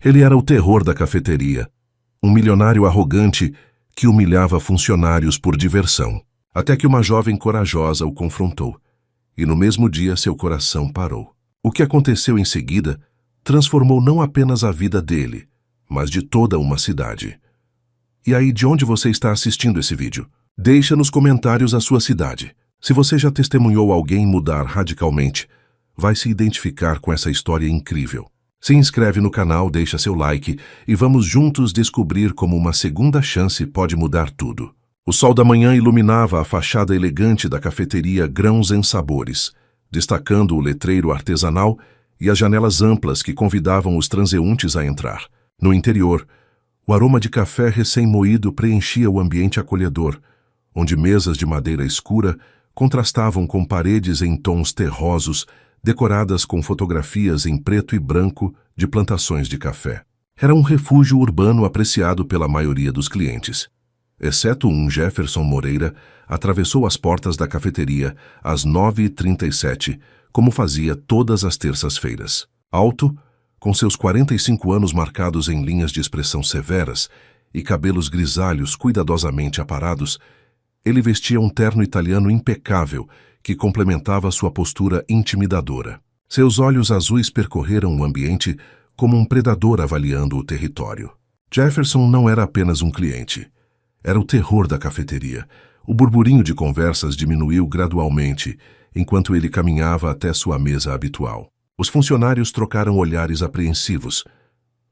Ele era o terror da cafeteria, um milionário arrogante que humilhava funcionários por diversão, até que uma jovem corajosa o confrontou, e no mesmo dia seu coração parou. O que aconteceu em seguida transformou não apenas a vida dele, mas de toda uma cidade. E aí, de onde você está assistindo esse vídeo? Deixa nos comentários a sua cidade. Se você já testemunhou alguém mudar radicalmente, vai se identificar com essa história incrível. Se inscreve no canal, deixa seu like e vamos juntos descobrir como uma segunda chance pode mudar tudo. O sol da manhã iluminava a fachada elegante da cafeteria Grãos em Sabores, destacando o letreiro artesanal e as janelas amplas que convidavam os transeuntes a entrar. No interior, o aroma de café recém-moído preenchia o ambiente acolhedor, onde mesas de madeira escura contrastavam com paredes em tons terrosos, decoradas com fotografias em preto e branco de plantações de café. Era um refúgio urbano apreciado pela maioria dos clientes. Exceto Jefferson Moreira, atravessou as portas da cafeteria às 9h37, como fazia todas as terças-feiras. Alto, com seus 45 anos marcados em linhas de expressão severas e cabelos grisalhos cuidadosamente aparados, ele vestia um terno italiano impecável que complementava sua postura intimidadora. Seus olhos azuis percorreram o ambiente como um predador avaliando o território. Jefferson não era apenas um cliente. Era o terror da cafeteria. O burburinho de conversas diminuiu gradualmente enquanto ele caminhava até sua mesa habitual. Os funcionários trocaram olhares apreensivos,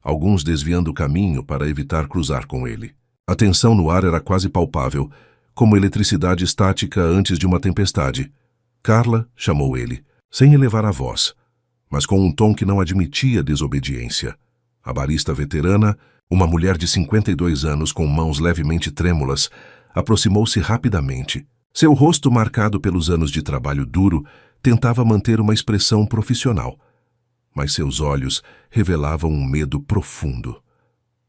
alguns desviando o caminho para evitar cruzar com ele. A tensão no ar era quase palpável, como eletricidade estática antes de uma tempestade. Carla chamou ele, sem elevar a voz, mas com um tom que não admitia desobediência. A barista veterana, uma mulher de 52 anos com mãos levemente trêmulas, aproximou-se rapidamente. Seu rosto, marcado pelos anos de trabalho duro, tentava manter uma expressão profissional, mas seus olhos revelavam um medo profundo.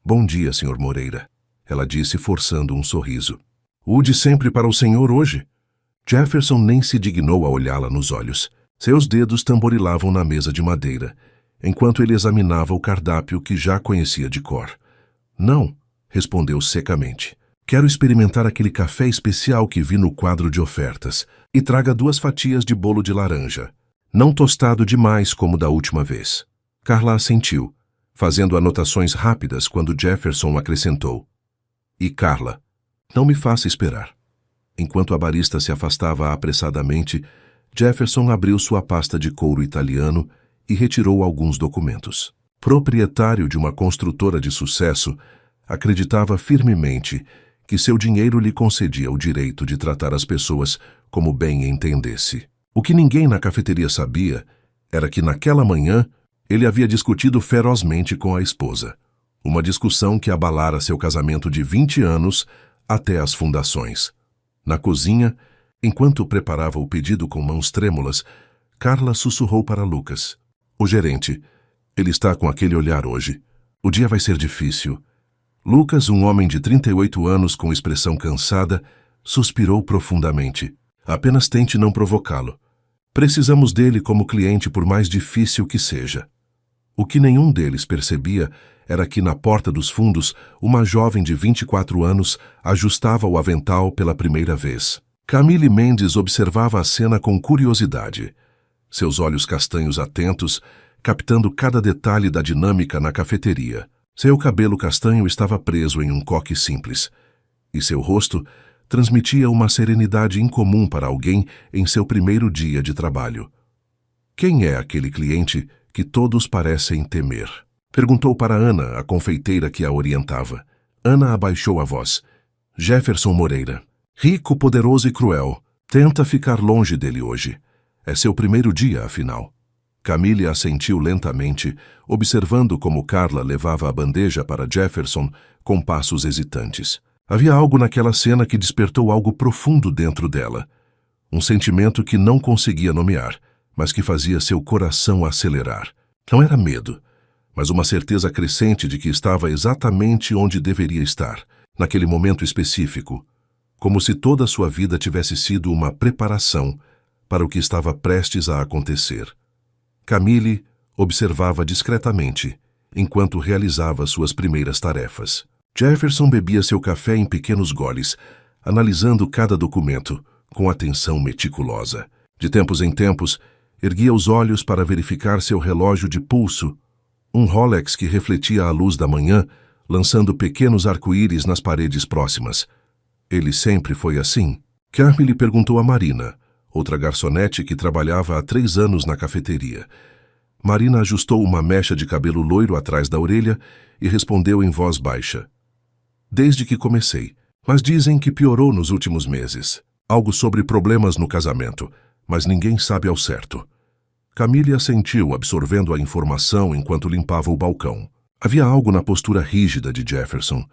"Bom dia, Sr. Moreira", ela disse, forçando um sorriso. "O de sempre para o senhor hoje?" Jefferson nem se dignou a olhá-la nos olhos. Seus dedos tamborilavam na mesa de madeira, enquanto ele examinava o cardápio que já conhecia de cor. "Não", respondeu secamente. "Quero experimentar aquele café especial que vi no quadro de ofertas. E traga 2 fatias de bolo de laranja. Não tostado demais como da última vez." Carla assentiu, fazendo anotações rápidas quando Jefferson acrescentou: "E Carla, não me faça esperar." Enquanto a barista se afastava apressadamente, Jefferson abriu sua pasta de couro italiano e retirou alguns documentos. Proprietário de uma construtora de sucesso, acreditava firmemente que seu dinheiro lhe concedia o direito de tratar as pessoas como bem entendesse. O que ninguém na cafeteria sabia era que naquela manhã ele havia discutido ferozmente com a esposa. Uma discussão que abalara seu casamento de 20 anos até as fundações. Na cozinha, enquanto preparava o pedido com mãos trêmulas, Carla sussurrou para Lucas: "O gerente, ele está com aquele olhar hoje. O dia vai ser difícil." Lucas, um homem de 38 anos com expressão cansada, suspirou profundamente. "Apenas tente não provocá-lo. Precisamos dele como cliente por mais difícil que seja." O que nenhum deles percebia era que na porta dos fundos, uma jovem de 24 anos ajustava o avental pela primeira vez. Camille Mendes observava a cena com curiosidade, seus olhos castanhos atentos, captando cada detalhe da dinâmica na cafeteria. Seu cabelo castanho estava preso em um coque simples, e seu rosto transmitia uma serenidade incomum para alguém em seu primeiro dia de trabalho. "Quem é aquele cliente que todos parecem temer?" Perguntou para Ana, a confeiteira que a orientava. Ana abaixou a voz. "Jefferson Moreira. Rico, poderoso e cruel. Tenta ficar longe dele hoje. É seu primeiro dia, afinal." Camille assentiu lentamente, observando como Carla levava a bandeja para Jefferson com passos hesitantes. Havia algo naquela cena que despertou algo profundo dentro dela. Um sentimento que não conseguia nomear, mas que fazia seu coração acelerar. Não era medo, mas uma certeza crescente de que estava exatamente onde deveria estar, naquele momento específico, como se toda a sua vida tivesse sido uma preparação para o que estava prestes a acontecer. Camille observava discretamente, enquanto realizava suas primeiras tarefas. Jefferson bebia seu café em pequenos goles, analisando cada documento com atenção meticulosa. De tempos em tempos, erguia os olhos para verificar seu relógio de pulso, um Rolex que refletia a luz da manhã, lançando pequenos arco-íris nas paredes próximas. Ele sempre foi assim? Carmen lhe perguntou a Marina, outra garçonete que trabalhava há 3 anos na cafeteria. Marina ajustou uma mecha de cabelo loiro atrás da orelha e respondeu em voz baixa. Desde que comecei, mas dizem que piorou nos últimos meses. Algo sobre problemas no casamento, mas ninguém sabe ao certo. Camille assentiu, absorvendo a informação enquanto limpava o balcão. Havia algo na postura rígida de Jefferson,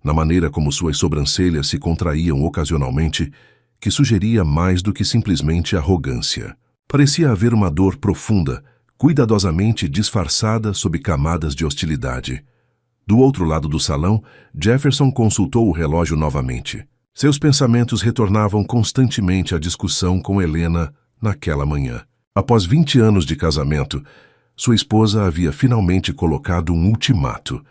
na maneira como suas sobrancelhas se contraíam ocasionalmente, que sugeria mais do que simplesmente arrogância. Parecia haver uma dor profunda, cuidadosamente disfarçada sob camadas de hostilidade. Do outro lado do salão, Jefferson consultou o relógio novamente. Seus pensamentos retornavam constantemente à discussão com Helena naquela manhã. Após 20 anos de casamento, sua esposa havia finalmente colocado um ultimato.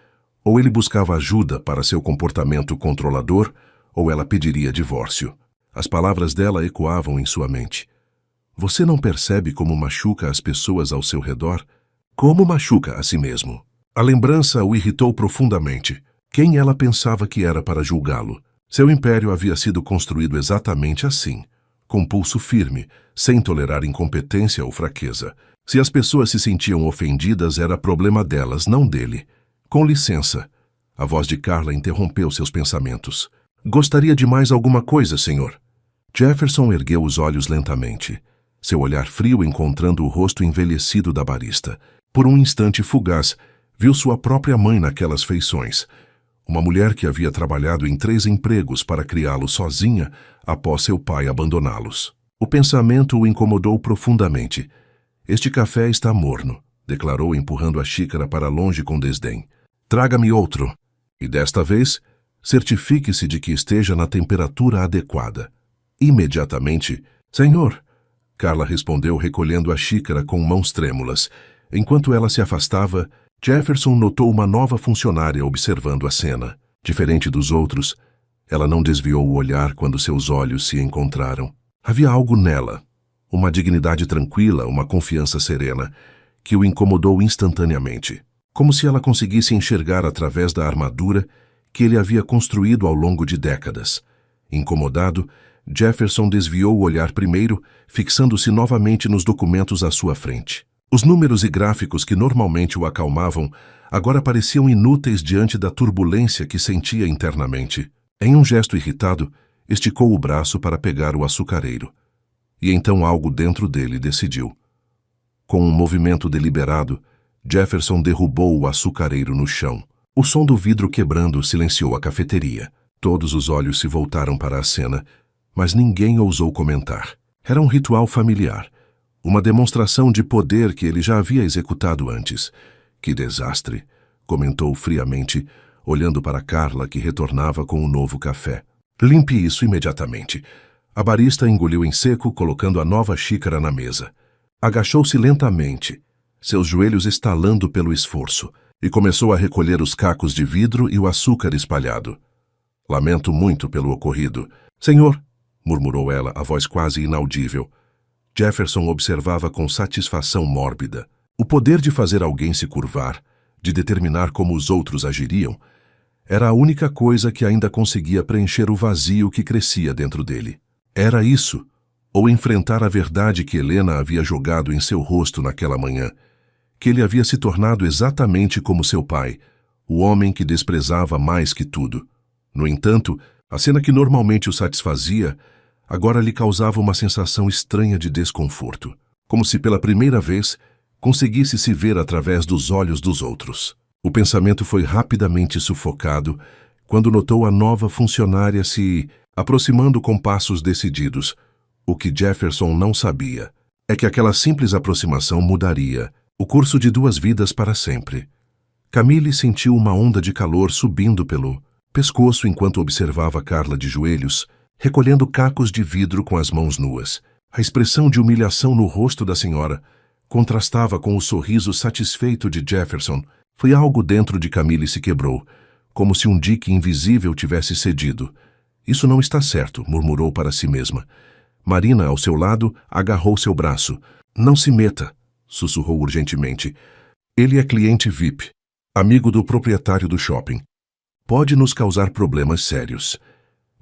Ou ele buscava ajuda para seu comportamento controlador, ou ela pediria divórcio. As palavras dela ecoavam em sua mente. Você não percebe como machuca as pessoas ao seu redor? Como machuca a si mesmo? A lembrança o irritou profundamente. Quem ela pensava que era para julgá-lo? Seu império havia sido construído exatamente assim, com pulso firme, sem tolerar incompetência ou fraqueza. Se as pessoas se sentiam ofendidas, era problema delas, não dele. Com licença. A voz de Carla interrompeu seus pensamentos. Gostaria de mais alguma coisa, senhor? Jefferson ergueu os olhos lentamente, seu olhar frio encontrando o rosto envelhecido da barista. Por um instante fugaz, viu sua própria mãe naquelas feições, uma mulher que havia trabalhado em 3 empregos para criá-lo sozinha após seu pai abandoná-los. O pensamento o incomodou profundamente. Este café está morno, declarou empurrando a xícara para longe com desdém. Traga-me outro. E desta vez, certifique-se de que esteja na temperatura adequada. Imediatamente, senhor, Carla respondeu recolhendo a xícara com mãos trêmulas. Enquanto ela se afastava, Jefferson notou uma nova funcionária observando a cena. Diferente dos outros, ela não desviou o olhar quando seus olhos se encontraram. Havia algo nela, uma dignidade tranquila, uma confiança serena, que o incomodou instantaneamente, como se ela conseguisse enxergar através da armadura que ele havia construído ao longo de décadas. Incomodado, Jefferson desviou o olhar primeiro, fixando-se novamente nos documentos à sua frente. Os números e gráficos que normalmente o acalmavam agora pareciam inúteis diante da turbulência que sentia internamente. Em um gesto irritado, esticou o braço para pegar o açucareiro. E então algo dentro dele decidiu. Com um movimento deliberado, Jefferson derrubou o açucareiro no chão. O som do vidro quebrando silenciou a cafeteria. Todos os olhos se voltaram para a cena, mas ninguém ousou comentar. Era um ritual familiar, uma demonstração de poder que ele já havia executado antes. Que desastre, comentou friamente, olhando para Carla, que retornava com um novo café. Limpe isso imediatamente. A barista engoliu em seco, colocando a nova xícara na mesa. Agachou-se lentamente, seus joelhos estalando pelo esforço, e começou a recolher os cacos de vidro e o açúcar espalhado. Lamento muito pelo ocorrido. Senhor, murmurou ela, a voz quase inaudível. Jefferson observava com satisfação mórbida. O poder de fazer alguém se curvar, de determinar como os outros agiriam, era a única coisa que ainda conseguia preencher o vazio que crescia dentro dele. Era isso, ou enfrentar a verdade que Helena havia jogado em seu rosto naquela manhã, que ele havia se tornado exatamente como seu pai, o homem que desprezava mais que tudo. No entanto, a cena que normalmente o satisfazia agora lhe causava uma sensação estranha de desconforto, como se pela primeira vez conseguisse se ver através dos olhos dos outros. O pensamento foi rapidamente sufocado quando notou a nova funcionária se aproximando com passos decididos. O que Jefferson não sabia é que aquela simples aproximação mudaria o curso de 2 vidas para sempre. Camille sentiu uma onda de calor subindo pelo pescoço enquanto observava Carla de joelhos, recolhendo cacos de vidro com as mãos nuas. A expressão de humilhação no rosto da senhora contrastava com o sorriso satisfeito de Jefferson, Foi algo dentro de Camille se quebrou, como se um dique invisível tivesse cedido. Isso não está certo, murmurou para si mesma. Marina, ao seu lado, agarrou seu braço. Não se meta, sussurrou urgentemente. Ele é cliente VIP, amigo do proprietário do shopping. Pode nos causar problemas sérios.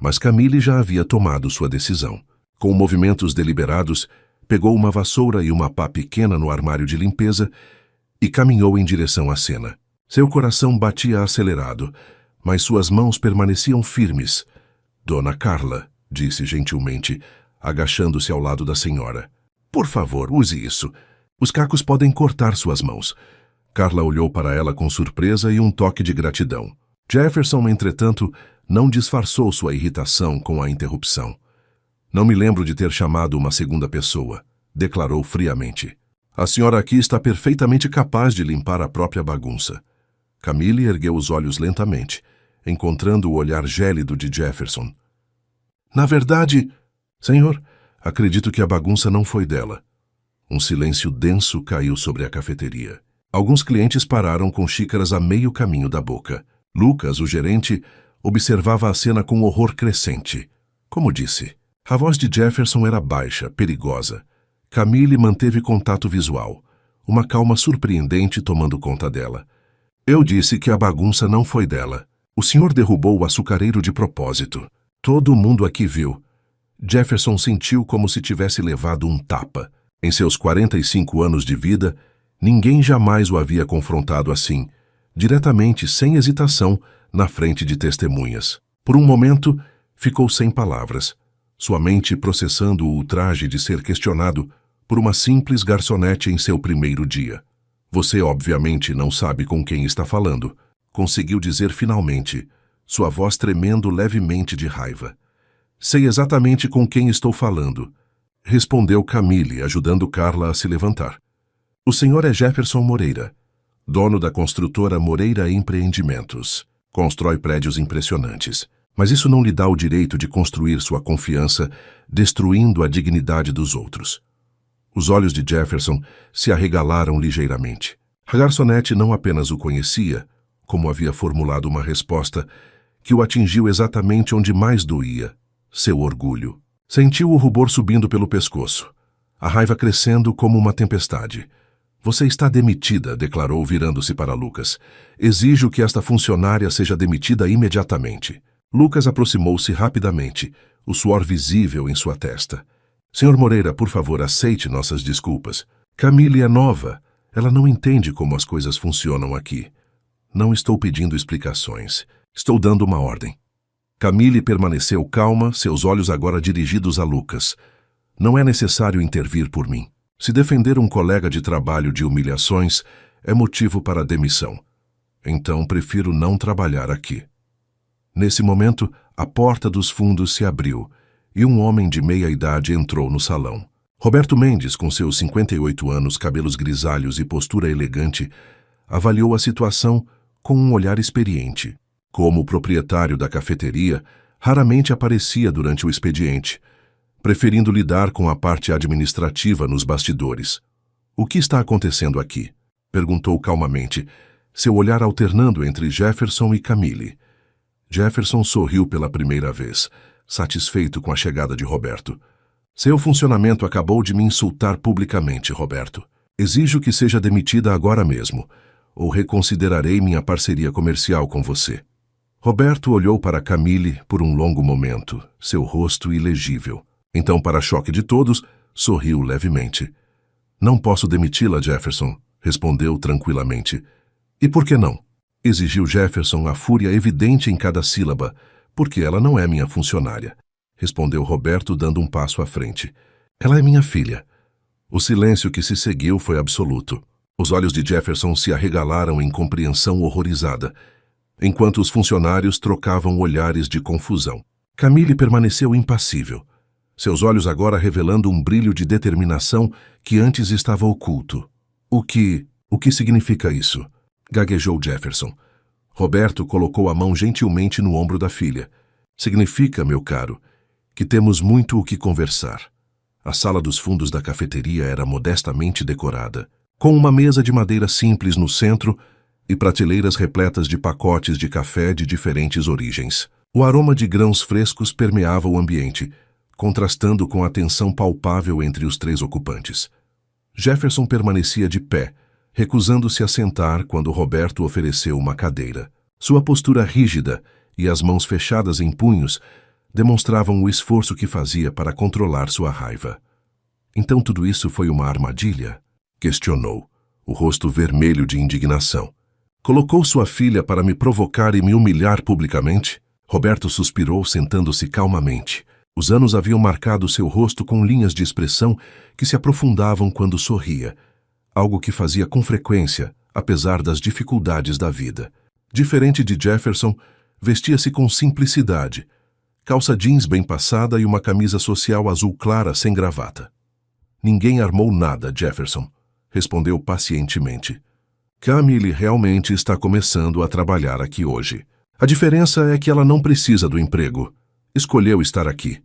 Mas Camille já havia tomado sua decisão. Com movimentos deliberados, pegou uma vassoura e uma pá pequena no armário de limpeza e caminhou em direção à cena. Seu coração batia acelerado, mas suas mãos permaneciam firmes. Dona Carla, disse gentilmente, agachando-se ao lado da senhora. Por favor, use isso. Os cacos podem cortar suas mãos. Carla olhou para ela com surpresa e um toque de gratidão. Jefferson, entretanto, não disfarçou sua irritação com a interrupção. Não me lembro de ter chamado uma segunda pessoa, declarou friamente. A senhora aqui está perfeitamente capaz de limpar a própria bagunça. Camille ergueu os olhos lentamente, encontrando o olhar gélido de Jefferson. Na verdade, senhor, acredito que a bagunça não foi dela. Um silêncio denso caiu sobre a cafeteria. Alguns clientes pararam com xícaras a meio caminho da boca. Lucas, o gerente, observava a cena com horror crescente. Como disse, a voz de Jefferson era baixa, perigosa. Camille manteve contato visual, uma calma surpreendente tomando conta dela. Eu disse que a bagunça não foi dela. O senhor derrubou o açucareiro de propósito. Todo mundo aqui viu. Jefferson sentiu como se tivesse levado um tapa. Em seus 45 anos de vida, ninguém jamais o havia confrontado assim, diretamente, sem hesitação, na frente de testemunhas. Por um momento, ficou sem palavras, sua mente processando o ultraje de ser questionado por uma simples garçonete em seu primeiro dia. Você, obviamente, não sabe com quem está falando, conseguiu dizer finalmente, sua voz tremendo levemente de raiva. Sei exatamente com quem estou falando, respondeu Camille, ajudando Carla a se levantar. O senhor é Jefferson Moreira, dono da construtora Moreira Empreendimentos. Constrói prédios impressionantes, mas isso não lhe dá o direito de construir sua confiança, destruindo a dignidade dos outros. Os olhos de Jefferson se arregalaram ligeiramente. A garçonete não apenas o conhecia, como havia formulado uma resposta que o atingiu exatamente onde mais doía, seu orgulho. Sentiu o rubor subindo pelo pescoço, a raiva crescendo como uma tempestade. Você está demitida, declarou virando-se para Lucas. Exijo que esta funcionária seja demitida imediatamente. Lucas aproximou-se rapidamente, o suor visível em sua testa. Senhor Moreira, por favor, aceite nossas desculpas. Camille é nova. Ela não entende como as coisas funcionam aqui. Não estou pedindo explicações. Estou dando uma ordem. Camille permaneceu calma, seus olhos agora dirigidos a Lucas. Não é necessário intervir por mim. Se defender um colega de trabalho de humilhações é motivo para demissão. Então prefiro não trabalhar aqui. Nesse momento, a porta dos fundos se abriu e um homem de meia idade entrou no salão. Roberto Mendes, com seus 58 anos, cabelos grisalhos e postura elegante, avaliou a situação com um olhar experiente. Como proprietário da cafeteria, raramente aparecia durante o expediente, preferindo lidar com a parte administrativa nos bastidores. O que está acontecendo aqui? Perguntou calmamente, seu olhar alternando entre Jefferson e Camille. Jefferson sorriu pela primeira vez, satisfeito com a chegada de Roberto. Seu funcionamento acabou de me insultar publicamente, Roberto. Exijo que seja demitida agora mesmo, ou reconsiderarei minha parceria comercial com você. Roberto olhou para Camille por um longo momento, seu rosto ilegível. Então, para choque de todos, sorriu levemente. Não posso demiti-la, Jefferson, respondeu tranquilamente. E por que não? Exigiu Jefferson, a fúria evidente em cada sílaba. Porque ela não é minha funcionária, respondeu Roberto, dando um passo à frente. Ela é minha filha. O silêncio que se seguiu foi absoluto. Os olhos de Jefferson se arregalaram em compreensão horrorizada, enquanto os funcionários trocavam olhares de confusão. Camille permaneceu impassível, seus olhos agora revelando um brilho de determinação que antes estava oculto. O que significa isso? Gaguejou Jefferson. Roberto colocou a mão gentilmente no ombro da filha. Significa, meu caro, que temos muito o que conversar. A sala dos fundos da cafeteria era modestamente decorada. Com uma mesa de madeira simples no centro, e prateleiras repletas de pacotes de café de diferentes origens. O aroma de grãos frescos permeava o ambiente, contrastando com a tensão palpável entre os três ocupantes. Jefferson permanecia de pé, recusando-se a sentar quando Roberto ofereceu uma cadeira. Sua postura rígida e as mãos fechadas em punhos demonstravam o esforço que fazia para controlar sua raiva. Então tudo isso foi uma armadilha? Questionou, o rosto vermelho de indignação. Colocou sua filha para me provocar e me humilhar publicamente? Roberto suspirou, sentando-se calmamente. Os anos haviam marcado seu rosto com linhas de expressão que se aprofundavam quando sorria, algo que fazia com frequência, apesar das dificuldades da vida. Diferente de Jefferson, vestia-se com simplicidade, calça jeans bem passada e uma camisa social azul clara sem gravata. Ninguém armou nada, Jefferson, respondeu pacientemente. Camille realmente está começando a trabalhar aqui hoje. A diferença é que ela não precisa do emprego. Escolheu estar aqui.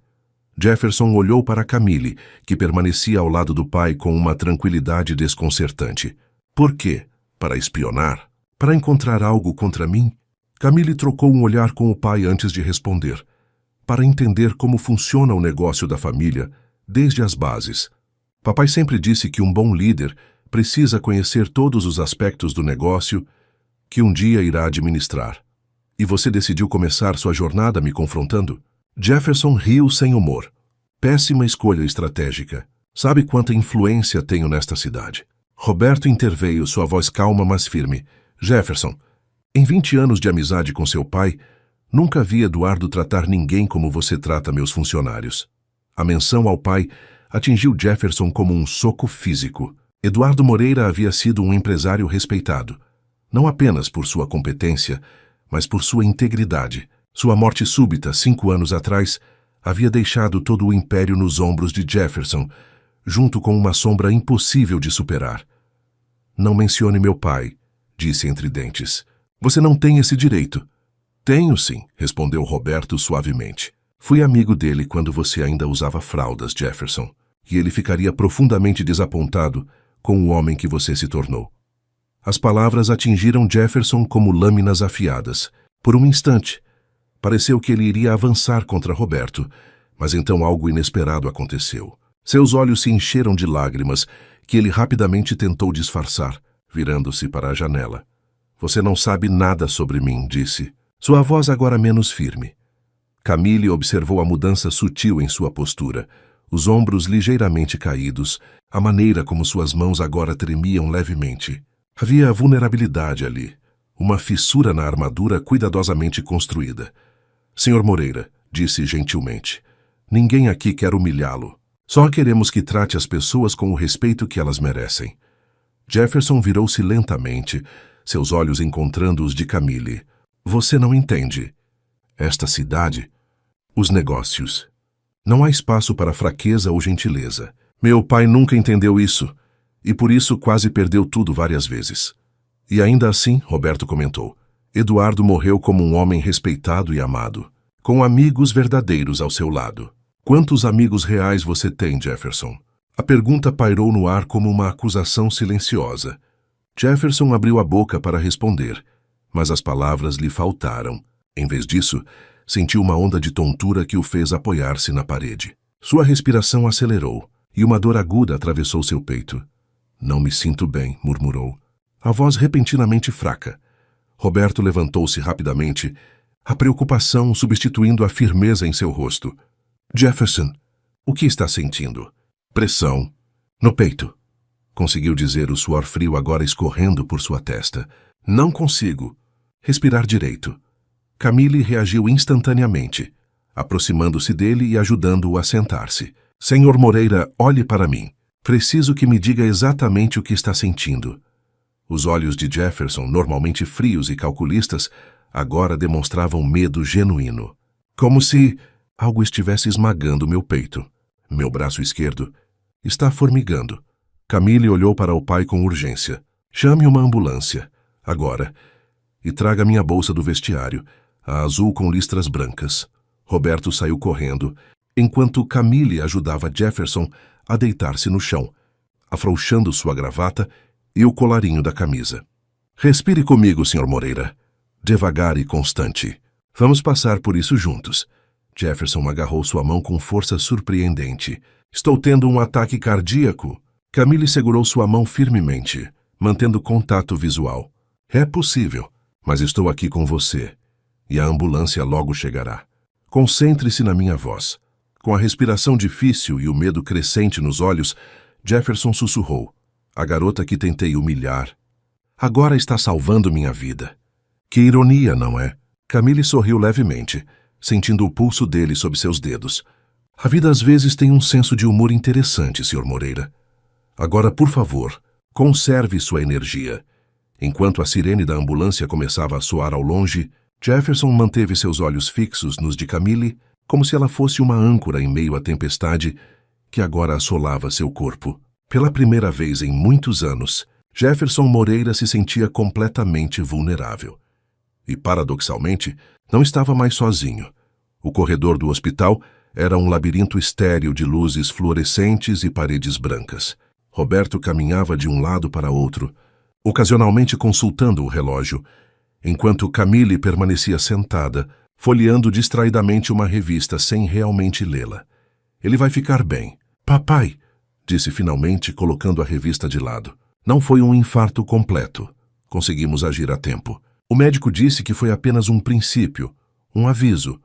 Jefferson olhou para Camille, que permanecia ao lado do pai com uma tranquilidade desconcertante. Por quê? Para espionar? Para encontrar algo contra mim? Camille trocou um olhar com o pai antes de responder. Para entender como funciona o negócio da família, desde as bases. Papai sempre disse que um bom líder precisa conhecer todos os aspectos do negócio que um dia irá administrar. E você decidiu começar sua jornada me confrontando? Jefferson riu sem humor. Péssima escolha estratégica. Sabe quanta influência tenho nesta cidade? Roberto interveio, sua voz calma mas firme. Jefferson, em 20 anos de amizade com seu pai, nunca vi Eduardo tratar ninguém como você trata meus funcionários. A menção ao pai atingiu Jefferson como um soco físico. Eduardo Moreira havia sido um empresário respeitado, não apenas por sua competência, mas por sua integridade. Sua morte súbita, 5 anos atrás, havia deixado todo o império nos ombros de Jefferson, junto com uma sombra impossível de superar. Não mencione meu pai, disse entre dentes. Você não tem esse direito. Tenho sim, respondeu Roberto suavemente. Fui amigo dele quando você ainda usava fraldas, Jefferson, e ele ficaria profundamente desapontado com o homem que você se tornou. As palavras atingiram Jefferson como lâminas afiadas. Por um instante, pareceu que ele iria avançar contra Roberto, mas então algo inesperado aconteceu. Seus olhos se encheram de lágrimas, que ele rapidamente tentou disfarçar, virando-se para a janela. Você não sabe nada sobre mim, disse. Sua voz agora menos firme. Camille observou a mudança sutil em sua postura, os ombros ligeiramente caídos, a maneira como suas mãos agora tremiam levemente. Havia vulnerabilidade ali, uma fissura na armadura cuidadosamente construída. Senhor Moreira, disse gentilmente, ninguém aqui quer humilhá-lo. Só queremos que trate as pessoas com o respeito que elas merecem. Jefferson virou-se lentamente, seus olhos encontrando os de Camille. Você não entende. Esta cidade, os negócios. Não há espaço para fraqueza ou gentileza. Meu pai nunca entendeu isso, e por isso quase perdeu tudo várias vezes. E ainda assim, Roberto comentou, Eduardo morreu como um homem respeitado e amado, com amigos verdadeiros ao seu lado. Quantos amigos reais você tem, Jefferson? A pergunta pairou no ar como uma acusação silenciosa. Jefferson abriu a boca para responder, mas as palavras lhe faltaram. Em vez disso, sentiu uma onda de tontura que o fez apoiar-se na parede. Sua respiração acelerou, e uma dor aguda atravessou seu peito. Não me sinto bem, murmurou. A voz repentinamente fraca. Roberto levantou-se rapidamente, a preocupação substituindo a firmeza em seu rosto. Jefferson, o que está sentindo? Pressão. No peito. Conseguiu dizer, o suor frio agora escorrendo por sua testa. Não consigo. Respirar direito. Camille reagiu instantaneamente, aproximando-se dele e ajudando-o a sentar-se. Senhor Moreira, olhe para mim. Preciso que me diga exatamente o que está sentindo. Os olhos de Jefferson, normalmente frios e calculistas, agora demonstravam medo genuíno. Como se algo estivesse esmagando meu peito. Meu braço esquerdo está formigando. Camille olhou para o pai com urgência. Chame uma ambulância, agora, e traga minha bolsa do vestiário, a azul com listras brancas. Roberto saiu correndo, enquanto Camille ajudava Jefferson a deitar-se no chão, afrouxando sua gravata e o colarinho da camisa. Respire comigo, Sr. Moreira. Devagar e constante. Vamos passar por isso juntos. Jefferson agarrou sua mão com força surpreendente. Estou tendo um ataque cardíaco. Camille segurou sua mão firmemente, mantendo contato visual. É possível, mas estou aqui com você. E a ambulância logo chegará. Concentre-se na minha voz. Com a respiração difícil e o medo crescente nos olhos, Jefferson sussurrou. A garota que tentei humilhar. Agora está salvando minha vida. Que ironia, não é? Camille sorriu levemente, sentindo o pulso dele sob seus dedos. A vida às vezes tem um senso de humor interessante, Sr. Moreira. Agora, por favor, conserve sua energia. Enquanto a sirene da ambulância começava a soar ao longe, Jefferson manteve seus olhos fixos nos de Camille, como se ela fosse uma âncora em meio à tempestade que agora assolava seu corpo. Pela primeira vez em muitos anos, Jefferson Moreira se sentia completamente vulnerável. E, paradoxalmente, não estava mais sozinho. O corredor do hospital era um labirinto estéril de luzes fluorescentes e paredes brancas. Roberto caminhava de um lado para outro, ocasionalmente consultando o relógio, enquanto Camille permanecia sentada, folheando distraidamente uma revista sem realmente lê-la. Ele vai ficar bem. Papai, disse finalmente, colocando a revista de lado. Não foi um infarto completo. Conseguimos agir a tempo. O médico disse que foi apenas um princípio, um aviso.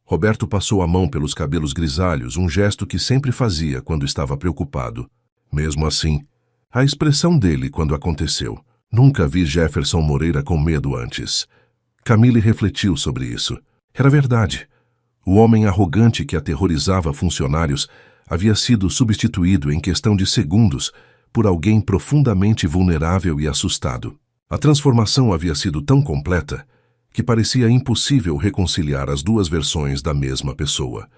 Roberto passou a mão pelos cabelos grisalhos, um gesto que sempre fazia quando estava preocupado. Mesmo assim, a expressão dele quando aconteceu. Nunca vi Jefferson Moreira com medo antes. Camille refletiu sobre isso. Era verdade. O homem arrogante que aterrorizava funcionários havia sido substituído em questão de segundos por alguém profundamente vulnerável e assustado. A transformação havia sido tão completa que parecia impossível reconciliar as duas versões da mesma pessoa.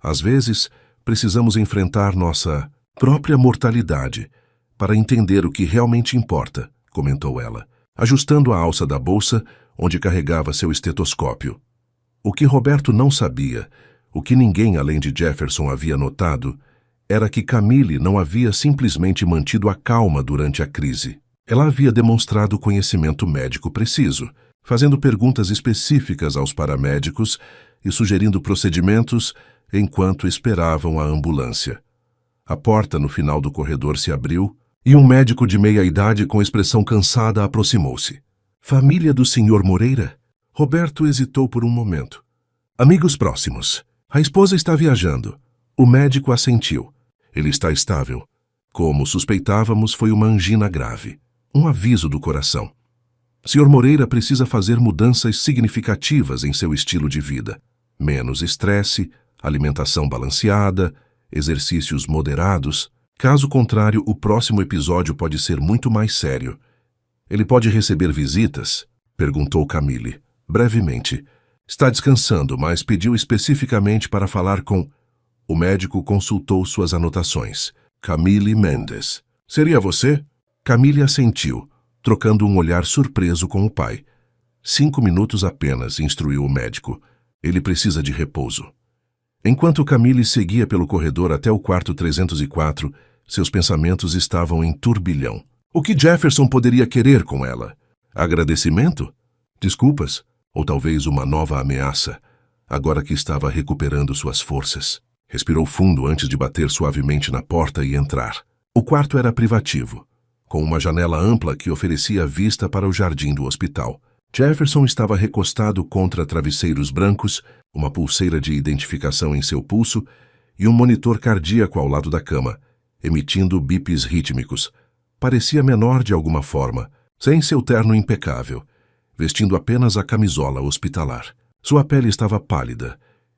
Às vezes, precisamos enfrentar nossa própria mortalidade para entender o que realmente importa, comentou ela, ajustando a alça da bolsa onde carregava seu estetoscópio. O que Roberto não sabia, o que ninguém além de Jefferson havia notado, era que Camille não havia simplesmente mantido a calma durante a crise. Ela havia demonstrado conhecimento médico preciso, fazendo perguntas específicas aos paramédicos e sugerindo procedimentos enquanto esperavam a ambulância. A porta no final do corredor se abriu e um médico de meia-idade com expressão cansada aproximou-se. Família do Sr. Moreira? Roberto hesitou por um momento. Amigos próximos. A esposa está viajando. O médico assentiu. Ele está estável. Como suspeitávamos, foi uma angina grave. Um aviso do coração. Sr. Moreira precisa fazer mudanças significativas em seu estilo de vida. Menos estresse, alimentação balanceada, exercícios moderados. Caso contrário, o próximo episódio pode ser muito mais sério. Ele pode receber visitas? Perguntou Camille, brevemente. Está descansando, mas pediu especificamente para falar com... O médico consultou suas anotações. Camille Mendes. Seria você? Camille assentiu, trocando um olhar surpreso com o pai. 5 minutos apenas, instruiu o médico. Ele precisa de repouso. Enquanto Camille seguia pelo corredor até o quarto 304, seus pensamentos estavam em turbilhão. O que Jefferson poderia querer com ela? Agradecimento? Desculpas? Ou talvez uma nova ameaça, agora que estava recuperando suas forças? Respirou fundo antes de bater suavemente na porta e entrar. O quarto era privativo, com uma janela ampla que oferecia vista para o jardim do hospital. Jefferson estava recostado contra travesseiros brancos, uma pulseira de identificação em seu pulso e um monitor cardíaco ao lado da cama, emitindo bips rítmicos. Parecia menor de alguma forma, sem seu terno impecável, vestindo apenas a camisola hospitalar. Sua pele estava pálida,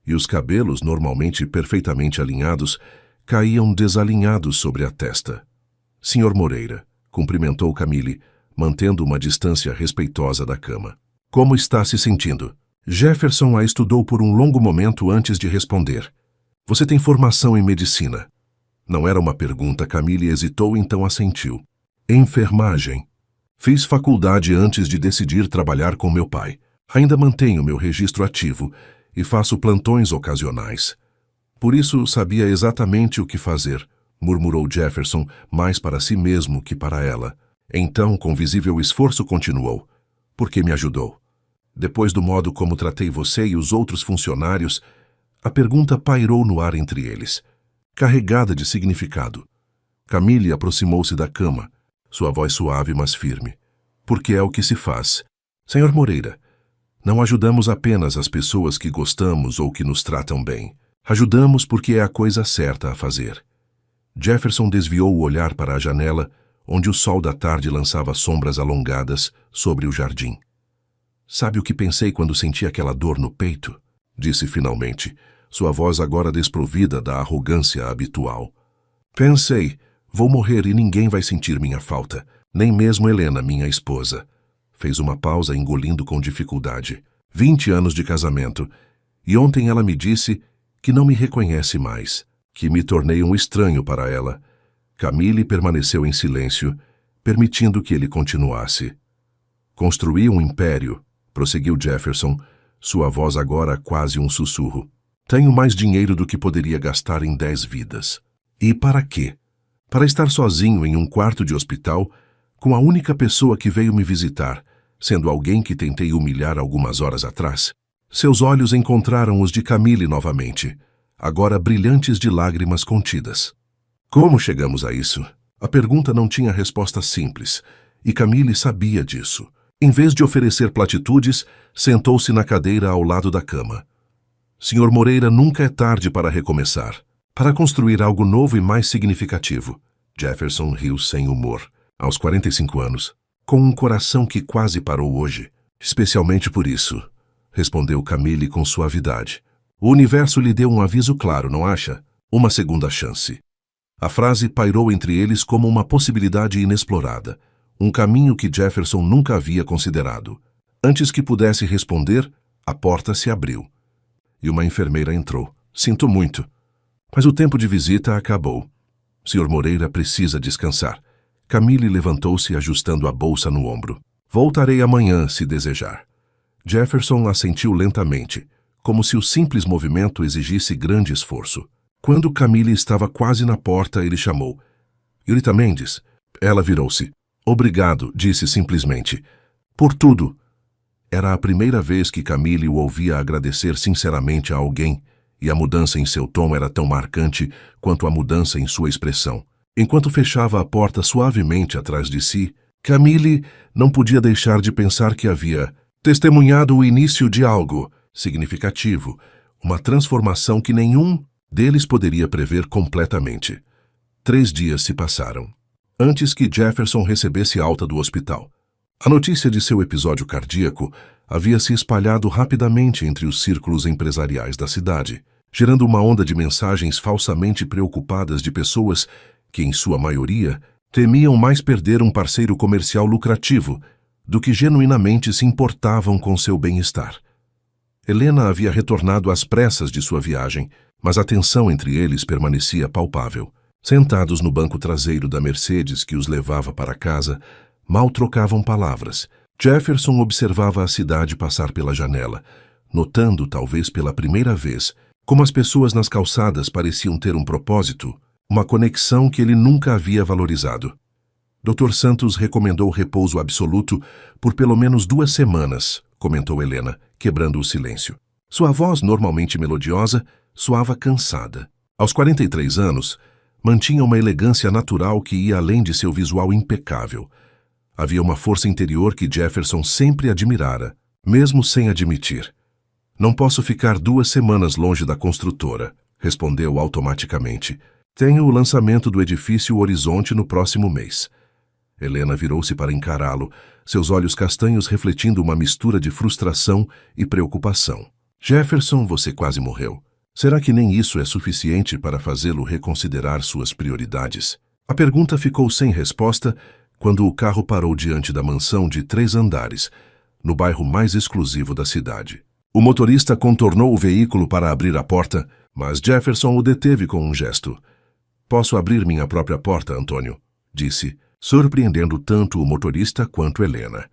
e os cabelos, normalmente perfeitamente alinhados, caíam desalinhados sobre a testa. Sr. Moreira, cumprimentou Camille, mantendo uma distância respeitosa da cama. Como está se sentindo? Jefferson a estudou por um longo momento antes de responder. Você tem formação em medicina? Não era uma pergunta, Camille hesitou, então assentiu. Enfermagem. Fiz faculdade antes de decidir trabalhar com meu pai. Ainda mantenho meu registro ativo e faço plantões ocasionais. Por isso sabia exatamente o que fazer, murmurou Jefferson, mais para si mesmo que para ela. Então, com visível esforço, continuou. Porque me ajudou. Depois do modo como tratei você e os outros funcionários, a pergunta pairou no ar entre eles, carregada de significado. Camille aproximou-se da cama, sua voz suave mas firme. Porque é o que se faz. Senhor Moreira, não ajudamos apenas as pessoas que gostamos ou que nos tratam bem. Ajudamos porque é a coisa certa a fazer. Jefferson desviou o olhar para a janela, onde o sol da tarde lançava sombras alongadas sobre o jardim. Sabe o que pensei quando senti aquela dor no peito? Disse finalmente, sua voz agora desprovida da arrogância habitual. Pensei, vou morrer e ninguém vai sentir minha falta, nem mesmo Helena, minha esposa. Fez uma pausa, engolindo com dificuldade. 20 anos de casamento, e ontem ela me disse que não me reconhece mais, que me tornei um estranho para ela. Camille permaneceu em silêncio, permitindo que ele continuasse. Construí um império, prosseguiu Jefferson, sua voz agora quase um sussurro. Tenho mais dinheiro do que poderia gastar em 10 vidas. E para quê? Para estar sozinho em um quarto de hospital, com a única pessoa que veio me visitar, sendo alguém que tentei humilhar algumas horas atrás. Seus olhos encontraram os de Camille novamente, agora brilhantes de lágrimas contidas. Como chegamos a isso? A pergunta não tinha resposta simples, e Camille sabia disso. Em vez de oferecer platitudes, sentou-se na cadeira ao lado da cama. Senhor Moreira, nunca é tarde para recomeçar, para construir algo novo e mais significativo. Jefferson riu sem humor. Aos 45 anos, com um coração que quase parou hoje. Especialmente por isso, respondeu Camille com suavidade. O universo lhe deu um aviso claro, não acha? Uma segunda chance. A frase pairou entre eles como uma possibilidade inexplorada, um caminho que Jefferson nunca havia considerado. Antes que pudesse responder, a porta se abriu. E uma enfermeira entrou. Sinto muito, mas o tempo de visita acabou. Sr. Moreira precisa descansar. Camille levantou-se ajustando a bolsa no ombro. Voltarei amanhã, se desejar. Jefferson assentiu lentamente, como se o simples movimento exigisse grande esforço. Quando Camille estava quase na porta, ele chamou. Yurita Mendes. Ela virou-se. Obrigado, disse simplesmente. Por tudo. Era a primeira vez que Camille o ouvia agradecer sinceramente a alguém, e a mudança em seu tom era tão marcante quanto a mudança em sua expressão. Enquanto fechava a porta suavemente atrás de si, Camille não podia deixar de pensar que havia testemunhado o início de algo significativo, uma transformação que nenhum deles poderia prever completamente. 3 dias se passaram, antes que Jefferson recebesse alta do hospital. A notícia de seu episódio cardíaco havia se espalhado rapidamente entre os círculos empresariais da cidade, gerando uma onda de mensagens falsamente preocupadas de pessoas que, em sua maioria, temiam mais perder um parceiro comercial lucrativo do que genuinamente se importavam com seu bem-estar. Helena havia retornado às pressas de sua viagem, mas a tensão entre eles permanecia palpável. Sentados no banco traseiro da Mercedes que os levava para casa, mal trocavam palavras. Jefferson observava a cidade passar pela janela, notando, talvez pela primeira vez, como as pessoas nas calçadas pareciam ter um propósito, uma conexão que ele nunca havia valorizado. Dr. Santos recomendou repouso absoluto por pelo menos 2 semanas, comentou Helena, quebrando o silêncio. Sua voz, normalmente melodiosa, soava cansada. Aos 43 anos, mantinha uma elegância natural que ia além de seu visual impecável. Havia uma força interior que Jefferson sempre admirara, mesmo sem admitir. Não posso ficar 2 semanas longe da construtora, respondeu automaticamente. Tenho o lançamento do edifício Horizonte no próximo mês. Helena virou-se para encará-lo, seus olhos castanhos refletindo uma mistura de frustração e preocupação. Jefferson, você quase morreu. Será que nem isso é suficiente para fazê-lo reconsiderar suas prioridades? A pergunta ficou sem resposta quando o carro parou diante da mansão de 3 andares, no bairro mais exclusivo da cidade. O motorista contornou o veículo para abrir a porta, mas Jefferson o deteve com um gesto. Posso abrir minha própria porta, Antônio, disse, surpreendendo tanto o motorista quanto Helena.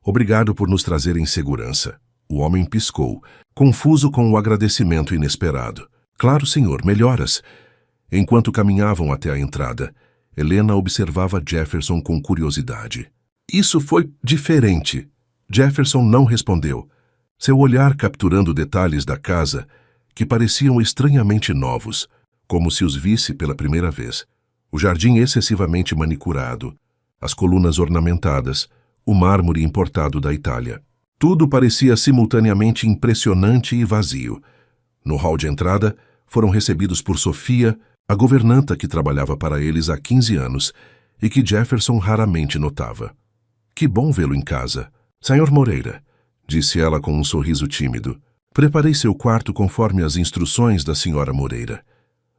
Obrigado por nos trazer em segurança. O homem piscou, confuso com o agradecimento inesperado. Claro, senhor, melhoras. Enquanto caminhavam até a entrada, Helena observava Jefferson com curiosidade. Isso foi diferente. Jefferson não respondeu, seu olhar capturando detalhes da casa que pareciam estranhamente novos, como se os visse pela primeira vez. O jardim excessivamente manicurado, as colunas ornamentadas, o mármore importado da Itália. Tudo parecia simultaneamente impressionante e vazio. No hall de entrada, foram recebidos por Sofia, a governanta que trabalhava para eles há 15 anos e que Jefferson raramente notava. Que bom vê-lo em casa. Senhor Moreira, disse ela com um sorriso tímido. Preparei seu quarto conforme as instruções da senhora Moreira.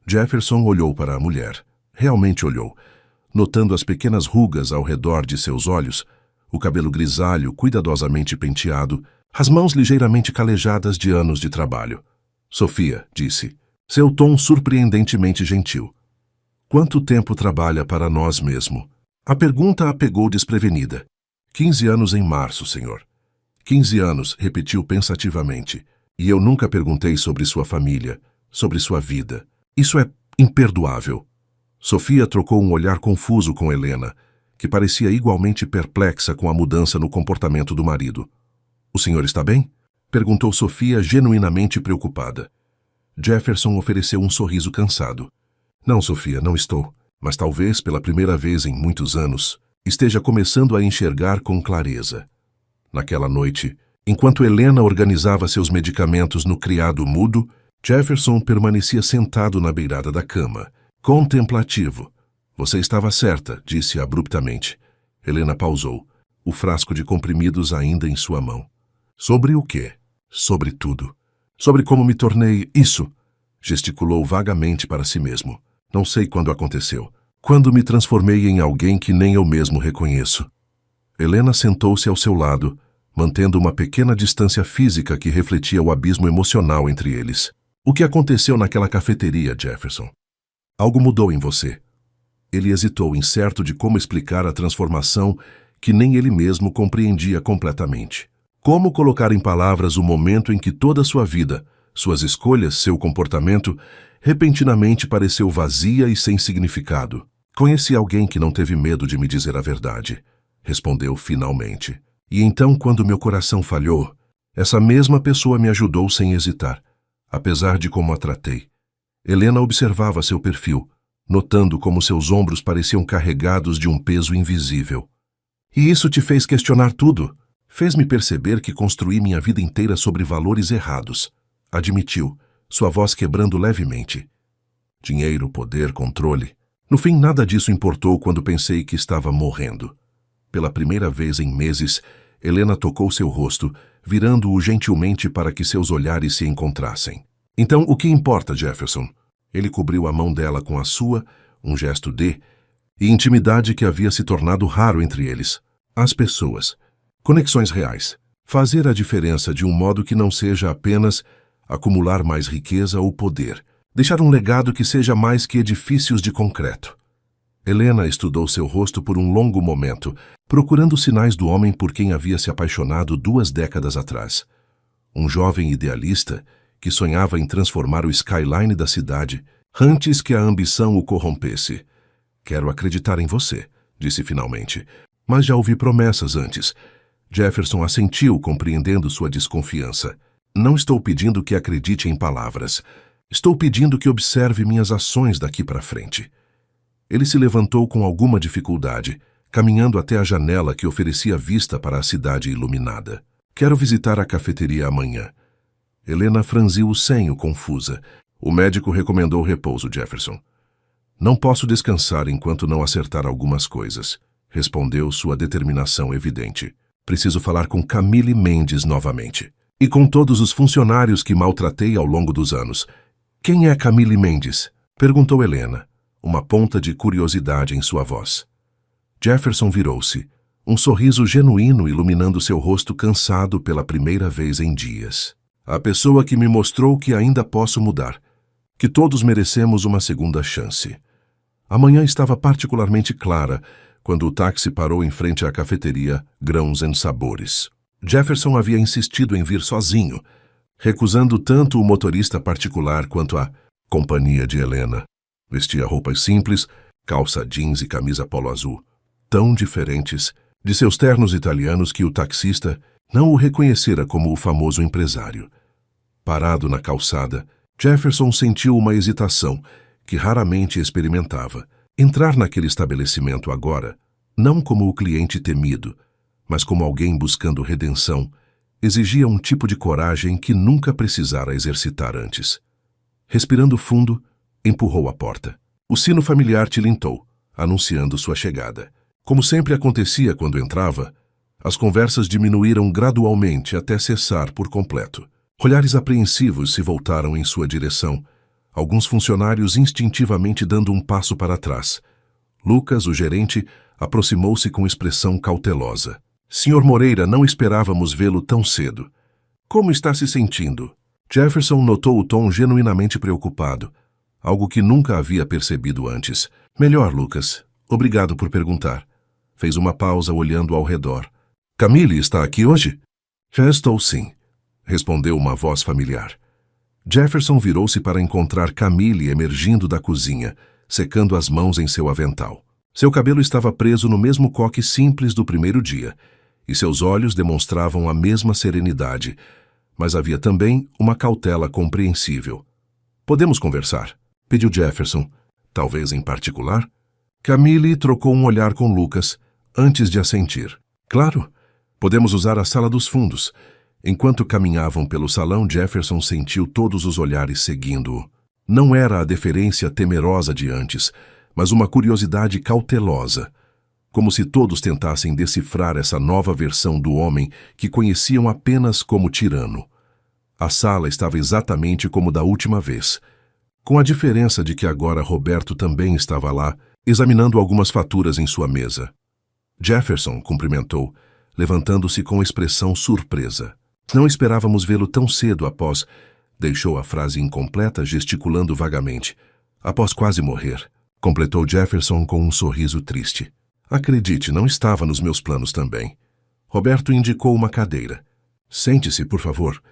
Jefferson olhou para a mulher. Realmente olhou, notando as pequenas rugas ao redor de seus olhos, o cabelo grisalho cuidadosamente penteado, as mãos ligeiramente calejadas de anos de trabalho. Sofia, disse, seu tom surpreendentemente gentil. Quanto tempo trabalha para nós mesmo? A pergunta a pegou desprevenida. 15 anos em março, senhor. 15 anos, repetiu pensativamente. E eu nunca perguntei sobre sua família, sobre sua vida. Isso é imperdoável. Sofia trocou um olhar confuso com Helena, que parecia igualmente perplexa com a mudança no comportamento do marido. O senhor está bem? Perguntou Sofia, genuinamente preocupada. Jefferson ofereceu um sorriso cansado. Não, Sofia, não estou. Mas talvez, pela primeira vez em muitos anos, esteja começando a enxergar com clareza. Naquela noite, enquanto Helena organizava seus medicamentos no criado mudo, Jefferson permanecia sentado na beirada da cama, contemplativo. Você estava certa, disse abruptamente. Helena pausou, o frasco de comprimidos ainda em sua mão. Sobre o quê? Sobre tudo. Sobre como me tornei isso, gesticulou vagamente para si mesmo. Não sei quando aconteceu. Quando me transformei em alguém que nem eu mesmo reconheço. Helena sentou-se ao seu lado, mantendo uma pequena distância física que refletia o abismo emocional entre eles. O que aconteceu naquela cafeteria, Jefferson? Algo mudou em você. Ele hesitou, incerto de como explicar a transformação que nem ele mesmo compreendia completamente. Como colocar em palavras o momento em que toda a sua vida, suas escolhas, seu comportamento, repentinamente pareceu vazia e sem significado? Conheci alguém que não teve medo de me dizer a verdade, respondeu finalmente. E então, quando meu coração falhou, essa mesma pessoa me ajudou sem hesitar, apesar de como a tratei. Helena observava seu perfil, notando como seus ombros pareciam carregados de um peso invisível. E isso te fez questionar tudo? Fez-me perceber que construí minha vida inteira sobre valores errados, admitiu, sua voz quebrando levemente. Dinheiro, poder, controle. No fim, nada disso importou quando pensei que estava morrendo. Pela primeira vez em meses, Helena tocou seu rosto, virando-o gentilmente para que seus olhares se encontrassem. Então, o que importa, Jefferson? Ele cobriu a mão dela com a sua, um gesto de intimidade que havia se tornado raro entre eles. As pessoas. Conexões reais. Fazer a diferença de um modo que não seja apenas acumular mais riqueza ou poder. Deixar um legado que seja mais que edifícios de concreto. Helena estudou seu rosto por um longo momento, procurando sinais do homem por quem havia se apaixonado 2 décadas atrás. Um jovem idealista que sonhava em transformar o skyline da cidade antes que a ambição o corrompesse. Quero acreditar em você, disse finalmente, mas já ouvi promessas antes. Jefferson assentiu, compreendendo sua desconfiança. Não estou pedindo que acredite em palavras. Estou pedindo que observe minhas ações daqui para frente. Ele se levantou com alguma dificuldade, caminhando até a janela que oferecia vista para a cidade iluminada. Quero visitar a cafeteria amanhã. Helena franziu o senho, confusa. O médico recomendou repouso, Jefferson. Não posso descansar enquanto não acertar algumas coisas, respondeu sua determinação evidente. Preciso falar com Camille Mendes novamente. E com todos os funcionários que maltratei ao longo dos anos. Quem é Camille Mendes? Perguntou Helena, uma ponta de curiosidade em sua voz. Jefferson virou-se, um sorriso genuíno iluminando seu rosto cansado pela primeira vez em dias. A pessoa que me mostrou que ainda posso mudar, que todos merecemos uma segunda chance. A manhã estava particularmente clara quando o táxi parou em frente à cafeteria Grãos e Sabores. Jefferson havia insistido em vir sozinho, recusando tanto o motorista particular quanto a companhia de Helena. Vestia roupas simples, calça jeans e camisa polo azul, tão diferentes de seus ternos italianos que o taxista não o reconhecera como o famoso empresário. Parado na calçada, Jefferson sentiu uma hesitação que raramente experimentava. Entrar naquele estabelecimento agora, não como o cliente temido, mas como alguém buscando redenção, exigia um tipo de coragem que nunca precisara exercitar antes. Respirando fundo, empurrou a porta. O sino familiar tilintou, anunciando sua chegada. Como sempre acontecia quando entrava, as conversas diminuíram gradualmente até cessar por completo. Olhares apreensivos se voltaram em sua direção, alguns funcionários instintivamente dando um passo para trás. Lucas, o gerente, aproximou-se com expressão cautelosa. Sr. Moreira, não esperávamos vê-lo tão cedo. Como está se sentindo? Jefferson notou o tom genuinamente preocupado, algo que nunca havia percebido antes. Melhor, Lucas. Obrigado por perguntar. Fez uma pausa olhando ao redor. Camille está aqui hoje? Já estou, sim, respondeu uma voz familiar. Jefferson virou-se para encontrar Camille emergindo da cozinha, secando as mãos em seu avental. Seu cabelo estava preso no mesmo coque simples do primeiro dia, e seus olhos demonstravam a mesma serenidade, mas havia também uma cautela compreensível. Podemos conversar? Pediu Jefferson. Talvez em particular? Camille trocou um olhar com Lucas, antes de assentir. Claro, podemos usar a sala dos fundos. Enquanto caminhavam pelo salão, Jefferson sentiu todos os olhares seguindo-o. Não era a deferência temerosa de antes, mas uma curiosidade cautelosa, como se todos tentassem decifrar essa nova versão do homem que conheciam apenas como tirano. A sala estava exatamente como da última vez, com a diferença de que agora Roberto também estava lá, examinando algumas faturas em sua mesa. Jefferson cumprimentou, levantando-se com expressão surpresa. Não esperávamos vê-lo tão cedo após... Deixou a frase incompleta, gesticulando vagamente. Após quase morrer, completou Jefferson com um sorriso triste. Acredite, não estava nos meus planos também. Roberto indicou uma cadeira. Sente-se, por favor.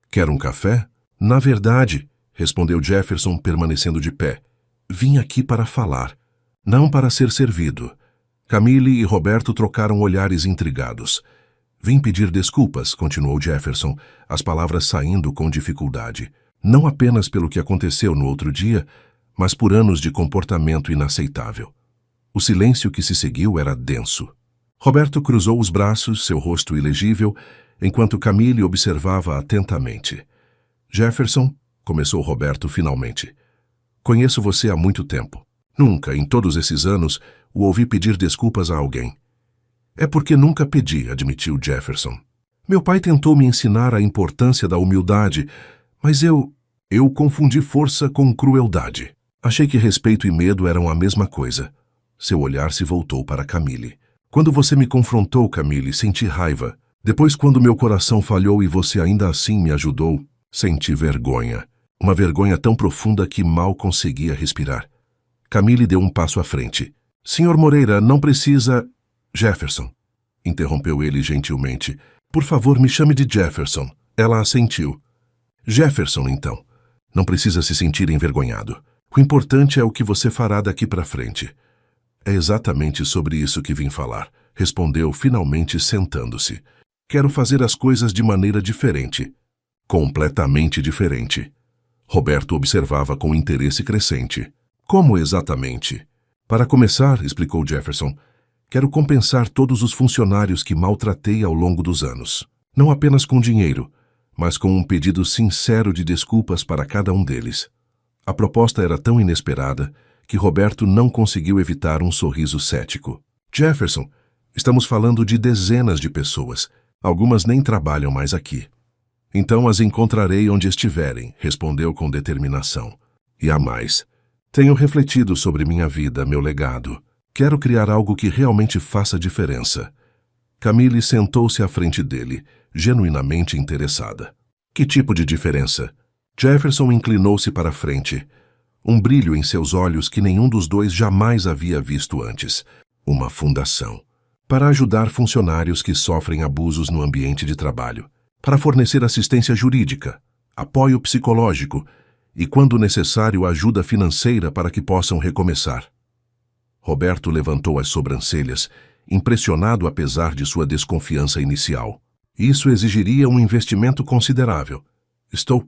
Quer um café? Na verdade, respondeu Jefferson, permanecendo de pé. Vim aqui para falar, não para ser servido. Camille e Roberto trocaram olhares intrigados. Vim pedir desculpas, continuou Jefferson, as palavras saindo com dificuldade. Não apenas pelo que aconteceu no outro dia, mas por anos de comportamento inaceitável. O silêncio que se seguiu era denso. Roberto cruzou os braços, seu rosto ilegível, enquanto Camille observava atentamente. Jefferson, começou Roberto finalmente. Conheço você há muito tempo. Nunca, em todos esses anos, o ouvi pedir desculpas a alguém. É porque nunca pedi, admitiu Jefferson. Meu pai tentou me ensinar a importância da humildade, mas eu confundi força com crueldade. Achei que respeito e medo eram a mesma coisa. Seu olhar se voltou para Camille. Quando você me confrontou, Camille, senti raiva. Depois, quando meu coração falhou e você ainda assim me ajudou, senti vergonha. Uma vergonha tão profunda que mal conseguia respirar. Camille deu um passo à frente. Sr. Moreira, não precisa... Jefferson, interrompeu ele gentilmente. Por favor, me chame de Jefferson. Ela assentiu. Jefferson, então. Não precisa se sentir envergonhado. O importante é o que você fará daqui para frente. É exatamente sobre isso que vim falar, respondeu finalmente sentando-se. Quero fazer as coisas de maneira diferente. Completamente diferente. Roberto observava com interesse crescente. Como exatamente? Para começar, explicou Jefferson, quero compensar todos os funcionários que maltratei ao longo dos anos. Não apenas com dinheiro, mas com um pedido sincero de desculpas para cada um deles. A proposta era tão inesperada que Roberto não conseguiu evitar um sorriso cético. Jefferson, estamos falando de dezenas de pessoas. Algumas nem trabalham mais aqui. Então as encontrarei onde estiverem, respondeu com determinação. E há mais. Tenho refletido sobre minha vida, meu legado. Quero criar algo que realmente faça diferença. Camille sentou-se à frente dele, genuinamente interessada. Que tipo de diferença? Jefferson inclinou-se para a frente. Um brilho em seus olhos que nenhum dos dois jamais havia visto antes. Uma fundação. Para ajudar funcionários que sofrem abusos no ambiente de trabalho. Para fornecer assistência jurídica, apoio psicológico e, quando necessário, ajuda financeira para que possam recomeçar. Roberto levantou as sobrancelhas, impressionado apesar de sua desconfiança inicial. Isso exigiria um investimento considerável. Estou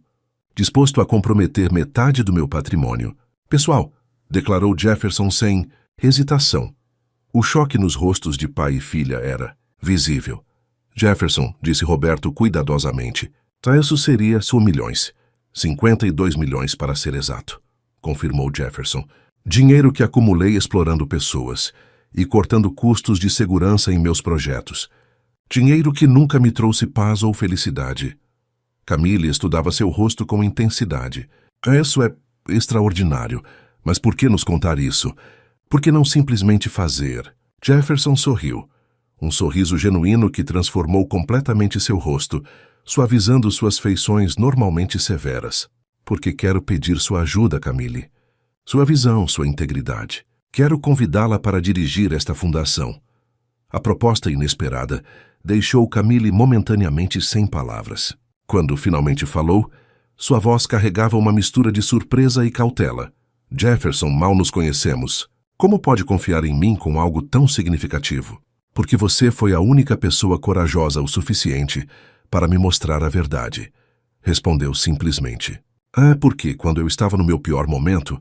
disposto a comprometer metade do meu patrimônio. Pessoal, declarou Jefferson sem hesitação. O choque nos rostos de pai e filha era visível. Jefferson, disse Roberto cuidadosamente, isso seria milhões. 52 milhões para ser exato, confirmou Jefferson. Dinheiro que acumulei explorando pessoas e cortando custos de segurança em meus projetos. Dinheiro que nunca me trouxe paz ou felicidade. Camille estudava seu rosto com intensidade. Isso é extraordinário, mas por que nos contar isso? Por que não simplesmente fazer? Jefferson sorriu. Um sorriso genuíno que transformou completamente seu rosto, suavizando suas feições normalmente severas. Porque quero pedir sua ajuda, Camille. Sua visão, sua integridade. Quero convidá-la para dirigir esta fundação. A proposta inesperada deixou Camille momentaneamente sem palavras. Quando finalmente falou, sua voz carregava uma mistura de surpresa e cautela. Jefferson, mal nos conhecemos. Como pode confiar em mim com algo tão significativo? Porque você foi a única pessoa corajosa o suficiente para me mostrar a verdade. Respondeu simplesmente. Porque, quando eu estava no meu pior momento,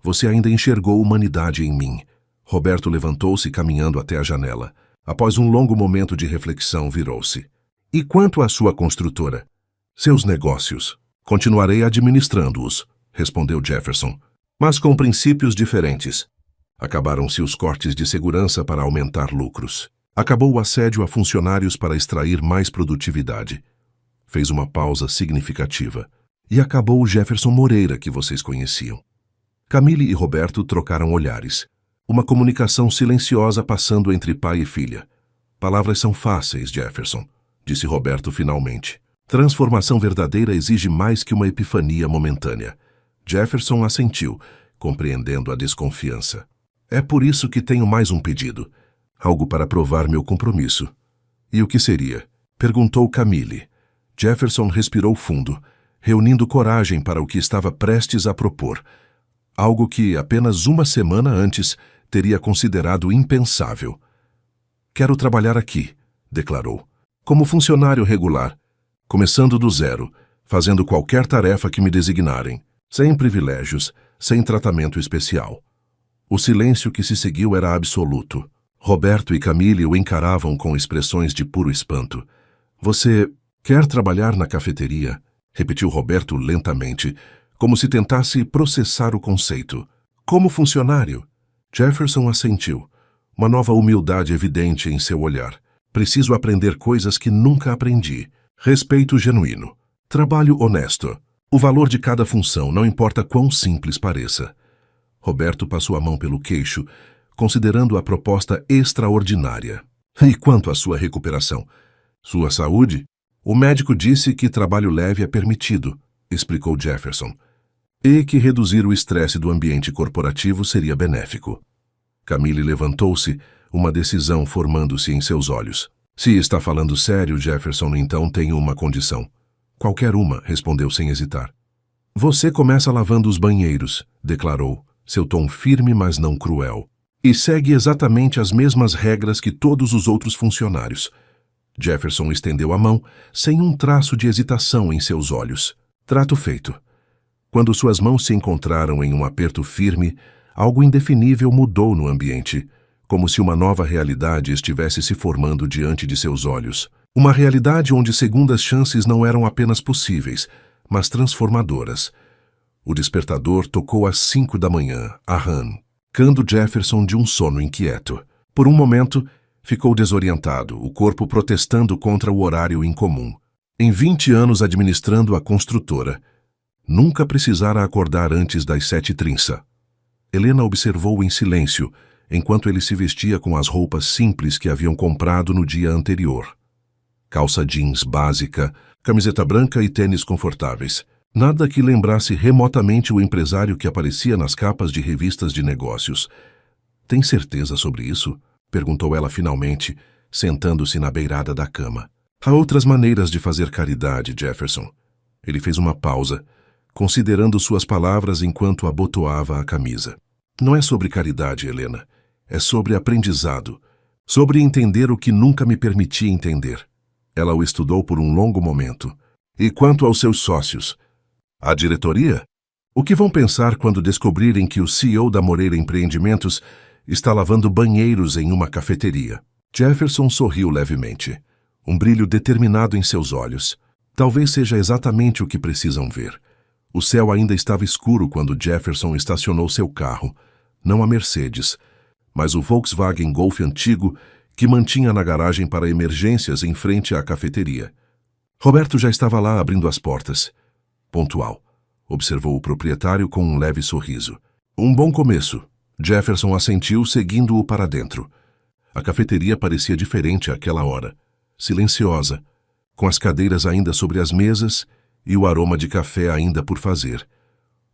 você ainda enxergou humanidade em mim. Roberto levantou-se caminhando até a janela. Após um longo momento de reflexão, virou-se. E quanto à sua construtora? Seus negócios. Continuarei administrando-os, respondeu Jefferson, mas com princípios diferentes. Acabaram-se os cortes de segurança para aumentar lucros. Acabou o assédio a funcionários para extrair mais produtividade. Fez uma pausa significativa. E acabou o Jefferson Moreira que vocês conheciam. Camille e Roberto trocaram olhares. Uma comunicação silenciosa passando entre pai e filha. Palavras são fáceis, Jefferson, disse Roberto finalmente. Transformação verdadeira exige mais que uma epifania momentânea. Jefferson assentiu, compreendendo a desconfiança. É por isso que tenho mais um pedido. Algo para provar meu compromisso. E o que seria? Perguntou Camille. Jefferson respirou fundo, reunindo coragem para o que estava prestes a propor. Algo que, apenas uma semana antes, teria considerado impensável. Quero trabalhar aqui, declarou, como funcionário regular, começando do zero, fazendo qualquer tarefa que me designarem, sem privilégios, sem tratamento especial. O silêncio que se seguiu era absoluto. Roberto e Camille o encaravam com expressões de puro espanto. Você quer trabalhar na cafeteria? Repetiu Roberto lentamente, como se tentasse processar o conceito. Como funcionário? Jefferson assentiu, uma nova humildade evidente em seu olhar. Preciso aprender coisas que nunca aprendi. Respeito genuíno. Trabalho honesto. O valor de cada função, não importa quão simples pareça. Roberto passou a mão pelo queixo, considerando a proposta extraordinária. E quanto à sua recuperação? Sua saúde? O médico disse que trabalho leve é permitido, explicou Jefferson, e que reduzir o estresse do ambiente corporativo seria benéfico. Camille levantou-se, uma decisão formando-se em seus olhos. Se está falando sério, Jefferson, então tenho uma condição. Qualquer uma, respondeu sem hesitar. Você começa lavando os banheiros, declarou, seu tom firme, mas não cruel. E segue exatamente as mesmas regras que todos os outros funcionários. Jefferson estendeu a mão, sem um traço de hesitação em seus olhos. Trato feito. Quando suas mãos se encontraram em um aperto firme, algo indefinível mudou no ambiente, como se uma nova realidade estivesse se formando diante de seus olhos. Uma realidade onde segundas chances não eram apenas possíveis, mas transformadoras. O despertador tocou às 5 da manhã, arrancando Jefferson de um sono inquieto. Por um momento, ficou desorientado, o corpo protestando contra o horário incomum. Em 20 anos administrando a construtora, nunca precisara acordar antes das 7h30. Helena observou em silêncio, enquanto ele se vestia com as roupas simples que haviam comprado no dia anterior. Calça jeans básica, camiseta branca e tênis confortáveis. Nada que lembrasse remotamente o empresário que aparecia nas capas de revistas de negócios. Tem certeza sobre isso? Perguntou ela finalmente, sentando-se na beirada da cama. Há outras maneiras de fazer caridade, Jefferson. Ele fez uma pausa, considerando suas palavras enquanto abotoava a camisa. Não é sobre caridade, Helena. É sobre aprendizado, sobre entender o que nunca me permiti entender. Ela o estudou por um longo momento. E quanto aos seus sócios? A diretoria? O que vão pensar quando descobrirem que o CEO da Moreira Empreendimentos está lavando banheiros em uma cafeteria? Jefferson sorriu levemente, um brilho determinado em seus olhos. Talvez seja exatamente o que precisam ver. O céu ainda estava escuro quando Jefferson estacionou seu carro, não a Mercedes, mas o Volkswagen Golf antigo que mantinha na garagem para emergências em frente à cafeteria. Roberto já estava lá abrindo as portas. Pontual, observou o proprietário com um leve sorriso. Um bom começo. Jefferson assentiu, seguindo-o para dentro. A cafeteria parecia diferente àquela hora, silenciosa, com as cadeiras ainda sobre as mesas e o aroma de café ainda por fazer.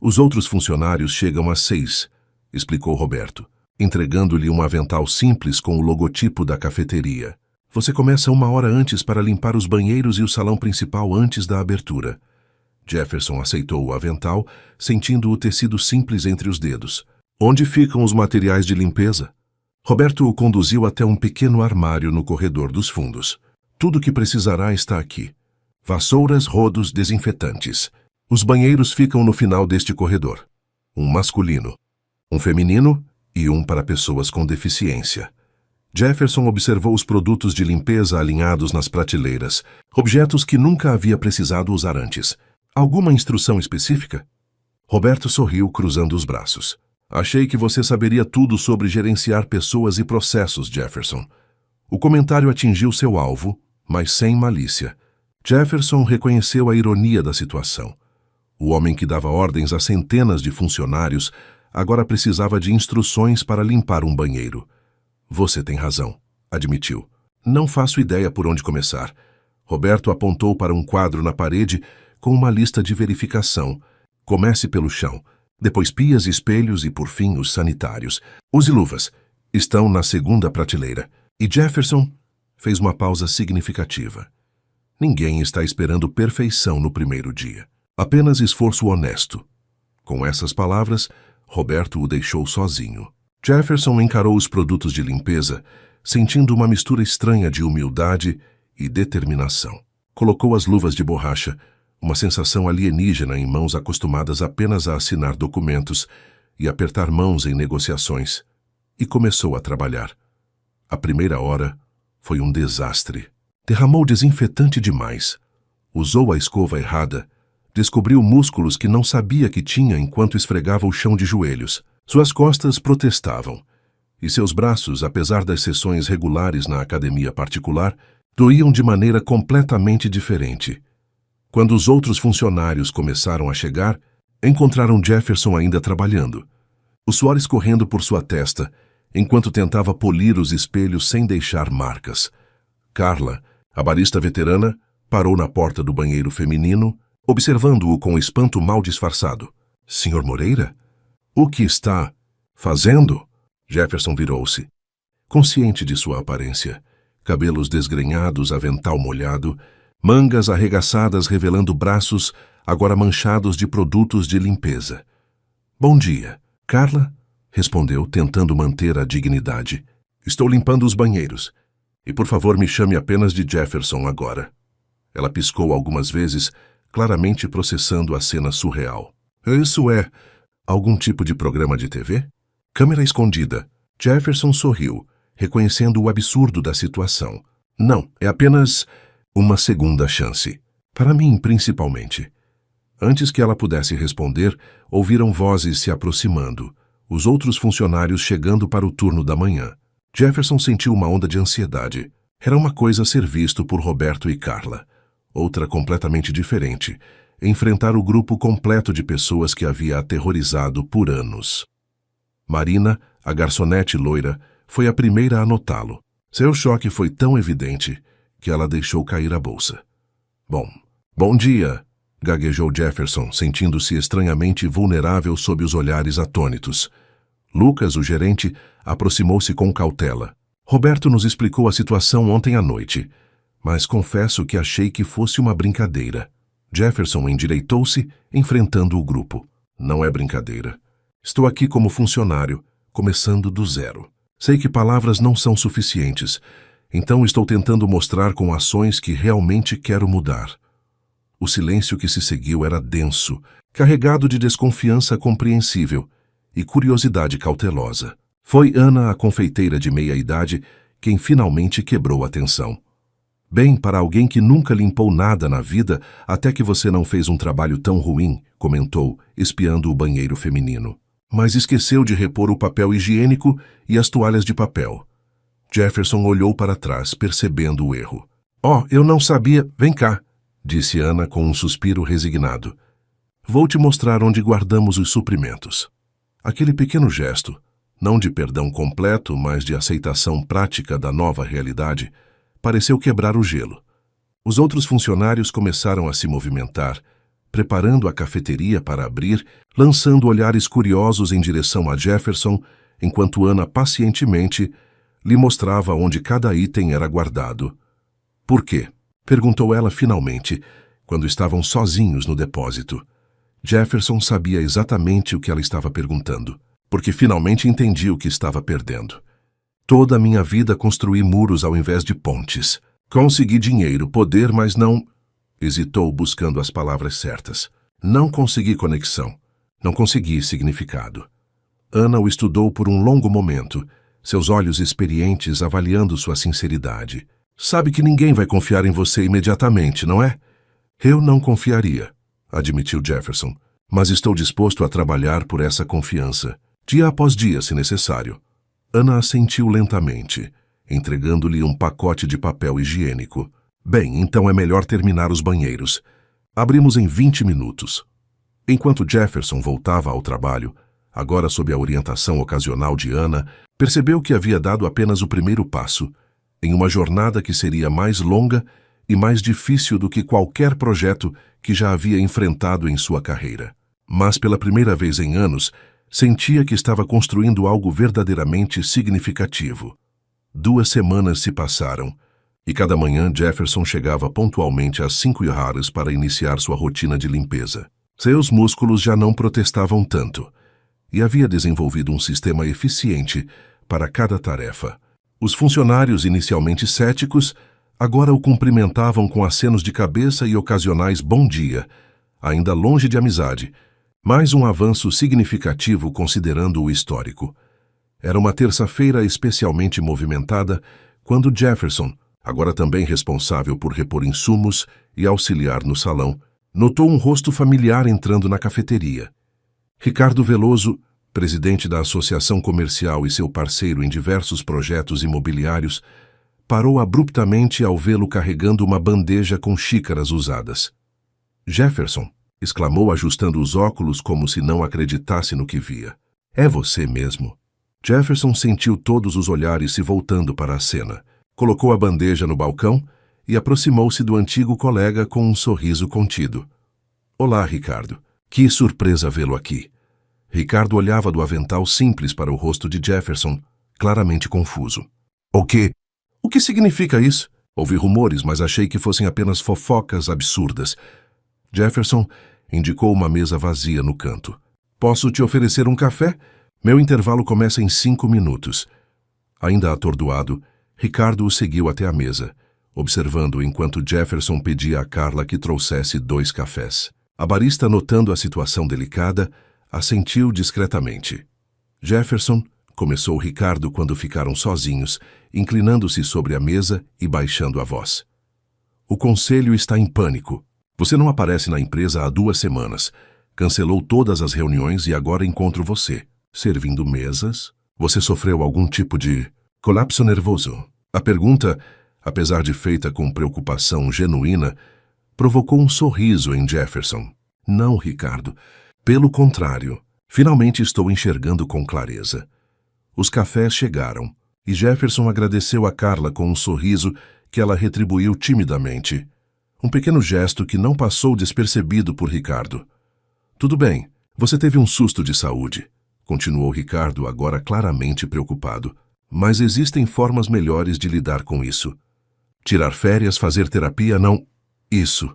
Os outros funcionários chegam às 6, explicou Roberto, entregando-lhe um avental simples com o logotipo da cafeteria. Você começa 1 hora antes para limpar os banheiros e o salão principal antes da abertura. Jefferson aceitou o avental, sentindo o tecido simples entre os dedos. Onde ficam os materiais de limpeza? Roberto o conduziu até um pequeno armário no corredor dos fundos. Tudo o que precisará está aqui. Vassouras, rodos, desinfetantes. Os banheiros ficam no final deste corredor. Um masculino, um feminino e um para pessoas com deficiência. Jefferson observou os produtos de limpeza alinhados nas prateleiras, objetos que nunca havia precisado usar antes. Alguma instrução específica? Roberto sorriu, cruzando os braços. Achei que você saberia tudo sobre gerenciar pessoas e processos, Jefferson. O comentário atingiu seu alvo, mas sem malícia. Jefferson reconheceu a ironia da situação. O homem que dava ordens a centenas de funcionários agora precisava de instruções para limpar um banheiro. Você tem razão, admitiu. Não faço ideia por onde começar. Roberto apontou para um quadro na parede com uma lista de verificação. Comece pelo chão, depois pias e espelhos e, por fim, os sanitários. Use luvas. Estão na segunda prateleira. E Jefferson fez uma pausa significativa. Ninguém está esperando perfeição no primeiro dia. Apenas esforço honesto. Com essas palavras, Roberto o deixou sozinho. Jefferson encarou os produtos de limpeza, sentindo uma mistura estranha de humildade e determinação. Colocou as luvas de borracha, uma sensação alienígena em mãos acostumadas apenas a assinar documentos e apertar mãos em negociações, e começou a trabalhar. A primeira hora foi um desastre. Derramou desinfetante demais. Usou a escova errada. Descobriu músculos que não sabia que tinha enquanto esfregava o chão de joelhos. Suas costas protestavam. E seus braços, apesar das sessões regulares na academia particular, doíam de maneira completamente diferente. Quando os outros funcionários começaram a chegar, encontraram Jefferson ainda trabalhando. O suor escorrendo por sua testa, enquanto tentava polir os espelhos sem deixar marcas. Carla, a barista veterana, parou na porta do banheiro feminino, observando-o com espanto mal disfarçado. Sr. Moreira? O que está fazendo? Jefferson virou-se. Consciente de sua aparência, cabelos desgrenhados, avental molhado, mangas arregaçadas revelando braços agora manchados de produtos de limpeza. Bom dia. Carla? Respondeu, tentando manter a dignidade. Estou limpando os banheiros. E por favor me chame apenas de Jefferson agora. Ela piscou algumas vezes, claramente processando a cena surreal. Isso é algum tipo de programa de TV? Câmera escondida. Jefferson sorriu, reconhecendo o absurdo da situação. Não, é apenas uma segunda chance. Para mim, principalmente. Antes que ela pudesse responder, ouviram vozes se aproximando, os outros funcionários chegando para o turno da manhã. Jefferson sentiu uma onda de ansiedade. Era uma coisa ser visto por Roberto e Carla. Outra completamente diferente, enfrentar o grupo completo de pessoas que havia aterrorizado por anos. Marina, a garçonete loira, foi a primeira a notá-lo. Seu choque foi tão evidente que ela deixou cair a bolsa. Bom dia, gaguejou Jefferson, sentindo-se estranhamente vulnerável sob os olhares atônitos. Lucas, o gerente, aproximou-se com cautela. Roberto nos explicou a situação ontem à noite, mas confesso que achei que fosse uma brincadeira. Jefferson endireitou-se, enfrentando o grupo. Não é brincadeira. Estou aqui como funcionário, começando do zero. Sei que palavras não são suficientes, então estou tentando mostrar com ações que realmente quero mudar. O silêncio que se seguiu era denso, carregado de desconfiança compreensível e curiosidade cautelosa. Foi Ana, a confeiteira de meia-idade, quem finalmente quebrou a tensão. Bem, para alguém que nunca limpou nada na vida, até que você não fez um trabalho tão ruim, comentou, espiando o banheiro feminino. Mas esqueceu de repor o papel higiênico e as toalhas de papel. Jefferson olhou para trás, percebendo o erro. Oh, eu não sabia. Vem cá, disse Ana com um suspiro resignado. Vou te mostrar onde guardamos os suprimentos. Aquele pequeno gesto, não de perdão completo, mas de aceitação prática da nova realidade, pareceu quebrar o gelo. Os outros funcionários começaram a se movimentar, preparando a cafeteria para abrir, lançando olhares curiosos em direção a Jefferson, enquanto Ana pacientemente lhe mostrava onde cada item era guardado. Por quê? Perguntou ela finalmente, quando estavam sozinhos no depósito. Jefferson sabia exatamente o que ela estava perguntando, porque finalmente entendia o que estava perdendo. Toda a minha vida construí muros ao invés de pontes. Consegui dinheiro, poder, mas não... Hesitou buscando as palavras certas. Não consegui conexão. Não consegui significado. Ana o estudou por um longo momento, seus olhos experientes avaliando sua sinceridade. Sabe que ninguém vai confiar em você imediatamente, não é? Eu não confiaria, admitiu Jefferson, mas estou disposto a trabalhar por essa confiança, dia após dia, se necessário. Ana assentiu lentamente, entregando-lhe um pacote de papel higiênico. Bem, então é melhor terminar os banheiros. Abrimos em 20 minutos. Enquanto Jefferson voltava ao trabalho, agora sob a orientação ocasional de Ana, percebeu que havia dado apenas o primeiro passo, em uma jornada que seria mais longa e mais difícil do que qualquer projeto que já havia enfrentado em sua carreira. Mas pela primeira vez em anos, sentia que estava construindo algo verdadeiramente significativo. 2 semanas se passaram, e cada manhã Jefferson chegava pontualmente às 5h para iniciar sua rotina de limpeza. Seus músculos já não protestavam tanto, e havia desenvolvido um sistema eficiente para cada tarefa. Os funcionários, inicialmente céticos, agora o cumprimentavam com acenos de cabeça e ocasionais bom dia, ainda longe de amizade, mais um avanço significativo considerando o histórico. Era uma terça-feira especialmente movimentada quando Jefferson, agora também responsável por repor insumos e auxiliar no salão, notou um rosto familiar entrando na cafeteria. Ricardo Veloso, presidente da Associação Comercial e seu parceiro em diversos projetos imobiliários, parou abruptamente ao vê-lo carregando uma bandeja com xícaras usadas. Jefferson, exclamou ajustando os óculos como se não acreditasse no que via. É você mesmo. Jefferson sentiu todos os olhares se voltando para a cena. Colocou a bandeja no balcão e aproximou-se do antigo colega com um sorriso contido. Olá, Ricardo. Que surpresa vê-lo aqui. Ricardo olhava do avental simples para o rosto de Jefferson, claramente confuso. O quê? O que significa isso? Ouvi rumores, mas achei que fossem apenas fofocas absurdas. Jefferson indicou uma mesa vazia no canto. Posso te oferecer um café? Meu intervalo começa em 5 minutos. Ainda atordoado, Ricardo o seguiu até a mesa, observando enquanto Jefferson pedia a Carla que trouxesse 2 cafés. A barista, notando a situação delicada, assentiu discretamente. Jefferson, começou Ricardo quando ficaram sozinhos, inclinando-se sobre a mesa e baixando a voz. O conselho está em pânico. Você não aparece na empresa há 2 semanas. Cancelou todas as reuniões e agora encontro você, servindo mesas. Você sofreu algum tipo de colapso nervoso? A pergunta, apesar de feita com preocupação genuína, provocou um sorriso em Jefferson. Não, Ricardo. Pelo contrário, finalmente estou enxergando com clareza. Os cafés chegaram, e Jefferson agradeceu a Carla com um sorriso que ela retribuiu timidamente. Um pequeno gesto que não passou despercebido por Ricardo. Tudo bem, você teve um susto de saúde, continuou Ricardo, agora claramente preocupado. Mas existem formas melhores de lidar com isso. Tirar férias, fazer terapia, não... Isso.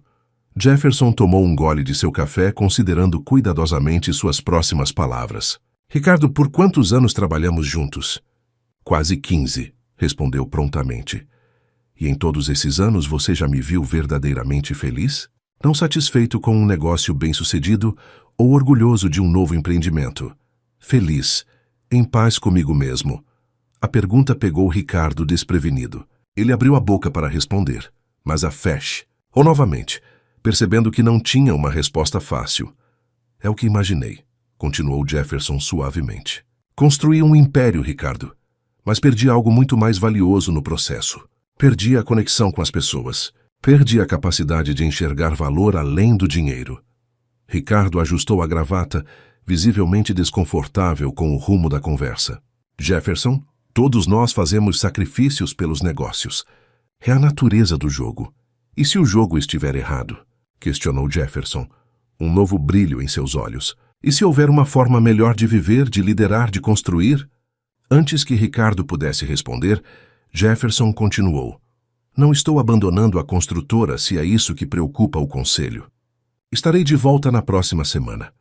Jefferson tomou um gole de seu café, considerando cuidadosamente suas próximas palavras. Ricardo, por quantos anos trabalhamos juntos? Quase 15, respondeu prontamente. E em todos esses anos você já me viu verdadeiramente feliz? Não satisfeito com um negócio bem-sucedido ou orgulhoso de um novo empreendimento? Feliz, em paz comigo mesmo. A pergunta pegou Ricardo desprevenido. Ele abriu a boca para responder, mas a Fesh, ou novamente, percebendo que não tinha uma resposta fácil. É o que imaginei, continuou Jefferson suavemente. Construí um império, Ricardo, mas perdi algo muito mais valioso no processo. Perdi a conexão com as pessoas. Perdi a capacidade de enxergar valor além do dinheiro. Ricardo ajustou a gravata, visivelmente desconfortável com o rumo da conversa. Jefferson, todos nós fazemos sacrifícios pelos negócios. É a natureza do jogo. E se o jogo estiver errado? Questionou Jefferson, um novo brilho em seus olhos. E se houver uma forma melhor de viver, de liderar, de construir? Antes que Ricardo pudesse responder, Jefferson continuou. Não estou abandonando a construtora se é isso que preocupa o conselho. Estarei de volta na próxima semana,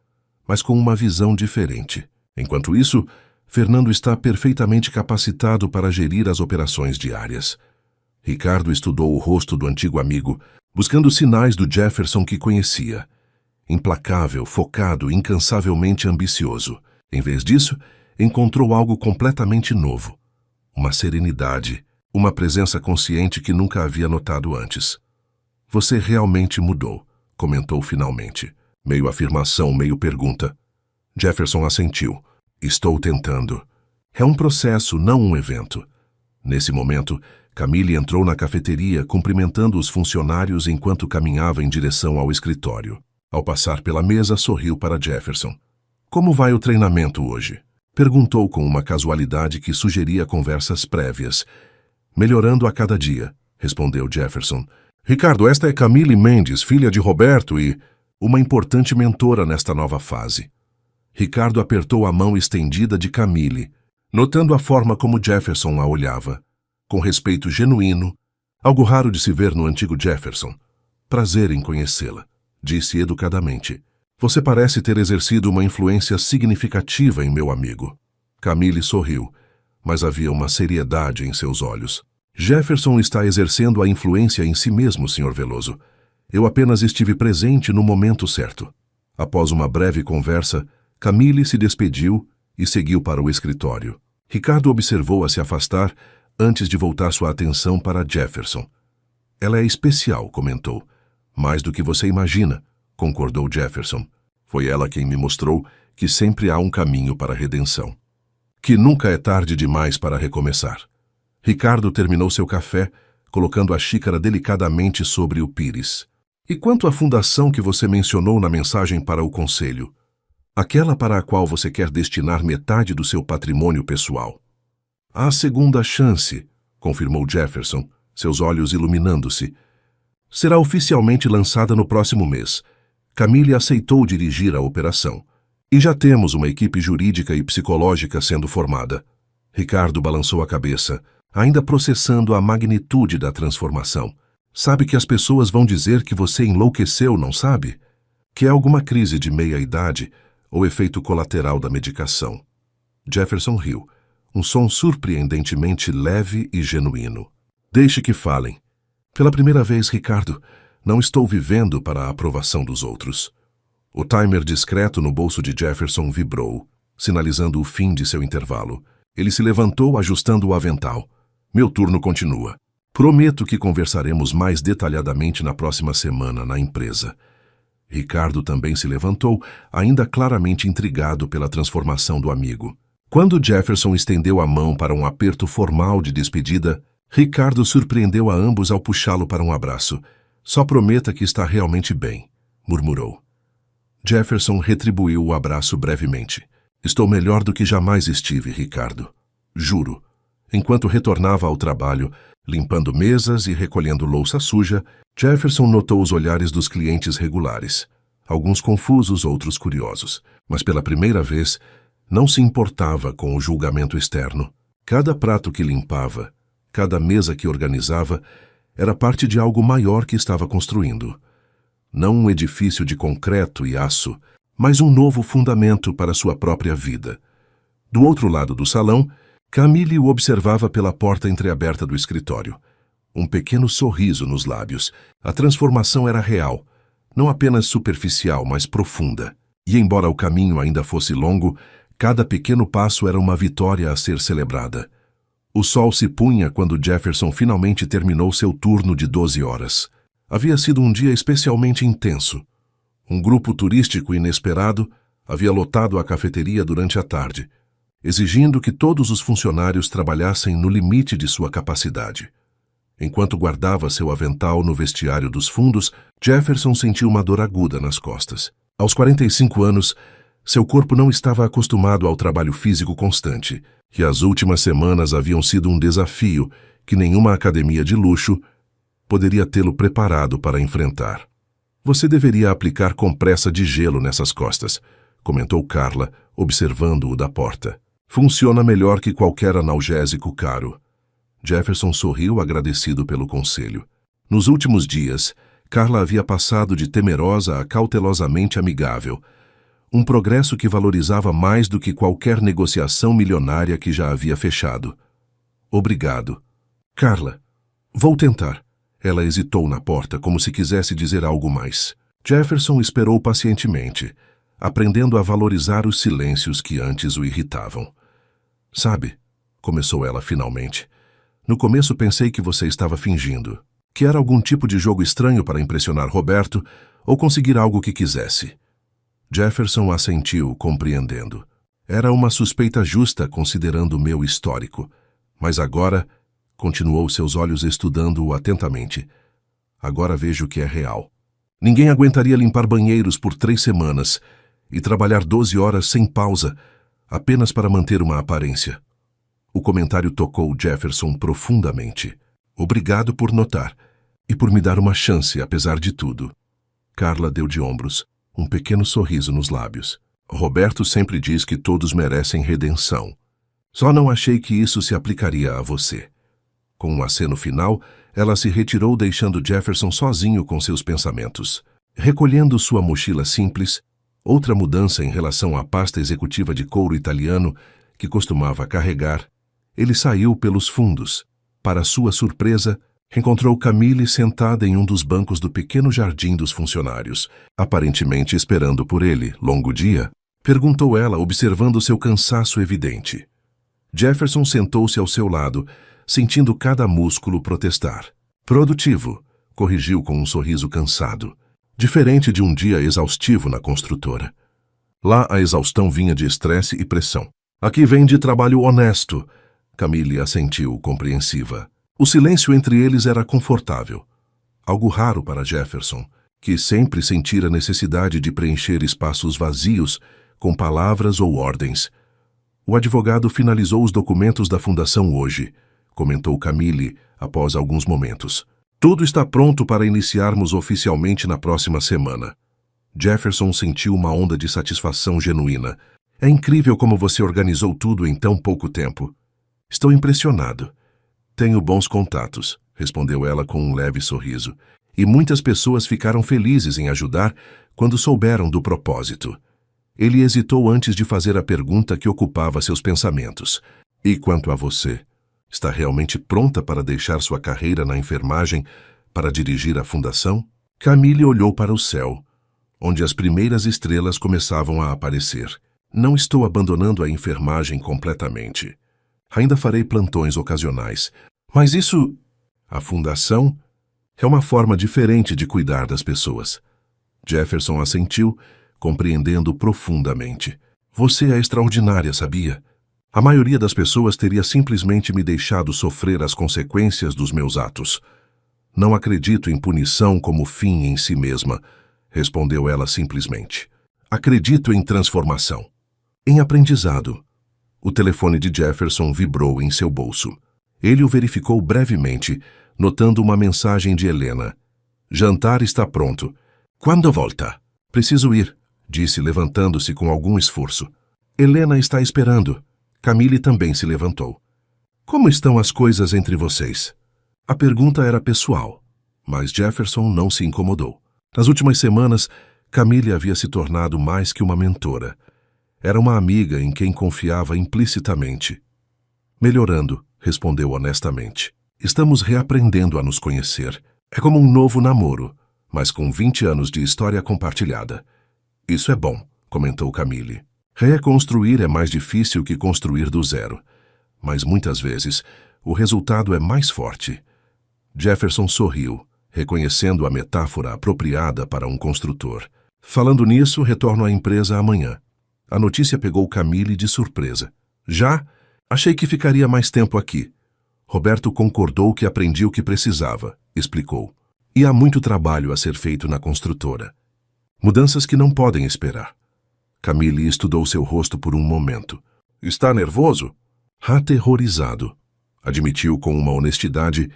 mas com uma visão diferente. Enquanto isso, Fernando está perfeitamente capacitado para gerir as operações diárias. Ricardo estudou o rosto do antigo amigo, buscando sinais do Jefferson que conhecia. Implacável, focado, incansavelmente ambicioso. Em vez disso, encontrou algo completamente novo. Uma serenidade, uma presença consciente que nunca havia notado antes. Você realmente mudou, comentou finalmente. Meio afirmação, meio pergunta. Jefferson assentiu. Estou tentando. É um processo, não um evento. Nesse momento, Camille entrou na cafeteria cumprimentando os funcionários enquanto caminhava em direção ao escritório. Ao passar pela mesa, sorriu para Jefferson. Como vai o treinamento hoje? Perguntou com uma casualidade que sugeria conversas prévias. Melhorando a cada dia, respondeu Jefferson. Ricardo, esta é Camille Mendes, filha de Roberto e uma importante mentora nesta nova fase. Ricardo apertou a mão estendida de Camille, notando a forma como Jefferson a olhava. Com respeito genuíno, algo raro de se ver no antigo Jefferson. Prazer em conhecê-la, disse educadamente. Você parece ter exercido uma influência significativa em meu amigo. Camille sorriu, mas havia uma seriedade em seus olhos. Jefferson está exercendo a influência em si mesmo, Sr. Veloso. Eu apenas estive presente no momento certo. Após uma breve conversa, Camille se despediu e seguiu para o escritório. Ricardo observou-a se afastar antes de voltar sua atenção para Jefferson. Ela é especial, comentou. Mais do que você imagina, concordou Jefferson. Foi ela quem me mostrou que sempre há um caminho para a redenção. Que nunca é tarde demais para recomeçar. Ricardo terminou seu café, colocando a xícara delicadamente sobre o pires. E quanto à fundação que você mencionou na mensagem para o conselho? Aquela para a qual você quer destinar metade do seu patrimônio pessoal. A segunda chance, confirmou Jefferson, seus olhos iluminando-se. Será oficialmente lançada no próximo mês. Camille aceitou dirigir a operação. E já temos uma equipe jurídica e psicológica sendo formada. Ricardo balançou a cabeça, ainda processando a magnitude da transformação. Sabe que as pessoas vão dizer que você enlouqueceu, não sabe? Que é alguma crise de meia-idade ou efeito colateral da medicação. Jefferson riu, um som surpreendentemente leve e genuíno. Deixe que falem. Pela primeira vez, Ricardo, não estou vivendo para a aprovação dos outros. O timer discreto no bolso de Jefferson vibrou, sinalizando o fim de seu intervalo. Ele se levantou, ajustando o avental. Meu turno continua. Prometo que conversaremos mais detalhadamente na próxima semana na empresa. Ricardo também se levantou, ainda claramente intrigado pela transformação do amigo. Quando Jefferson estendeu a mão para um aperto formal de despedida, Ricardo surpreendeu a ambos ao puxá-lo para um abraço. Só prometa que está realmente bem, murmurou. Jefferson retribuiu o abraço brevemente. Estou melhor do que jamais estive, Ricardo. Juro. Enquanto retornava ao trabalho, limpando mesas e recolhendo louça suja, Jefferson notou os olhares dos clientes regulares. Alguns confusos, outros curiosos. Mas pela primeira vez, não se importava com o julgamento externo. Cada prato que limpava, cada mesa que organizava, era parte de algo maior que estava construindo. Não um edifício de concreto e aço, mas um novo fundamento para sua própria vida. Do outro lado do salão, Camille o observava pela porta entreaberta do escritório. Um pequeno sorriso nos lábios. A transformação era real, não apenas superficial, mas profunda. E embora o caminho ainda fosse longo, cada pequeno passo era uma vitória a ser celebrada. O sol se punha quando Jefferson finalmente terminou seu turno de 12 horas. Havia sido um dia especialmente intenso. Um grupo turístico inesperado havia lotado a cafeteria durante a tarde, exigindo que todos os funcionários trabalhassem no limite de sua capacidade. Enquanto guardava seu avental no vestiário dos fundos, Jefferson sentiu uma dor aguda nas costas. Aos 45 anos, seu corpo não estava acostumado ao trabalho físico constante, e as últimas semanas haviam sido um desafio que nenhuma academia de luxo poderia tê-lo preparado para enfrentar. Você deveria aplicar compressa de gelo nessas costas, comentou Carla, observando-o da porta. Funciona melhor que qualquer analgésico caro. Jefferson sorriu agradecido pelo conselho. Nos últimos dias, Carla havia passado de temerosa a cautelosamente amigável, um progresso que valorizava mais do que qualquer negociação milionária que já havia fechado. Obrigado. Carla, vou tentar. Ela hesitou na porta, como se quisesse dizer algo mais. Jefferson esperou pacientemente, aprendendo a valorizar os silêncios que antes o irritavam. Sabe, começou ela finalmente, no começo pensei que você estava fingindo, que era algum tipo de jogo estranho para impressionar Roberto ou conseguir algo que quisesse. Jefferson assentiu, compreendendo. Era uma suspeita justa considerando o meu histórico, mas agora, continuou seus olhos estudando-o atentamente, agora vejo que é real. Ninguém aguentaria limpar banheiros por 3 semanas e trabalhar 12 horas sem pausa, apenas para manter uma aparência. O comentário tocou Jefferson profundamente. Obrigado por notar e por me dar uma chance, apesar de tudo. Carla deu de ombros, um pequeno sorriso nos lábios. Roberto sempre diz que todos merecem redenção. Só não achei que isso se aplicaria a você. Com um aceno final, ela se retirou deixando Jefferson sozinho com seus pensamentos. Recolhendo sua mochila simples, outra mudança em relação à pasta executiva de couro italiano que costumava carregar, ele saiu pelos fundos. Para sua surpresa, encontrou Camille sentada em um dos bancos do pequeno jardim dos funcionários, aparentemente esperando por ele. Longo dia? Perguntou ela, observando seu cansaço evidente. Jefferson sentou-se ao seu lado, sentindo cada músculo protestar. Produtivo, corrigiu com um sorriso cansado. Diferente de um dia exaustivo na construtora. Lá a exaustão vinha de estresse e pressão. Aqui vem de trabalho honesto. Camille assentiu, compreensiva. O silêncio entre eles era confortável. Algo raro para Jefferson, que sempre sentira necessidade de preencher espaços vazios com palavras ou ordens. O advogado finalizou os documentos da fundação hoje, comentou Camille após alguns momentos. Tudo está pronto para iniciarmos oficialmente na próxima semana. Jefferson sentiu uma onda de satisfação genuína. É incrível como você organizou tudo em tão pouco tempo. Estou impressionado. Tenho bons contatos, respondeu ela com um leve sorriso. E muitas pessoas ficaram felizes em ajudar quando souberam do propósito. Ele hesitou antes de fazer a pergunta que ocupava seus pensamentos. E quanto a você? Está realmente pronta para deixar sua carreira na enfermagem para dirigir a fundação? Camille olhou para o céu, onde as primeiras estrelas começavam a aparecer. Não estou abandonando a enfermagem completamente. Ainda farei plantões ocasionais. Mas isso... A fundação é uma forma diferente de cuidar das pessoas. Jefferson assentiu, compreendendo profundamente. Você é extraordinária, sabia? A maioria das pessoas teria simplesmente me deixado sofrer as consequências dos meus atos. Não acredito em punição como fim em si mesma, respondeu ela simplesmente. Acredito em transformação. Em aprendizado. O telefone de Jefferson vibrou em seu bolso. Ele o verificou brevemente, notando uma mensagem de Helena. Jantar está pronto. Quando volta? Preciso ir, disse levantando-se com algum esforço. Helena está esperando. Camille também se levantou. Como estão as coisas entre vocês? A pergunta era pessoal, mas Jefferson não se incomodou. Nas últimas semanas, Camille havia se tornado mais que uma mentora. Era uma amiga em quem confiava implicitamente. Melhorando, respondeu honestamente. Estamos reaprendendo a nos conhecer. É como um novo namoro, mas com 20 anos de história compartilhada. Isso é bom, comentou Camille. Reconstruir é mais difícil que construir do zero, mas muitas vezes o resultado é mais forte. Jefferson sorriu, reconhecendo a metáfora apropriada para um construtor. Falando nisso, retorno à empresa amanhã. A notícia pegou Camille de surpresa. Já? Achei que ficaria mais tempo aqui. Roberto concordou que aprendi o que precisava, explicou. E há muito trabalho a ser feito na construtora. Mudanças que não podem esperar. Camille estudou seu rosto por um momento. Está nervoso? Aterrorizado, admitiu com uma honestidade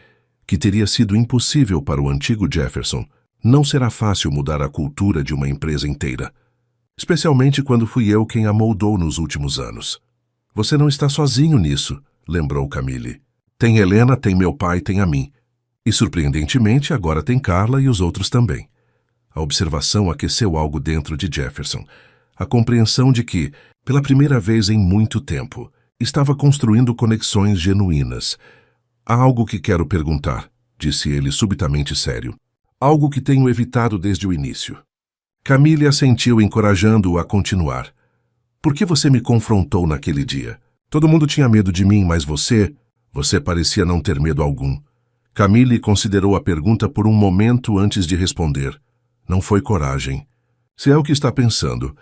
que teria sido impossível para o antigo Jefferson. Não será fácil mudar a cultura de uma empresa inteira, especialmente quando fui eu quem a moldou nos últimos anos. Você não está sozinho nisso, lembrou Camille. Tem Helena, tem meu pai, tem a mim. E, surpreendentemente, agora tem Carla e os outros também. A observação aqueceu algo dentro de Jefferson. A compreensão de que, pela primeira vez em muito tempo, estava construindo conexões genuínas. Há algo que quero perguntar, disse ele subitamente sério. Algo que tenho evitado desde o início. Camille assentiu, encorajando-o a continuar. Por que você me confrontou naquele dia? Todo mundo tinha medo de mim, mas você parecia não ter medo algum. Camille considerou a pergunta por um momento antes de responder. Não foi coragem. Se é o que está pensando,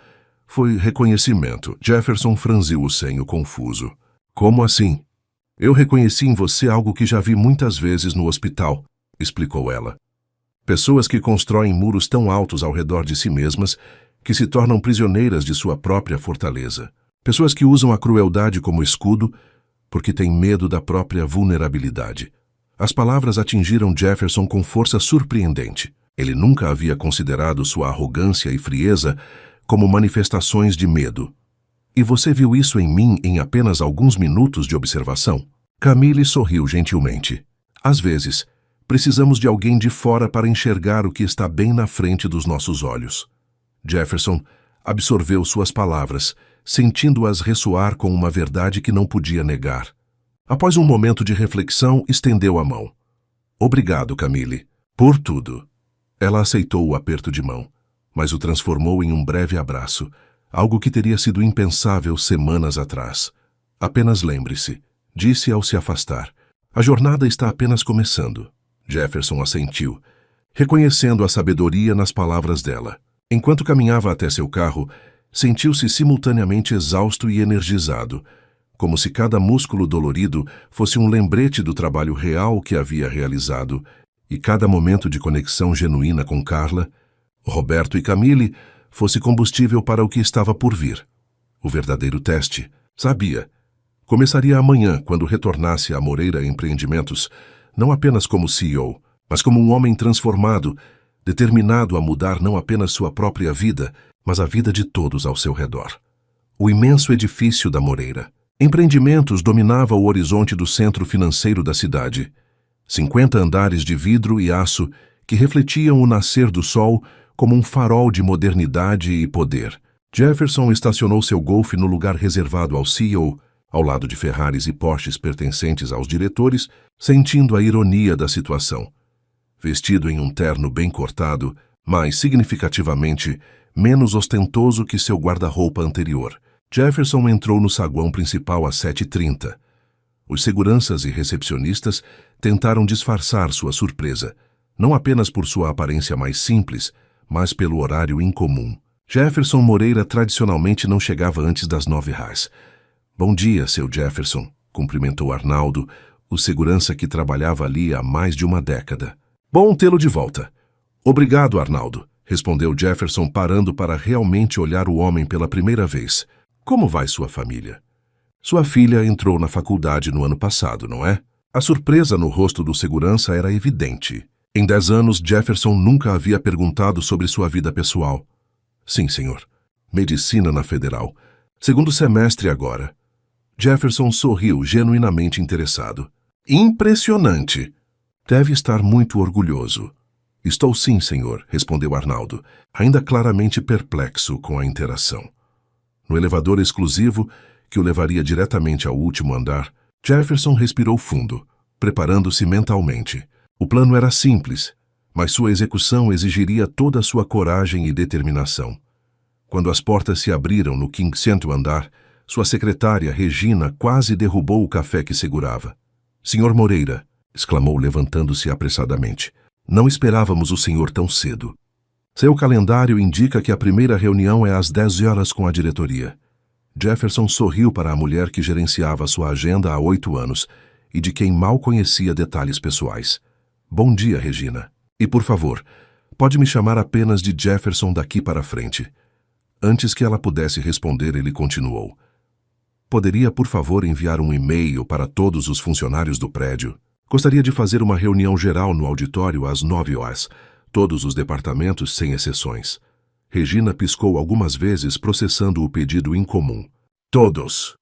foi reconhecimento. Jefferson franziu o senho confuso. Como assim? Eu reconheci em você algo que já vi muitas vezes no hospital, explicou ela. Pessoas que constroem muros tão altos ao redor de si mesmas que se tornam prisioneiras de sua própria fortaleza. Pessoas que usam a crueldade como escudo porque têm medo da própria vulnerabilidade. As palavras atingiram Jefferson com força surpreendente. Ele nunca havia considerado sua arrogância e frieza como manifestações de medo. E você viu isso em mim em apenas alguns minutos de observação? Camille sorriu gentilmente. Às vezes, precisamos de alguém de fora para enxergar o que está bem na frente dos nossos olhos. Jefferson absorveu suas palavras, sentindo-as ressoar com uma verdade que não podia negar. Após um momento de reflexão, estendeu a mão. Obrigado, Camille, por tudo. Ela aceitou o aperto de mão, mas o transformou em um breve abraço, algo que teria sido impensável semanas atrás. Apenas lembre-se, disse ao se afastar. A jornada está apenas começando. Jefferson assentiu, reconhecendo a sabedoria nas palavras dela. Enquanto caminhava até seu carro, sentiu-se simultaneamente exausto e energizado, como se cada músculo dolorido fosse um lembrete do trabalho real que havia realizado, e cada momento de conexão genuína com Carla, Roberto e Camille fosse combustível para o que estava por vir. O verdadeiro teste, sabia, começaria amanhã quando retornasse a Moreira Empreendimentos, não apenas como CEO, mas como um homem transformado, determinado a mudar não apenas sua própria vida, mas a vida de todos ao seu redor. O imenso edifício da Moreira Empreendimentos dominava o horizonte do centro financeiro da cidade. 50 andares de vidro e aço que refletiam o nascer do sol como um farol de modernidade e poder. Jefferson estacionou seu Golf no lugar reservado ao CEO, ao lado de Ferraris e Porsches pertencentes aos diretores, sentindo a ironia da situação. Vestido em um terno bem cortado, mas significativamente menos ostentoso que seu guarda-roupa anterior, Jefferson entrou no saguão principal às 7h30. Os seguranças e recepcionistas tentaram disfarçar sua surpresa, não apenas por sua aparência mais simples, mas pelo horário incomum. Jefferson Moreira tradicionalmente não chegava antes das 9h. Bom dia, seu Jefferson, cumprimentou Arnaldo, o segurança que trabalhava ali há mais de uma década. Bom tê-lo de volta. Obrigado, Arnaldo, respondeu Jefferson, parando para realmente olhar o homem pela primeira vez. Como vai sua família? Sua filha entrou na faculdade no ano passado, não é? A surpresa no rosto do segurança era evidente. Em 10 anos, Jefferson nunca havia perguntado sobre sua vida pessoal. Sim, senhor. Medicina na Federal. Segundo semestre agora. Jefferson sorriu, genuinamente interessado. Impressionante! Deve estar muito orgulhoso. Estou sim, senhor, respondeu Arnaldo, ainda claramente perplexo com a interação. No elevador exclusivo, que o levaria diretamente ao último andar, Jefferson respirou fundo, preparando-se mentalmente. O plano era simples, mas sua execução exigiria toda a sua coragem e determinação. Quando as portas se abriram no 5º andar, sua secretária, Regina, quase derrubou o café que segurava. "Senhor Moreira", exclamou levantando-se apressadamente. "Não esperávamos o senhor tão cedo. Seu calendário indica que a primeira reunião é às 10 horas com a diretoria." Jefferson sorriu para a mulher que gerenciava sua agenda há 8 anos e de quem mal conhecia detalhes pessoais. "Bom dia, Regina. E, por favor, pode me chamar apenas de Jefferson daqui para frente." Antes que ela pudesse responder, ele continuou. "Poderia, por favor, enviar um e-mail para todos os funcionários do prédio? Gostaria de fazer uma reunião geral no auditório às 9 horas, todos os departamentos sem exceções." Regina piscou algumas vezes, processando o pedido incomum. "Todos.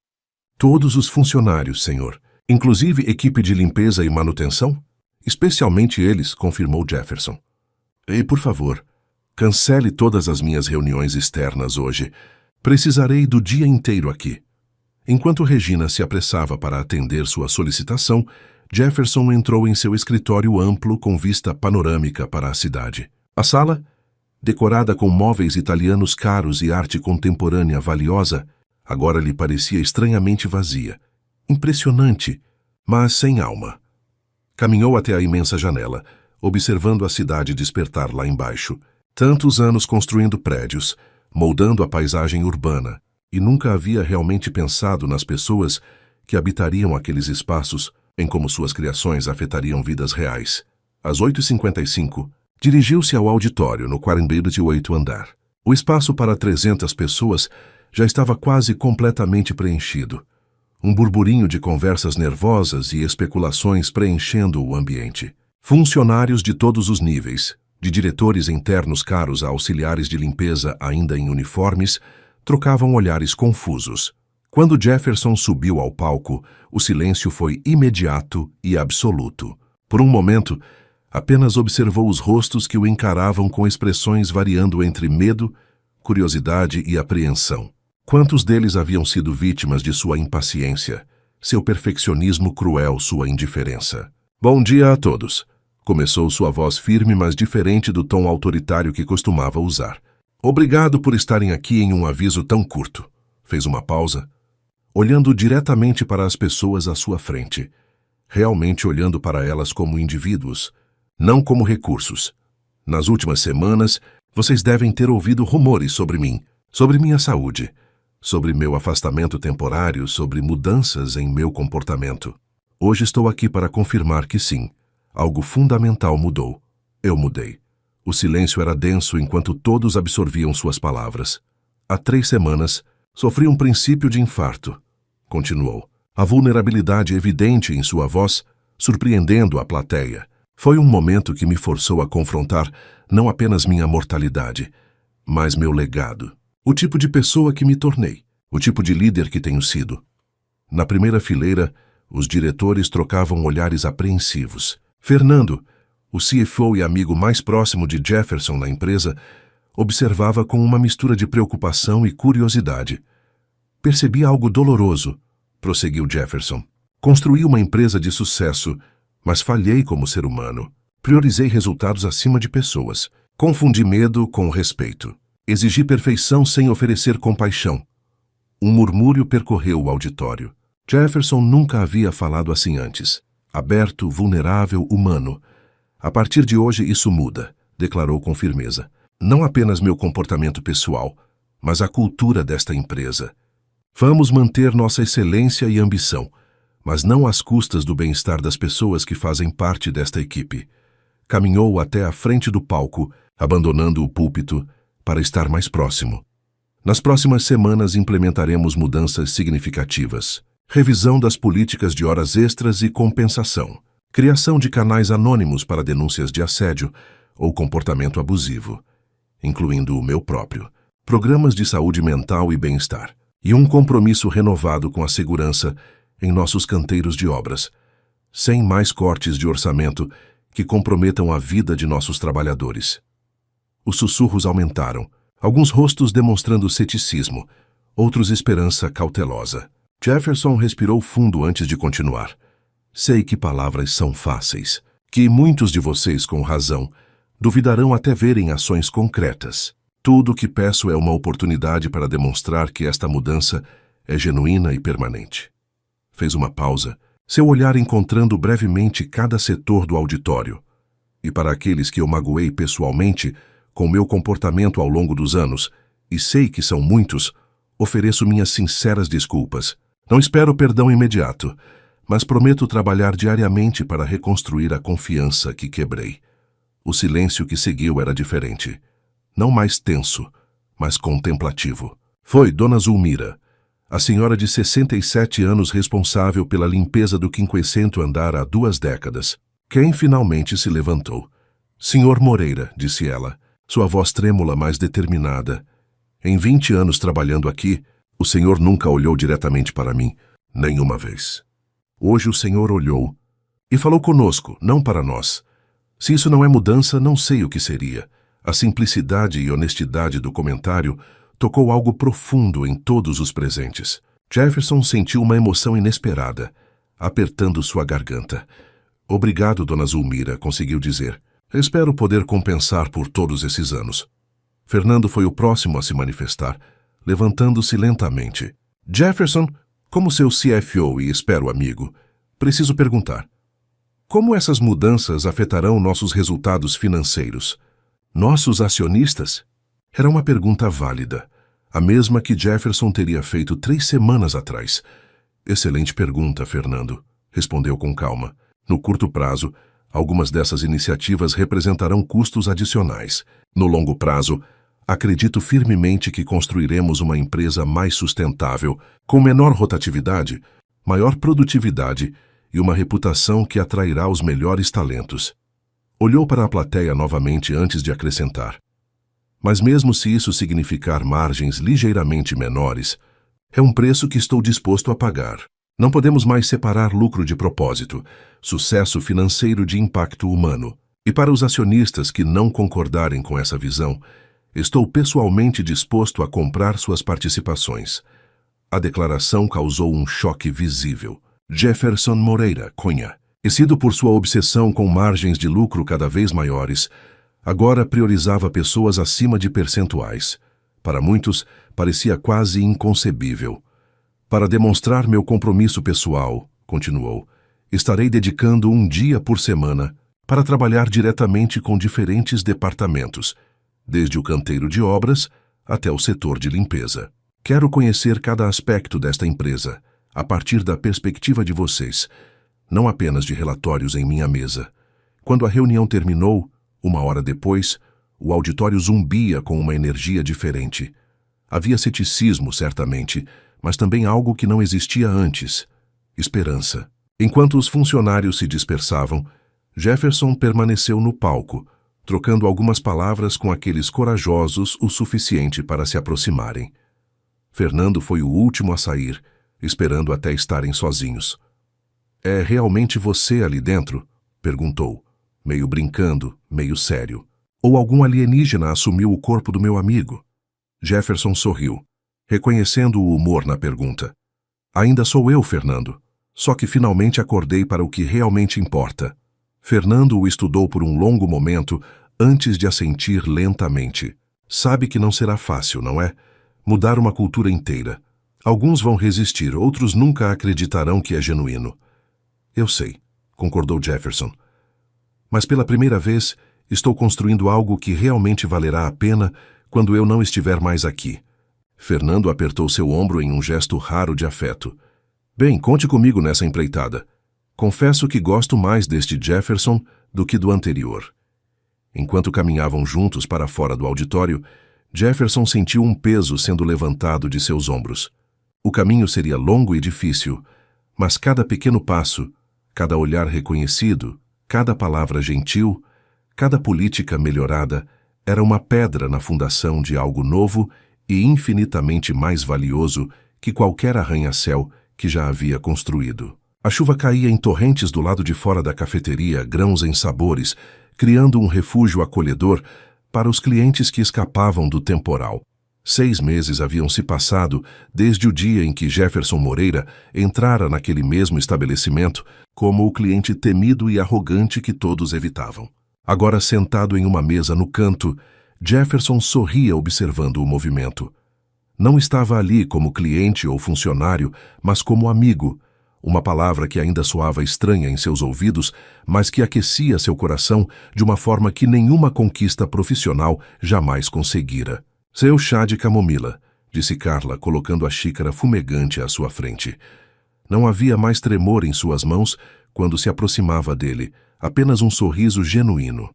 Todos os funcionários, senhor. Inclusive equipe de limpeza e manutenção?" "Especialmente eles", confirmou Jefferson. "E, por favor, cancele todas as minhas reuniões externas hoje. Precisarei do dia inteiro aqui." Enquanto Regina se apressava para atender sua solicitação, Jefferson entrou em seu escritório amplo com vista panorâmica para a cidade. A sala, decorada com móveis italianos caros e arte contemporânea valiosa, agora lhe parecia estranhamente vazia. Impressionante, mas sem alma. Caminhou até a imensa janela, observando a cidade despertar lá embaixo. Tantos anos construindo prédios, moldando a paisagem urbana, e nunca havia realmente pensado nas pessoas que habitariam aqueles espaços, em como suas criações afetariam vidas reais. Às 8h55, dirigiu-se ao auditório no 48º andar. O espaço para 300 pessoas já estava quase completamente preenchido. Um burburinho de conversas nervosas e especulações preenchendo o ambiente. Funcionários de todos os níveis, de diretores internos caros a auxiliares de limpeza ainda em uniformes, trocavam olhares confusos. Quando Jefferson subiu ao palco, o silêncio foi imediato e absoluto. Por um momento, apenas observou os rostos que o encaravam com expressões variando entre medo, curiosidade e apreensão. Quantos deles haviam sido vítimas de sua impaciência, seu perfeccionismo cruel, sua indiferença? "Bom dia a todos", começou sua voz firme, mas diferente do tom autoritário que costumava usar. "Obrigado por estarem aqui em um aviso tão curto." Fez uma pausa, olhando diretamente para as pessoas à sua frente, realmente olhando para elas como indivíduos, não como recursos. "Nas últimas semanas, vocês devem ter ouvido rumores sobre mim, sobre minha saúde, sobre meu afastamento temporário, sobre mudanças em meu comportamento. Hoje estou aqui para confirmar que sim, algo fundamental mudou. Eu mudei." O silêncio era denso enquanto todos absorviam suas palavras. "Há 3 semanas, sofri um princípio de infarto", continuou. A vulnerabilidade evidente em sua voz, surpreendendo a plateia. "Foi um momento que me forçou a confrontar não apenas minha mortalidade, mas meu legado. O tipo de pessoa que me tornei, o tipo de líder que tenho sido." Na primeira fileira, os diretores trocavam olhares apreensivos. Fernando, o CFO e amigo mais próximo de Jefferson na empresa, observava com uma mistura de preocupação e curiosidade. "Percebi algo doloroso", prosseguiu Jefferson. "Construí uma empresa de sucesso, mas falhei como ser humano. Priorizei resultados acima de pessoas. Confundi medo com respeito. Exigi perfeição sem oferecer compaixão." Um murmúrio percorreu o auditório. Jefferson nunca havia falado assim antes. Aberto, vulnerável, humano. "A partir de hoje isso muda", declarou com firmeza. "Não apenas meu comportamento pessoal, mas a cultura desta empresa. Vamos manter nossa excelência e ambição, mas não às custas do bem-estar das pessoas que fazem parte desta equipe." Caminhou até a frente do palco, abandonando o púlpito, para estar mais próximo. "Nas próximas semanas implementaremos mudanças significativas. Revisão das políticas de horas extras e compensação. Criação de canais anônimos para denúncias de assédio ou comportamento abusivo, incluindo o meu próprio. Programas de saúde mental e bem-estar. E um compromisso renovado com a segurança em nossos canteiros de obras. Sem mais cortes de orçamento que comprometam a vida de nossos trabalhadores." Os sussurros aumentaram, alguns rostos demonstrando ceticismo, outros esperança cautelosa. Jefferson respirou fundo antes de continuar. Sei que palavras são fáceis, que muitos de vocês, com razão, duvidarão até verem ações concretas. Tudo o que peço é uma oportunidade para demonstrar que esta mudança é genuína e permanente. Fez uma pausa, seu olhar encontrando brevemente cada setor do auditório. E para aqueles que eu magoei pessoalmente, com meu comportamento ao longo dos anos, e sei que são muitos, ofereço minhas sinceras desculpas. Não espero perdão imediato, mas prometo trabalhar diariamente para reconstruir a confiança que quebrei. O silêncio que seguiu era diferente. Não mais tenso, mas contemplativo. Foi Dona Zulmira, a senhora de 67 anos responsável pela limpeza do 500º andar há 2 décadas, quem finalmente se levantou. Senhor Moreira, disse ela, sua voz trêmula, mas determinada. Em 20 anos trabalhando aqui, o senhor nunca olhou diretamente para mim, nenhuma vez. Hoje o senhor olhou e falou conosco, não para nós. Se isso não é mudança, não sei o que seria. A simplicidade e honestidade do comentário tocou algo profundo em todos os presentes. Jefferson sentiu uma emoção inesperada, apertando sua garganta. Obrigado, Dona Zulmira, conseguiu dizer. Espero poder compensar por todos esses anos. Fernando foi o próximo a se manifestar, levantando-se lentamente. Jefferson, como seu CFO e espero amigo, preciso perguntar. Como essas mudanças afetarão nossos resultados financeiros? Nossos acionistas? Era uma pergunta válida, a mesma que Jefferson teria feito 3 semanas atrás. Excelente pergunta, Fernando, respondeu com calma. No curto prazo, algumas dessas iniciativas representarão custos adicionais. No longo prazo, acredito firmemente que construiremos uma empresa mais sustentável, com menor rotatividade, maior produtividade e uma reputação que atrairá os melhores talentos. Olhou para a plateia novamente antes de acrescentar. Mas mesmo se isso significar margens ligeiramente menores, é um preço que estou disposto a pagar. Não podemos mais separar lucro de propósito, sucesso financeiro de impacto humano. E para os acionistas que não concordarem com essa visão, estou pessoalmente disposto a comprar suas participações. A declaração causou um choque visível. Jefferson Moreira Cunha, conhecido por sua obsessão com margens de lucro cada vez maiores, agora priorizava pessoas acima de percentuais. Para muitos, parecia quase inconcebível. Para demonstrar meu compromisso pessoal, continuou, estarei dedicando 1 dia por semana para trabalhar diretamente com diferentes departamentos, desde o canteiro de obras até o setor de limpeza. Quero conhecer cada aspecto desta empresa, a partir da perspectiva de vocês, não apenas de relatórios em minha mesa. Quando a reunião terminou, 1 hora depois, o auditório zumbia com uma energia diferente. Havia ceticismo, certamente, mas também algo que não existia antes: esperança. Enquanto os funcionários se dispersavam, Jefferson permaneceu no palco, trocando algumas palavras com aqueles corajosos o suficiente para se aproximarem. Fernando foi o último a sair, esperando até estarem sozinhos. É realmente você ali dentro? Perguntou, meio brincando, meio sério. Ou algum alienígena assumiu o corpo do meu amigo? Jefferson sorriu, reconhecendo o humor na pergunta. Ainda sou eu, Fernando. Só que finalmente acordei para o que realmente importa. Fernando o estudou por um longo momento antes de assentir lentamente. Sabe que não será fácil, não é? Mudar uma cultura inteira. Alguns vão resistir, outros nunca acreditarão que é genuíno. Eu sei, concordou Jefferson. Mas pela primeira vez, estou construindo algo que realmente valerá a pena quando eu não estiver mais aqui. Fernando apertou seu ombro em um gesto raro de afeto. Bem, conte comigo nessa empreitada. Confesso que gosto mais deste Jefferson do que do anterior. Enquanto caminhavam juntos para fora do auditório, Jefferson sentiu um peso sendo levantado de seus ombros. O caminho seria longo e difícil, mas cada pequeno passo, cada olhar reconhecido, cada palavra gentil, cada política melhorada, era uma pedra na fundação de algo novo e infinitamente mais valioso que qualquer arranha-céu que já havia construído. A chuva caía em torrentes do lado de fora da cafeteria, grãos em sabores, criando um refúgio acolhedor para os clientes que escapavam do temporal. 6 meses haviam se passado desde o dia em que Jefferson Moreira entrara naquele mesmo estabelecimento como o cliente temido e arrogante que todos evitavam. Agora, sentado em uma mesa no canto, Jefferson sorria observando o movimento. Não estava ali como cliente ou funcionário, mas como amigo, uma palavra que ainda soava estranha em seus ouvidos, mas que aquecia seu coração de uma forma que nenhuma conquista profissional jamais conseguira. Seu chá de camomila, disse Carla, colocando a xícara fumegante à sua frente. Não havia mais tremor em suas mãos quando se aproximava dele, apenas um sorriso genuíno.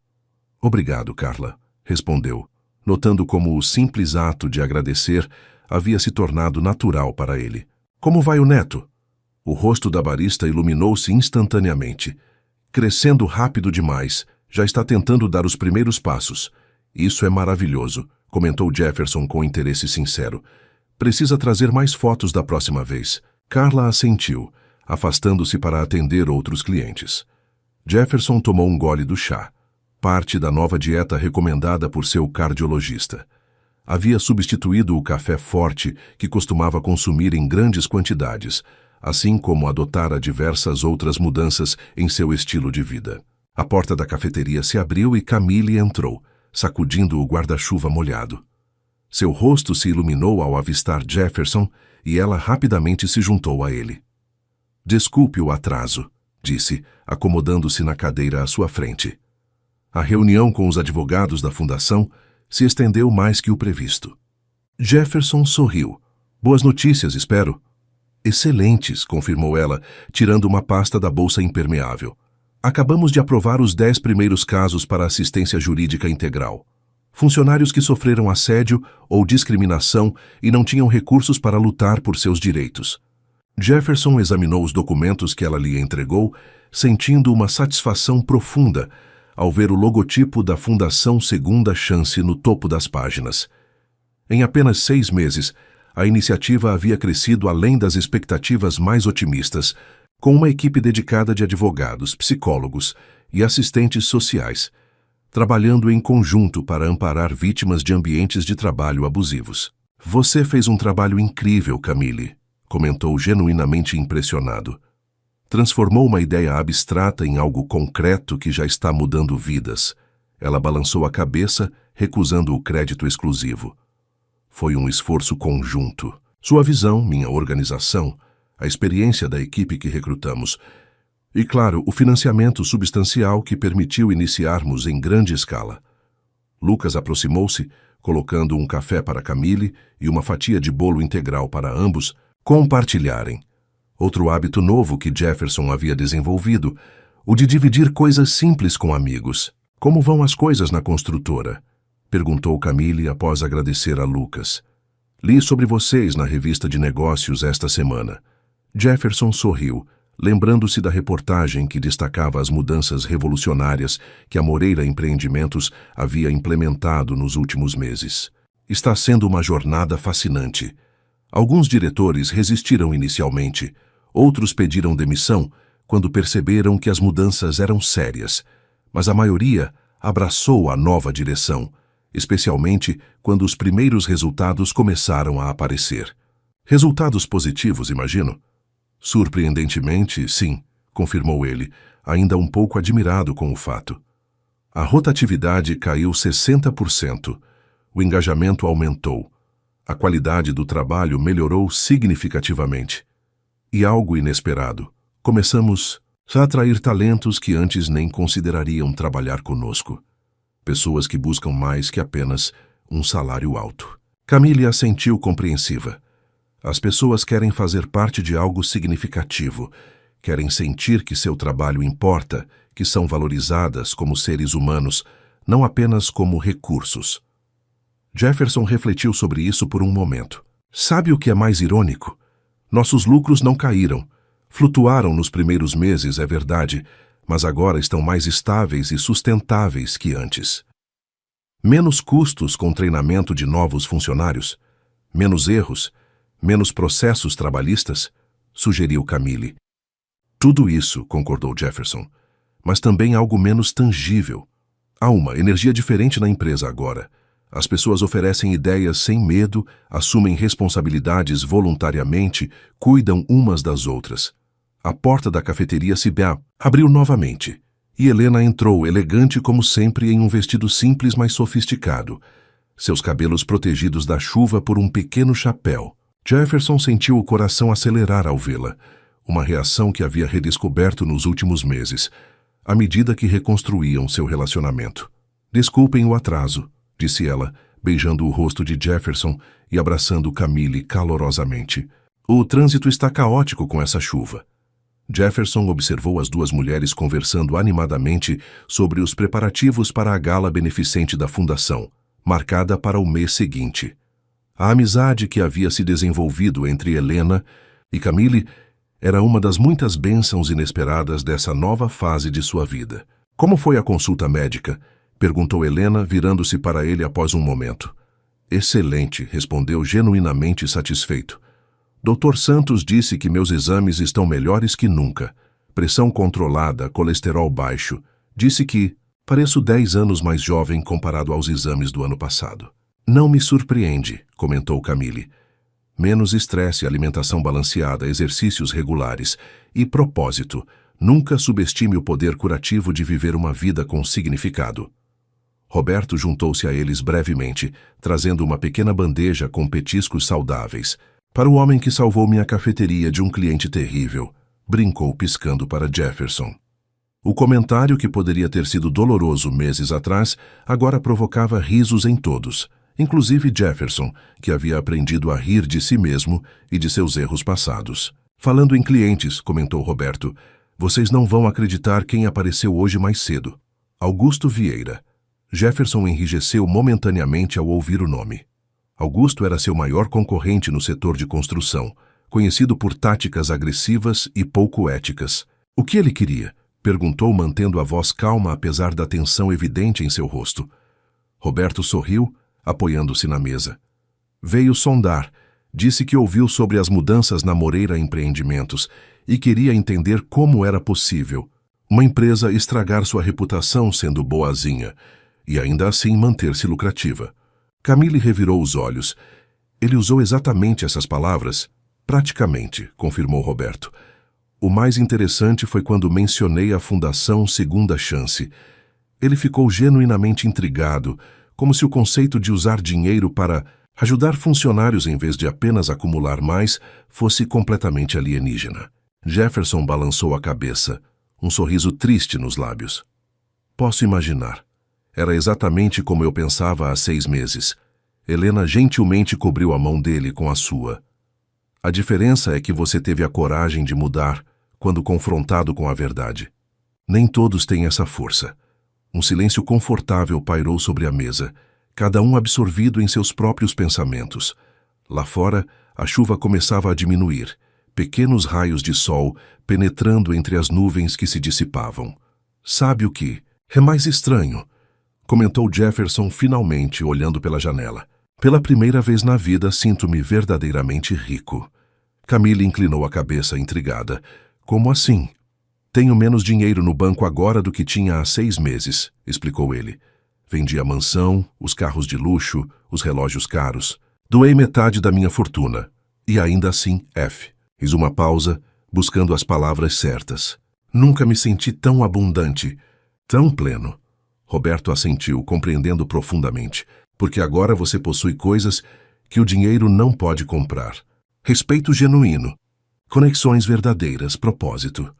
Obrigado, Carla, respondeu, notando como o simples ato de agradecer havia se tornado natural para ele. Como vai o neto? O rosto da barista iluminou-se instantaneamente. Crescendo rápido demais, já está tentando dar os primeiros passos. Isso é maravilhoso, comentou Jefferson com interesse sincero. Precisa trazer mais fotos da próxima vez. Carla assentiu, afastando-se para atender outros clientes. Jefferson tomou um gole do chá, parte da nova dieta recomendada por seu cardiologista. Havia substituído o café forte que costumava consumir em grandes quantidades, assim como adotara diversas outras mudanças em seu estilo de vida. A porta da cafeteria se abriu e Camille entrou, sacudindo o guarda-chuva molhado. Seu rosto se iluminou ao avistar Jefferson e ela rapidamente se juntou a ele. Desculpe o atraso, disse, acomodando-se na cadeira à sua frente. A reunião com os advogados da fundação se estendeu mais que o previsto. Jefferson sorriu. Boas notícias, espero. Excelentes, confirmou ela, tirando uma pasta da bolsa impermeável. Acabamos de aprovar os 10 primeiros casos para assistência jurídica integral. Funcionários que sofreram assédio ou discriminação e não tinham recursos para lutar por seus direitos. Jefferson examinou os documentos que ela lhe entregou, sentindo uma satisfação profunda ao ver o logotipo da Fundação Segunda Chance no topo das páginas. Em apenas 6 meses, a iniciativa havia crescido além das expectativas mais otimistas, com uma equipe dedicada de advogados, psicólogos e assistentes sociais, trabalhando em conjunto para amparar vítimas de ambientes de trabalho abusivos. Você fez um trabalho incrível, Camille, comentou genuinamente impressionado. Transformou uma ideia abstrata em algo concreto que já está mudando vidas. Ela balançou a cabeça, recusando o crédito exclusivo. Foi um esforço conjunto. Sua visão, minha organização, a experiência da equipe que recrutamos e, claro, o financiamento substancial que permitiu iniciarmos em grande escala. Lucas aproximou-se, colocando um café para Camille e uma fatia de bolo integral para ambos compartilharem. Outro hábito novo que Jefferson havia desenvolvido, o de dividir coisas simples com amigos. Como vão as coisas na construtora? Perguntou Camille após agradecer a Lucas. Li sobre vocês na revista de negócios esta semana. Jefferson sorriu, lembrando-se da reportagem que destacava as mudanças revolucionárias que a Moreira Empreendimentos havia implementado nos últimos meses. Está sendo uma jornada fascinante. Alguns diretores resistiram inicialmente, outros pediram demissão quando perceberam que as mudanças eram sérias, mas a maioria abraçou a nova direção, especialmente quando os primeiros resultados começaram a aparecer. Resultados positivos, imagino? Surpreendentemente, sim, confirmou ele, ainda um pouco admirado com o fato. A rotatividade caiu 60%, o engajamento aumentou, a qualidade do trabalho melhorou significativamente. E algo inesperado, começamos a atrair talentos que antes nem considerariam trabalhar conosco. Pessoas que buscam mais que apenas um salário alto. Camille assentiu compreensiva. As pessoas querem fazer parte de algo significativo, querem sentir que seu trabalho importa, que são valorizadas como seres humanos, não apenas como recursos. Jefferson refletiu sobre isso por um momento. Sabe o que é mais irônico? Nossos lucros não caíram. Flutuaram nos primeiros meses, é verdade, mas agora estão mais estáveis e sustentáveis que antes. Menos custos com treinamento de novos funcionários, menos erros, menos processos trabalhistas, sugeriu Camille. Tudo isso, concordou Jefferson, mas também algo menos tangível. Há uma energia diferente na empresa agora. As pessoas oferecem ideias sem medo, assumem responsabilidades voluntariamente, cuidam umas das outras. A porta da cafeteria se abriu novamente, e Helena entrou, elegante como sempre, em um vestido simples, mas sofisticado. Seus cabelos protegidos da chuva por um pequeno chapéu. Jefferson sentiu o coração acelerar ao vê-la, uma reação que havia redescoberto nos últimos meses, à medida que reconstruíam seu relacionamento. Desculpem o atraso, disse ela, beijando o rosto de Jefferson e abraçando Camille calorosamente. O trânsito está caótico com essa chuva. Jefferson observou as duas mulheres conversando animadamente sobre os preparativos para a gala beneficente da fundação, marcada para o mês seguinte. A amizade que havia se desenvolvido entre Helena e Camille era uma das muitas bênçãos inesperadas dessa nova fase de sua vida. Como foi a consulta médica? Perguntou Helena, virando-se para ele após um momento. Excelente, respondeu genuinamente satisfeito. Dr. Santos disse que meus exames estão melhores que nunca. Pressão controlada, colesterol baixo. Disse que pareço 10 anos mais jovem comparado aos exames do ano passado. Não me surpreende, comentou Camille. Menos estresse, alimentação balanceada, exercícios regulares e propósito. Nunca subestime o poder curativo de viver uma vida com significado. Roberto juntou-se a eles brevemente, trazendo uma pequena bandeja com petiscos saudáveis. Para o homem que salvou minha cafeteria de um cliente terrível, brincou piscando para Jefferson. O comentário, que poderia ter sido doloroso meses atrás, agora provocava risos em todos, inclusive Jefferson, que havia aprendido a rir de si mesmo e de seus erros passados. Falando em clientes, comentou Roberto, vocês não vão acreditar quem apareceu hoje mais cedo. Augusto Vieira. Jefferson enrijeceu momentaneamente ao ouvir o nome. Augusto era seu maior concorrente no setor de construção, conhecido por táticas agressivas e pouco éticas. O que ele queria? Perguntou, mantendo a voz calma apesar da tensão evidente em seu rosto. Roberto sorriu, apoiando-se na mesa. Veio sondar. Disse que ouviu sobre as mudanças na Moreira Empreendimentos e queria entender como era possível uma empresa estragar sua reputação sendo boazinha e ainda assim manter-se lucrativa. Camille revirou os olhos. Ele usou exatamente essas palavras? Praticamente, confirmou Roberto. O mais interessante foi quando mencionei a Fundação Segunda Chance. Ele ficou genuinamente intrigado, como se o conceito de usar dinheiro para ajudar funcionários em vez de apenas acumular mais fosse completamente alienígena. Jefferson balançou a cabeça, um sorriso triste nos lábios. Posso imaginar. Era exatamente como eu pensava há 6 meses. Helena gentilmente cobriu a mão dele com a sua. A diferença é que você teve a coragem de mudar quando confrontado com a verdade. Nem todos têm essa força. Um silêncio confortável pairou sobre a mesa, cada um absorvido em seus próprios pensamentos. Lá fora, a chuva começava a diminuir, pequenos raios de sol penetrando entre as nuvens que se dissipavam. Sabe o que? É mais estranho, comentou Jefferson finalmente, olhando pela janela. Pela primeira vez na vida, sinto-me verdadeiramente rico. Camille inclinou a cabeça, intrigada. Como assim? Tenho menos dinheiro no banco agora do que tinha há 6 meses, explicou ele. Vendi a mansão, os carros de luxo, os relógios caros. Doei metade da minha fortuna. E ainda assim, Fiz uma pausa, buscando as palavras certas. Nunca me senti tão abundante, tão pleno. Roberto assentiu, compreendendo profundamente. Porque agora você possui coisas que o dinheiro não pode comprar. Respeito genuíno. Conexões verdadeiras, propósito.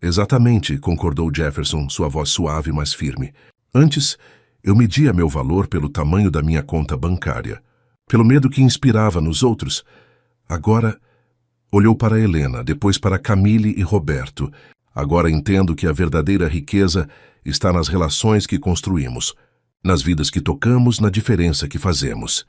Exatamente, concordou Jefferson, sua voz suave, mas firme. Antes, eu media meu valor pelo tamanho da minha conta bancária, pelo medo que inspirava nos outros. Agora, olhou para Helena, depois para Camille e Roberto. Agora entendo que a verdadeira riqueza está nas relações que construímos, nas vidas que tocamos, na diferença que fazemos.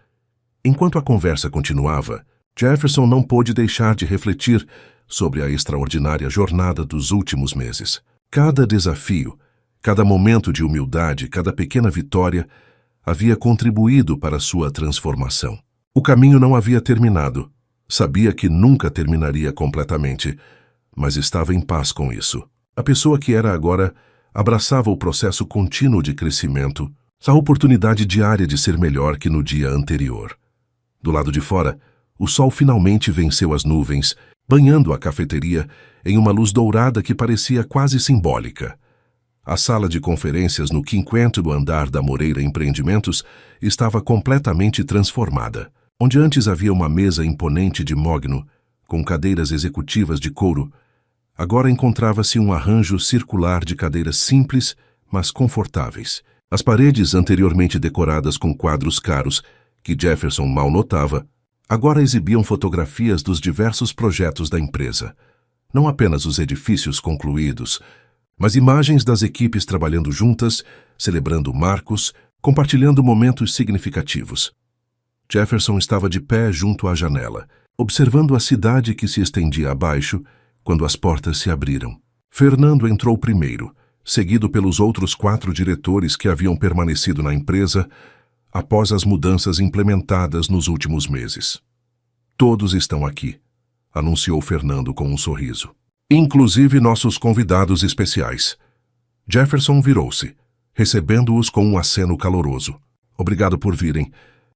Enquanto a conversa continuava, Jefferson não pôde deixar de refletir sobre a extraordinária jornada dos últimos meses. Cada desafio, cada momento de humildade, cada pequena vitória havia contribuído para sua transformação. O caminho não havia terminado. Sabia que nunca terminaria completamente, mas estava em paz com isso. A pessoa que era agora abraçava o processo contínuo de crescimento, A oportunidade diária de ser melhor que no dia anterior. Do lado de fora, o sol finalmente venceu as nuvens, banhando a cafeteria em uma luz dourada que parecia quase simbólica. A sala de conferências no 50º andar da Moreira Empreendimentos estava completamente transformada. Onde antes havia uma mesa imponente de mogno, com cadeiras executivas de couro, agora encontrava-se um arranjo circular de cadeiras simples, mas confortáveis. As paredes, anteriormente decoradas com quadros caros, que Jefferson mal notava, agora exibiam fotografias dos diversos projetos da empresa. Não apenas os edifícios concluídos, mas imagens das equipes trabalhando juntas, celebrando marcos, compartilhando momentos significativos. Jefferson estava de pé junto à janela, observando a cidade que se estendia abaixo quando as portas se abriram. Fernando entrou primeiro, seguido pelos outros 4 diretores que haviam permanecido na empresa após as mudanças implementadas nos últimos meses. Todos estão aqui, anunciou Fernando com um sorriso. Inclusive nossos convidados especiais. Jefferson virou-se, recebendo-os com um aceno caloroso. Obrigado por virem.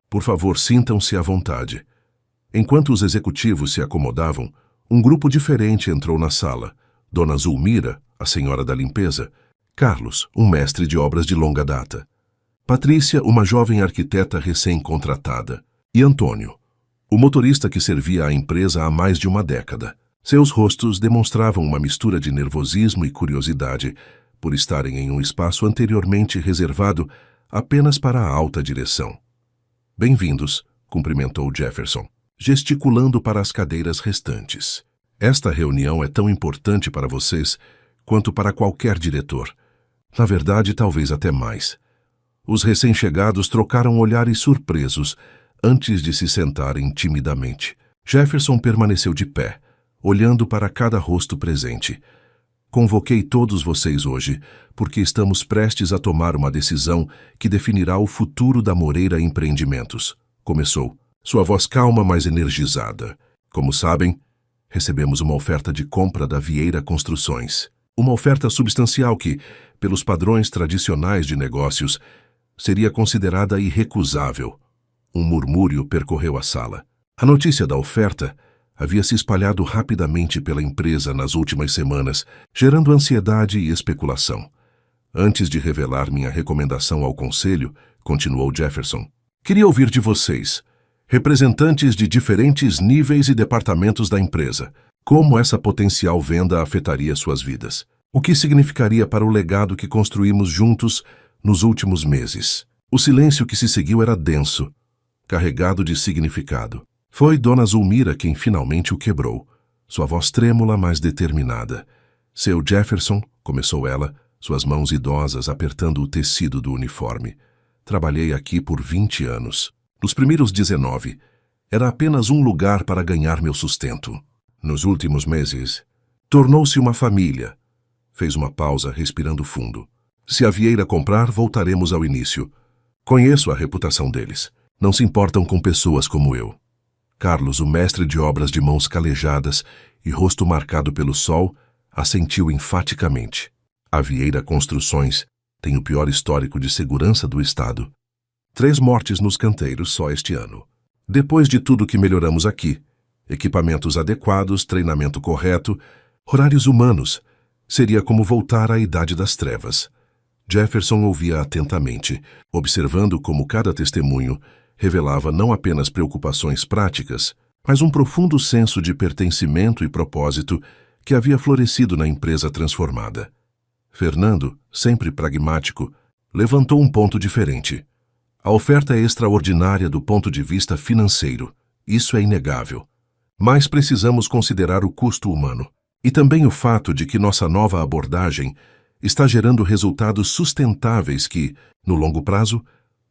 Por favor, sintam-se à vontade. Enquanto os executivos se acomodavam, um grupo diferente entrou na sala. Dona Zulmira, a senhora da limpeza, Carlos, um mestre de obras de longa data, Patrícia, uma jovem arquiteta recém-contratada, e Antônio, o motorista que servia à empresa há mais de uma década. Seus rostos demonstravam uma mistura de nervosismo e curiosidade por estarem em um espaço anteriormente reservado apenas para a alta direção. Bem-vindos, cumprimentou Jefferson, gesticulando para as cadeiras restantes. Esta reunião é tão importante para vocês quanto para qualquer diretor. Na verdade, talvez até mais. Os recém-chegados trocaram olhares surpresos antes de se sentarem timidamente. Jefferson permaneceu de pé, olhando para cada rosto presente. Convoquei todos vocês hoje, porque estamos prestes a tomar uma decisão que definirá o futuro da Moreira Empreendimentos. Começou, sua voz calma, mas energizada. Como sabem, recebemos uma oferta de compra da Vieira Construções. Uma oferta substancial que, pelos padrões tradicionais de negócios, seria considerada irrecusável. Um murmúrio percorreu a sala. A notícia da oferta havia se espalhado rapidamente pela empresa nas últimas semanas, gerando ansiedade e especulação. Antes de revelar minha recomendação ao conselho, continuou Jefferson, queria ouvir de vocês, representantes de diferentes níveis e departamentos da empresa, como essa potencial venda afetaria suas vidas. O que significaria para o legado que construímos juntos nos últimos meses? O silêncio que se seguiu era denso, carregado de significado. Foi Dona Zulmira quem finalmente o quebrou, sua voz trêmula, mas determinada. Seu Jefferson, começou ela, suas mãos idosas apertando o tecido do uniforme. Trabalhei aqui por 20 anos. Nos primeiros 19, era apenas um lugar para ganhar meu sustento. Nos últimos meses, tornou-se uma família. Fez uma pausa, respirando fundo. Se a Vieira comprar, voltaremos ao início. Conheço a reputação deles. Não se importam com pessoas como eu. Carlos, o mestre de obras de mãos calejadas e rosto marcado pelo sol, assentiu enfaticamente. A Vieira Construções tem o pior histórico de segurança do estado. 3 mortes nos canteiros só este ano. Depois de tudo que melhoramos aqui, equipamentos adequados, treinamento correto, horários humanos, seria como voltar à Idade das Trevas. Jefferson ouvia atentamente, observando como cada testemunho revelava não apenas preocupações práticas, mas um profundo senso de pertencimento e propósito que havia florescido na empresa transformada. Fernando, sempre pragmático, levantou um ponto diferente. A oferta é extraordinária do ponto de vista financeiro. Isso é inegável. Mas precisamos considerar o custo humano e também o fato de que nossa nova abordagem está gerando resultados sustentáveis que, no longo prazo,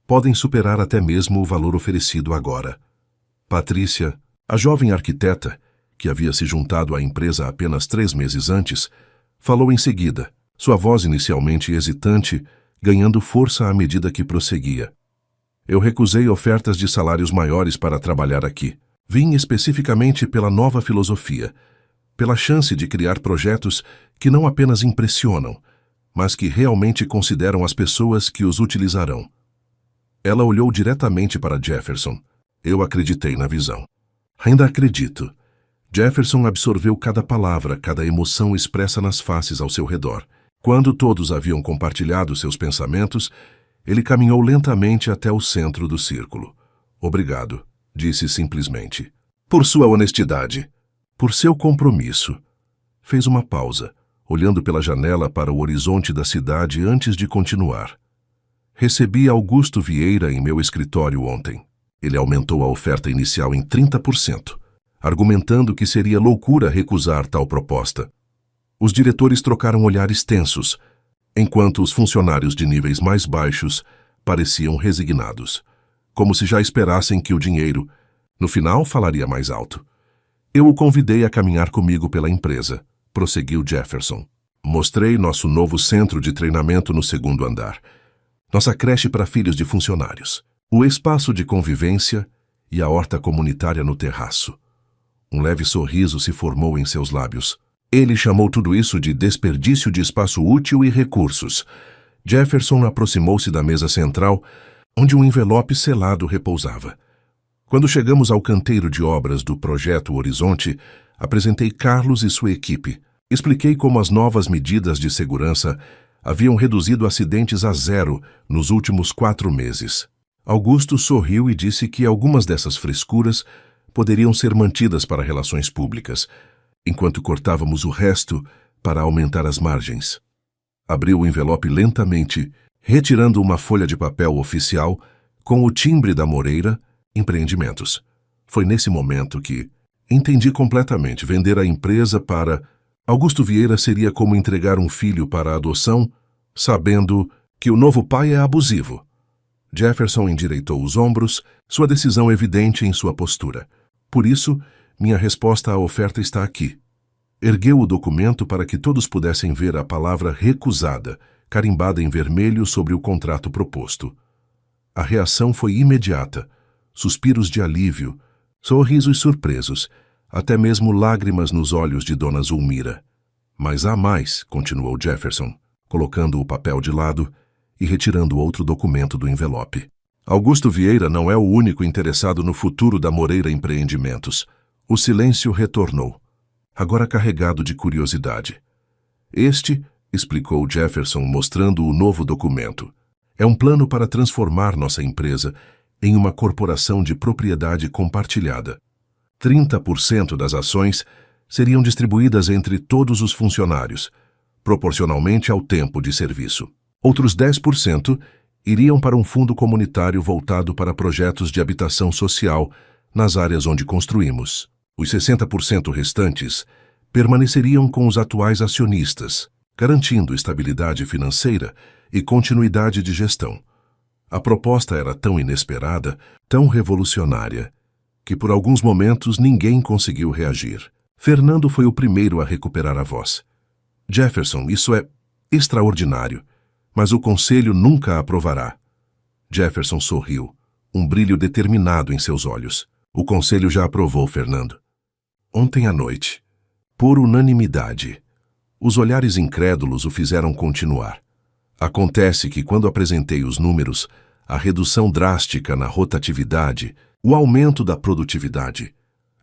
podem superar até mesmo o valor oferecido agora. Patrícia, a jovem arquiteta, que havia se juntado à empresa apenas 3 meses antes, falou em seguida, sua voz inicialmente hesitante, ganhando força à medida que prosseguia. Eu recusei ofertas de salários maiores para trabalhar aqui. Vim especificamente pela nova filosofia, pela chance de criar projetos que não apenas impressionam, mas que realmente consideram as pessoas que os utilizarão. Ela olhou diretamente para Jefferson. Eu acreditei na visão. Ainda acredito. Jefferson absorveu cada palavra, cada emoção expressa nas faces ao seu redor. Quando todos haviam compartilhado seus pensamentos, ele caminhou lentamente até o centro do círculo. Obrigado, disse simplesmente. Por sua honestidade. Por seu compromisso. Fez uma pausa, olhando pela janela para o horizonte da cidade antes de continuar. Recebi Augusto Vieira em meu escritório ontem. Ele aumentou a oferta inicial em 30%, argumentando que seria loucura recusar tal proposta. Os diretores trocaram olhares tensos, enquanto os funcionários de níveis mais baixos pareciam resignados, como se já esperassem que o dinheiro, no final, falaria mais alto. Eu o convidei a caminhar comigo pela empresa, prosseguiu Jefferson. Mostrei nosso novo centro de treinamento no segundo andar, nossa creche para filhos de funcionários, o espaço de convivência e a horta comunitária no terraço. Um leve sorriso se formou em seus lábios. Ele chamou tudo isso de desperdício de espaço útil e recursos. Jefferson aproximou-se da mesa central, onde um envelope selado repousava. Quando chegamos ao canteiro de obras do Projeto Horizonte, apresentei Carlos e sua equipe. Expliquei como as novas medidas de segurança haviam reduzido acidentes a 0 nos últimos 4 meses. Augusto sorriu e disse que algumas dessas frescuras poderiam ser mantidas para relações públicas, enquanto cortávamos o resto para aumentar as margens. Abriu o envelope lentamente, retirando uma folha de papel oficial com o timbre da Moreira Empreendimentos. Foi nesse momento que entendi completamente. Vender a empresa para Augusto Vieira seria como entregar um filho para a adoção, sabendo que o novo pai é abusivo. Jefferson endireitou os ombros, sua decisão evidente em sua postura. Por isso, minha resposta à oferta está aqui. Ergueu o documento para que todos pudessem ver a palavra recusada, carimbada em vermelho sobre o contrato proposto. A reação foi imediata. Suspiros de alívio, sorrisos surpresos, até mesmo lágrimas nos olhos de Dona Zulmira. Mas há mais, continuou Jefferson, colocando o papel de lado e retirando outro documento do envelope. Augusto Vieira não é o único interessado no futuro da Moreira Empreendimentos. O silêncio retornou, agora carregado de curiosidade. Este, explicou Jefferson mostrando o novo documento, é um plano para transformar nossa empresa em uma corporação de propriedade compartilhada. 30% das ações seriam distribuídas entre todos os funcionários, proporcionalmente ao tempo de serviço. Outros 10% iriam para um fundo comunitário voltado para projetos de habitação social nas áreas onde construímos. Os 60% restantes permaneceriam com os atuais acionistas, garantindo estabilidade financeira e continuidade de gestão. A proposta era tão inesperada, tão revolucionária, que por alguns momentos ninguém conseguiu reagir. Fernando foi o primeiro a recuperar a voz. Jefferson, isso é extraordinário, mas o conselho nunca a aprovará. Jefferson sorriu, um brilho determinado em seus olhos. O conselho já aprovou, Fernando. Ontem à noite, por unanimidade. Os olhares incrédulos o fizeram continuar. Acontece que quando apresentei os números, a redução drástica na rotatividade, o aumento da produtividade,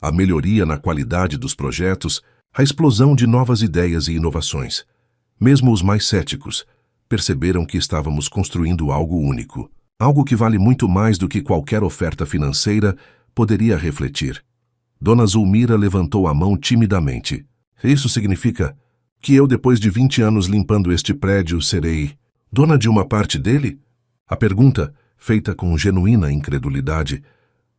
a melhoria na qualidade dos projetos, a explosão de novas ideias e inovações, mesmo os mais céticos, perceberam que estávamos construindo algo único, algo que vale muito mais do que qualquer oferta financeira poderia refletir. Dona Zulmira levantou a mão timidamente. Isso significa que eu, depois de 20 anos limpando este prédio, serei dona de uma parte dele? A pergunta, feita com genuína incredulidade,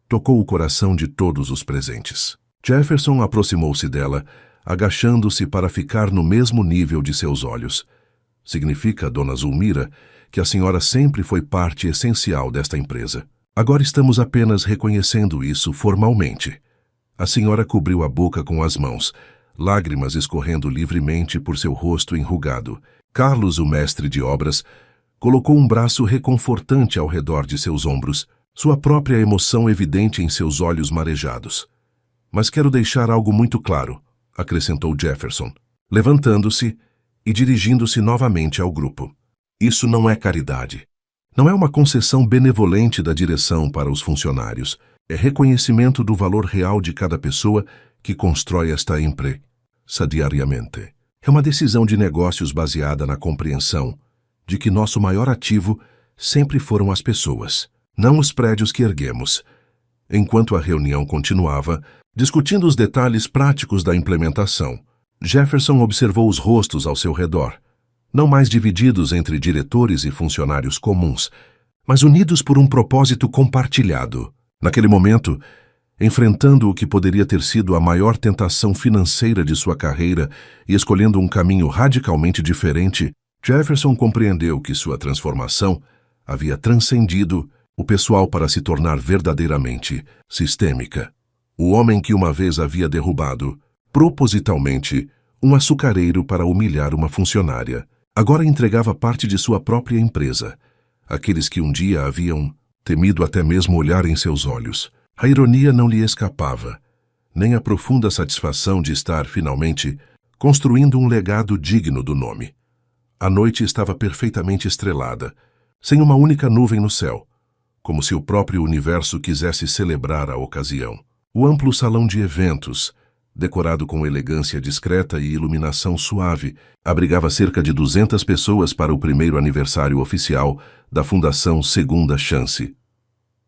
tocou o coração de todos os presentes. Jefferson aproximou-se dela, agachando-se para ficar no mesmo nível de seus olhos. Significa, Dona Zulmira, que a senhora sempre foi parte essencial desta empresa. Agora estamos apenas reconhecendo isso formalmente. A senhora cobriu a boca com as mãos, lágrimas escorrendo livremente por seu rosto enrugado. Carlos, o mestre de obras, colocou um braço reconfortante ao redor de seus ombros, sua própria emoção evidente em seus olhos marejados. Mas quero deixar algo muito claro, acrescentou Jefferson, levantando-se e dirigindo-se novamente ao grupo. Isso não é caridade. Não é uma concessão benevolente da direção para os funcionários, é reconhecimento do valor real de cada pessoa que constrói esta empresa diariamente. É uma decisão de negócios baseada na compreensão de que nosso maior ativo sempre foram as pessoas, não os prédios que erguemos. Enquanto a reunião continuava, discutindo os detalhes práticos da implementação, Jefferson observou os rostos ao seu redor, não mais divididos entre diretores e funcionários comuns, mas unidos por um propósito compartilhado. Naquele momento, enfrentando o que poderia ter sido a maior tentação financeira de sua carreira e escolhendo um caminho radicalmente diferente, Jefferson compreendeu que sua transformação havia transcendido o pessoal para se tornar verdadeiramente sistêmica. O homem que uma vez havia derrubado, propositalmente, um açucareiro para humilhar uma funcionária, agora entregava parte de sua própria empresa. Aqueles que um dia haviam temido até mesmo olhar em seus olhos. A ironia não lhe escapava, nem a profunda satisfação de estar, finalmente, construindo um legado digno do nome. A noite estava perfeitamente estrelada, sem uma única nuvem no céu, como se o próprio universo quisesse celebrar a ocasião. O amplo salão de eventos, decorado com elegância discreta e iluminação suave, abrigava cerca de 200 pessoas para o primeiro aniversário oficial da Fundação Segunda Chance.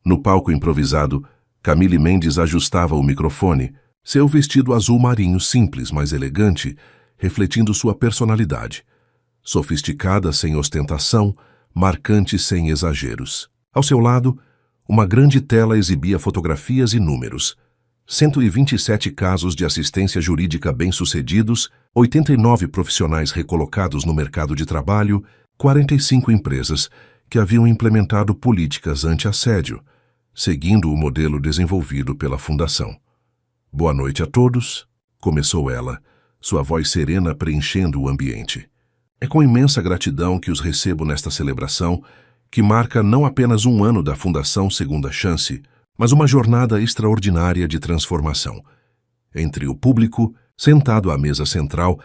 No palco improvisado, Camille Mendes ajustava o microfone, seu vestido azul marinho simples, mas elegante, refletindo sua personalidade. Sofisticada sem ostentação, marcante sem exageros. Ao seu lado, uma grande tela exibia fotografias e números. 127 casos de assistência jurídica bem-sucedidos, 89 profissionais recolocados no mercado de trabalho, 45 empresas que haviam implementado políticas anti-assédio, seguindo o modelo desenvolvido pela Fundação. Boa noite a todos, começou ela, sua voz serena preenchendo o ambiente. É com imensa gratidão que os recebo nesta celebração, que marca não apenas um ano da Fundação Segunda Chance, mas uma jornada extraordinária de transformação. Entre o público, sentado à mesa central,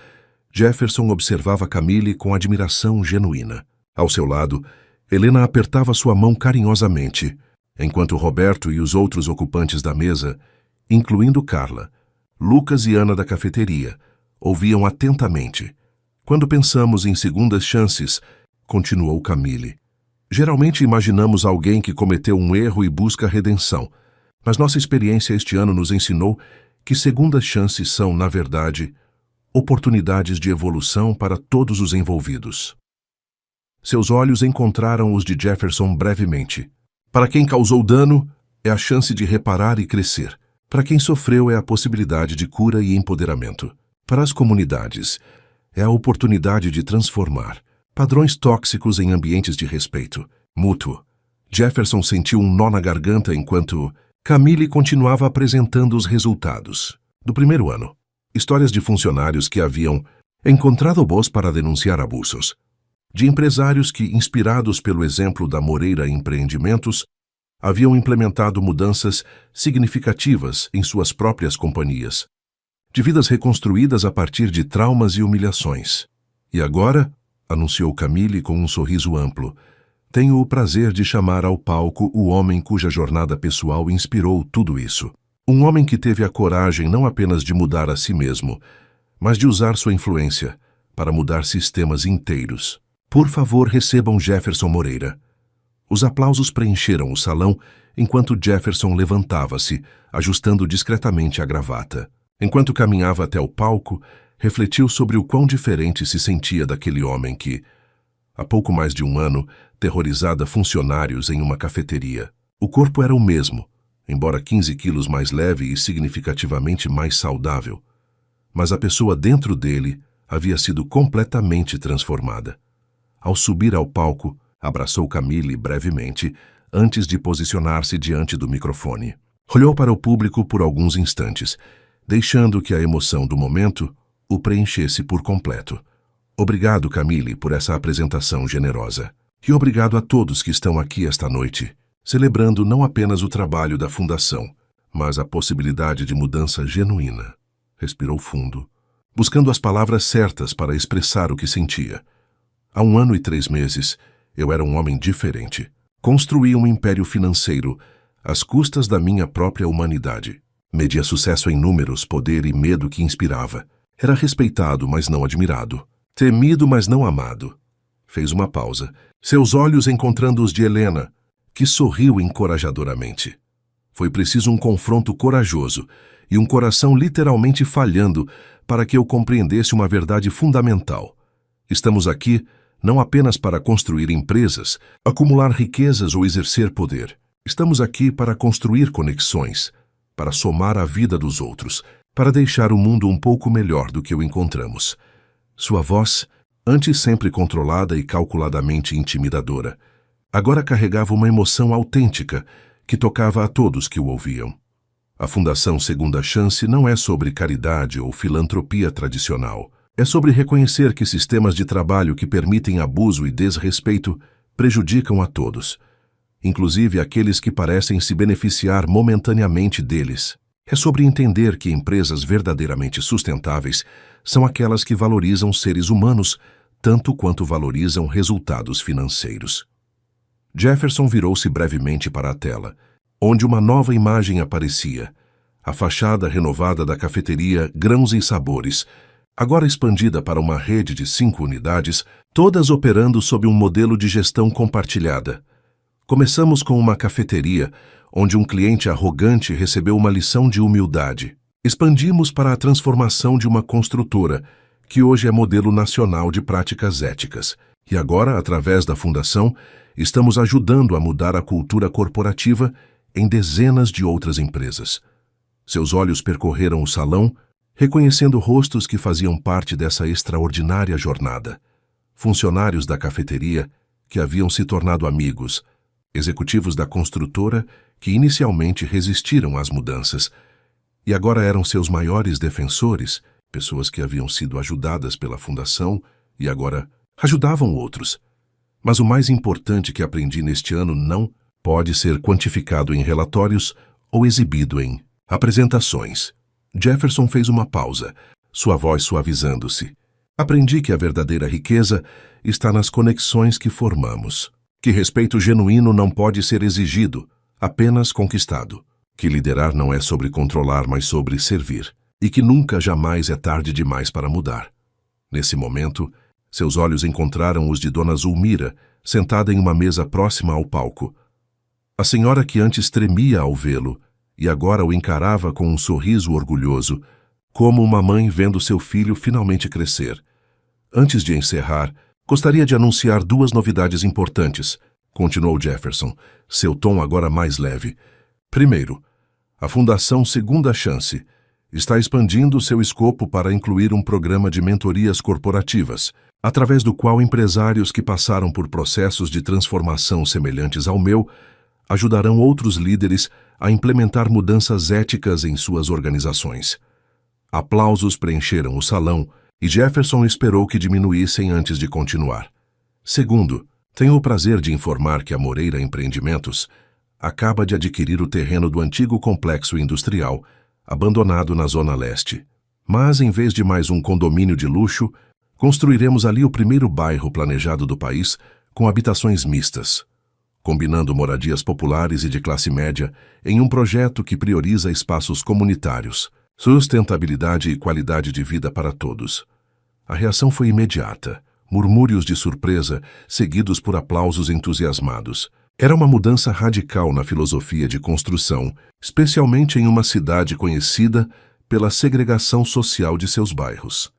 Jefferson observava Camille com admiração genuína. Ao seu lado, Helena apertava sua mão carinhosamente, enquanto Roberto e os outros ocupantes da mesa, incluindo Carla, Lucas e Ana da cafeteria, ouviam atentamente. Quando pensamos em segundas chances, continuou Camille, geralmente imaginamos alguém que cometeu um erro e busca redenção, mas nossa experiência este ano nos ensinou que segundas chances são, na verdade, oportunidades de evolução para todos os envolvidos. Seus olhos encontraram os de Jefferson brevemente. Para quem causou dano, é a chance de reparar e crescer. Para quem sofreu, é a possibilidade de cura e empoderamento. Para as comunidades, é a oportunidade de transformar padrões tóxicos em ambientes de respeito mútuo. Jefferson sentiu um nó na garganta enquanto Camille continuava apresentando os resultados do primeiro ano. Histórias de funcionários que haviam encontrado robôs para denunciar abusos. De empresários que, inspirados pelo exemplo da Moreira Empreendimentos, haviam implementado mudanças significativas em suas próprias companhias. De vidas reconstruídas a partir de traumas e humilhações. E agora, anunciou Camille com um sorriso amplo, tenho o prazer de chamar ao palco o homem cuja jornada pessoal inspirou tudo isso. Um homem que teve a coragem não apenas de mudar a si mesmo, mas de usar sua influência para mudar sistemas inteiros. Por favor, recebam Jefferson Moreira. Os aplausos preencheram o salão enquanto Jefferson levantava-se, ajustando discretamente a gravata. Enquanto caminhava até o palco, refletiu sobre o quão diferente se sentia daquele homem que, há pouco mais de um ano, terrorizara funcionários em uma cafeteria. O corpo era o mesmo, embora 15 quilos mais leve e significativamente mais saudável. Mas a pessoa dentro dele havia sido completamente transformada. Ao subir ao palco, abraçou Camille brevemente, antes de posicionar-se diante do microfone. Olhou para o público por alguns instantes, deixando que a emoção do momento o preenchesse por completo. Obrigado, Camille, por essa apresentação generosa. E obrigado a todos que estão aqui esta noite, celebrando não apenas o trabalho da Fundação, mas a possibilidade de mudança genuína. Respirou fundo, buscando as palavras certas para expressar o que sentia. Há 1 ano e 3 meses, eu era um homem diferente. Construí um império financeiro, às custas da minha própria humanidade. Media sucesso em números, poder e medo que inspirava. Era respeitado, mas não admirado. Temido, mas não amado. Fez uma pausa, seus olhos encontrando os de Helena, que sorriu encorajadoramente. Foi preciso um confronto corajoso e um coração literalmente falhando para que eu compreendesse uma verdade fundamental. Estamos aqui não apenas para construir empresas, acumular riquezas ou exercer poder. Estamos aqui para construir conexões, para somar a vida dos outros, para deixar o mundo um pouco melhor do que o encontramos. Sua voz, antes sempre controlada e calculadamente intimidadora, agora carregava uma emoção autêntica que tocava a todos que o ouviam. A Fundação Segunda Chance não é sobre caridade ou filantropia tradicional. É sobre reconhecer que sistemas de trabalho que permitem abuso e desrespeito prejudicam a todos, inclusive aqueles que parecem se beneficiar momentaneamente deles. É sobre entender que empresas verdadeiramente sustentáveis são aquelas que valorizam seres humanos tanto quanto valorizam resultados financeiros. Jefferson virou-se brevemente para a tela, onde uma nova imagem aparecia. A fachada renovada da cafeteria Grãos e Sabores, agora expandida para uma rede de 5 unidades, todas operando sob um modelo de gestão compartilhada. Começamos com uma cafeteria, onde um cliente arrogante recebeu uma lição de humildade. Expandimos para a transformação de uma construtora, que hoje é modelo nacional de práticas éticas. E agora, através da Fundação, estamos ajudando a mudar a cultura corporativa em dezenas de outras empresas. Seus olhos percorreram o salão, reconhecendo rostos que faziam parte dessa extraordinária jornada. Funcionários da cafeteria que haviam se tornado amigos, executivos da construtora que inicialmente resistiram às mudanças e agora eram seus maiores defensores, pessoas que haviam sido ajudadas pela Fundação e agora ajudavam outros. Mas o mais importante que aprendi neste ano não pode ser quantificado em relatórios ou exibido em apresentações. Jefferson fez uma pausa, sua voz suavizando-se. Aprendi que a verdadeira riqueza está nas conexões que formamos, que respeito genuíno não pode ser exigido, apenas conquistado, que liderar não é sobre controlar, mas sobre servir, e que nunca jamais é tarde demais para mudar. Nesse momento, seus olhos encontraram os de Dona Zulmira, sentada em uma mesa próxima ao palco. A senhora que antes tremia ao vê-lo, e agora o encarava com um sorriso orgulhoso, como uma mãe vendo seu filho finalmente crescer. Antes de encerrar, gostaria de anunciar 2 novidades importantes, continuou Jefferson, seu tom agora mais leve. Primeiro, a Fundação Segunda Chance está expandindo seu escopo para incluir um programa de mentorias corporativas, através do qual empresários que passaram por processos de transformação semelhantes ao meu ajudarão outros líderes a implementar mudanças éticas em suas organizações. Aplausos preencheram o salão e Jefferson esperou que diminuíssem antes de continuar. Segundo, tenho o prazer de informar que a Moreira Empreendimentos acaba de adquirir o terreno do antigo complexo industrial, abandonado na Zona Leste. Mas, em vez de mais um condomínio de luxo, construiremos ali o primeiro bairro planejado do país com habitações mistas, combinando moradias populares e de classe média em um projeto que prioriza espaços comunitários, sustentabilidade e qualidade de vida para todos. A reação foi imediata, murmúrios de surpresa, seguidos por aplausos entusiasmados. Era uma mudança radical na filosofia de construção, especialmente em uma cidade conhecida pela segregação social de seus bairros.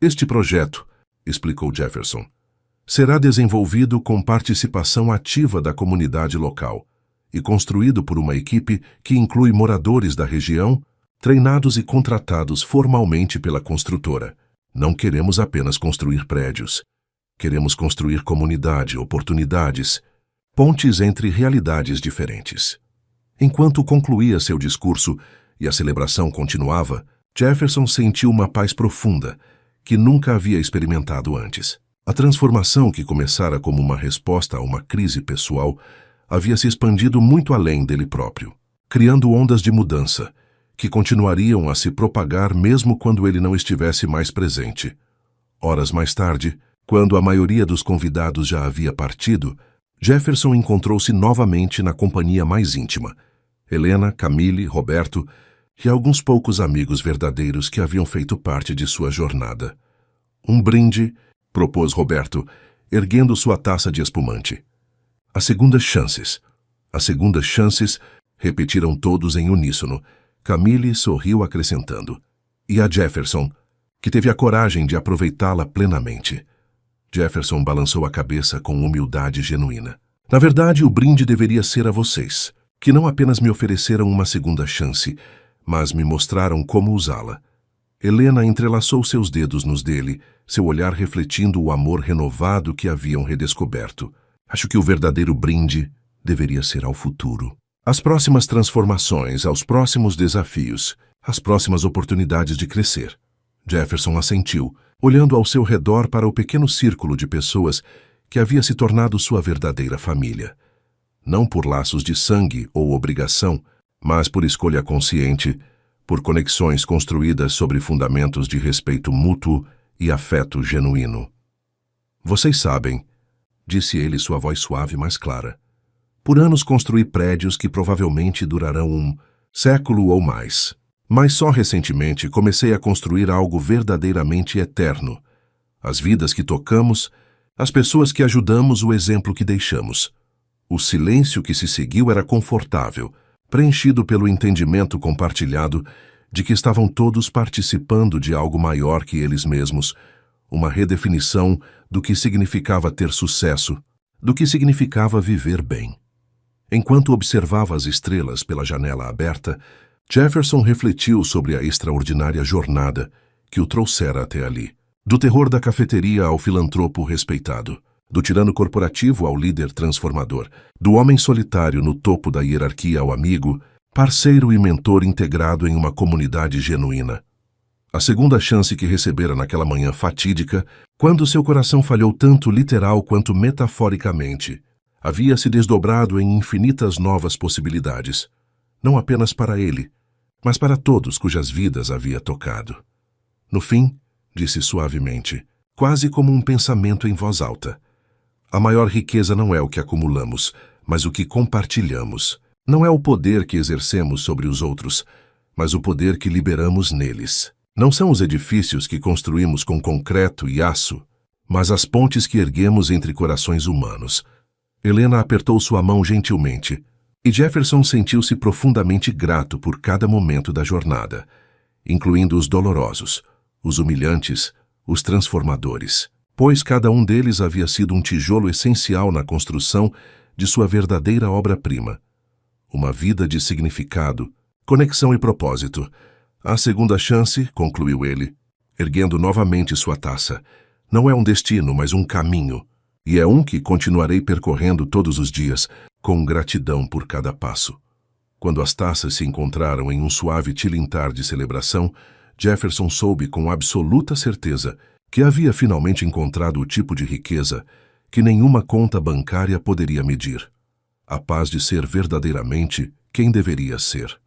Este projeto, explicou Jefferson, será desenvolvido com participação ativa da comunidade local e construído por uma equipe que inclui moradores da região, treinados e contratados formalmente pela construtora. Não queremos apenas construir prédios. Queremos construir comunidade, oportunidades, pontes entre realidades diferentes. Enquanto concluía seu discurso e a celebração continuava, Jefferson sentiu uma paz profunda que nunca havia experimentado antes. A transformação que começara como uma resposta a uma crise pessoal havia se expandido muito além dele próprio, criando ondas de mudança que continuariam a se propagar mesmo quando ele não estivesse mais presente. Horas mais tarde, quando a maioria dos convidados já havia partido, Jefferson encontrou-se novamente na companhia mais íntima. Helena, Camille, Roberto e alguns poucos amigos verdadeiros que haviam feito parte de sua jornada. Um brinde, propôs Roberto, erguendo sua taça de espumante. As segundas chances. As segundas chances, repetiram todos em uníssono. Camille sorriu acrescentando. E a Jefferson, que teve a coragem de aproveitá-la plenamente. Jefferson balançou a cabeça com humildade genuína. Na verdade, o brinde deveria ser a vocês, que não apenas me ofereceram uma segunda chance, mas me mostraram como usá-la. Helena entrelaçou seus dedos nos dele, seu olhar refletindo o amor renovado que haviam redescoberto. Acho que o verdadeiro brinde deveria ser ao futuro. Às próximas transformações, aos próximos desafios, às próximas oportunidades de crescer. Jefferson assentiu, olhando ao seu redor para o pequeno círculo de pessoas que havia se tornado sua verdadeira família. Não por laços de sangue ou obrigação, mas por escolha consciente, por conexões construídas sobre fundamentos de respeito mútuo e afeto genuíno. Vocês sabem, disse ele, sua voz suave mas clara. Por anos construí prédios que provavelmente durarão um século ou mais. Mas só recentemente comecei a construir algo verdadeiramente eterno. As vidas que tocamos, as pessoas que ajudamos, o exemplo que deixamos. O silêncio que se seguiu era confortável, preenchido pelo entendimento compartilhado de que estavam todos participando de algo maior que eles mesmos, uma redefinição do que significava ter sucesso, do que significava viver bem. Enquanto observava as estrelas pela janela aberta, Jefferson refletiu sobre a extraordinária jornada que o trouxera até ali. Do terror da cafeteria ao filantropo respeitado, do tirano corporativo ao líder transformador, do homem solitário no topo da hierarquia ao amigo, parceiro e mentor integrado em uma comunidade genuína. A segunda chance que recebera naquela manhã fatídica, quando seu coração falhou tanto literal quanto metaforicamente, havia se desdobrado em infinitas novas possibilidades, não apenas para ele, mas para todos cujas vidas havia tocado. No fim, disse suavemente, quase como um pensamento em voz alta, a maior riqueza não é o que acumulamos, mas o que compartilhamos. Não é o poder que exercemos sobre os outros, mas o poder que liberamos neles. Não são os edifícios que construímos com concreto e aço, mas as pontes que erguemos entre corações humanos. Helena apertou sua mão gentilmente, e Jefferson sentiu-se profundamente grato por cada momento da jornada, incluindo os dolorosos, os humilhantes, os transformadores, pois cada um deles havia sido um tijolo essencial na construção de sua verdadeira obra-prima. Uma vida de significado, conexão e propósito. A segunda chance, concluiu ele, erguendo novamente sua taça, não é um destino, mas um caminho, e é um que continuarei percorrendo todos os dias, com gratidão por cada passo. Quando as taças se encontraram em um suave tilintar de celebração, Jefferson soube com absoluta certeza que havia finalmente encontrado o tipo de riqueza que nenhuma conta bancária poderia medir. A paz de ser verdadeiramente quem deveria ser.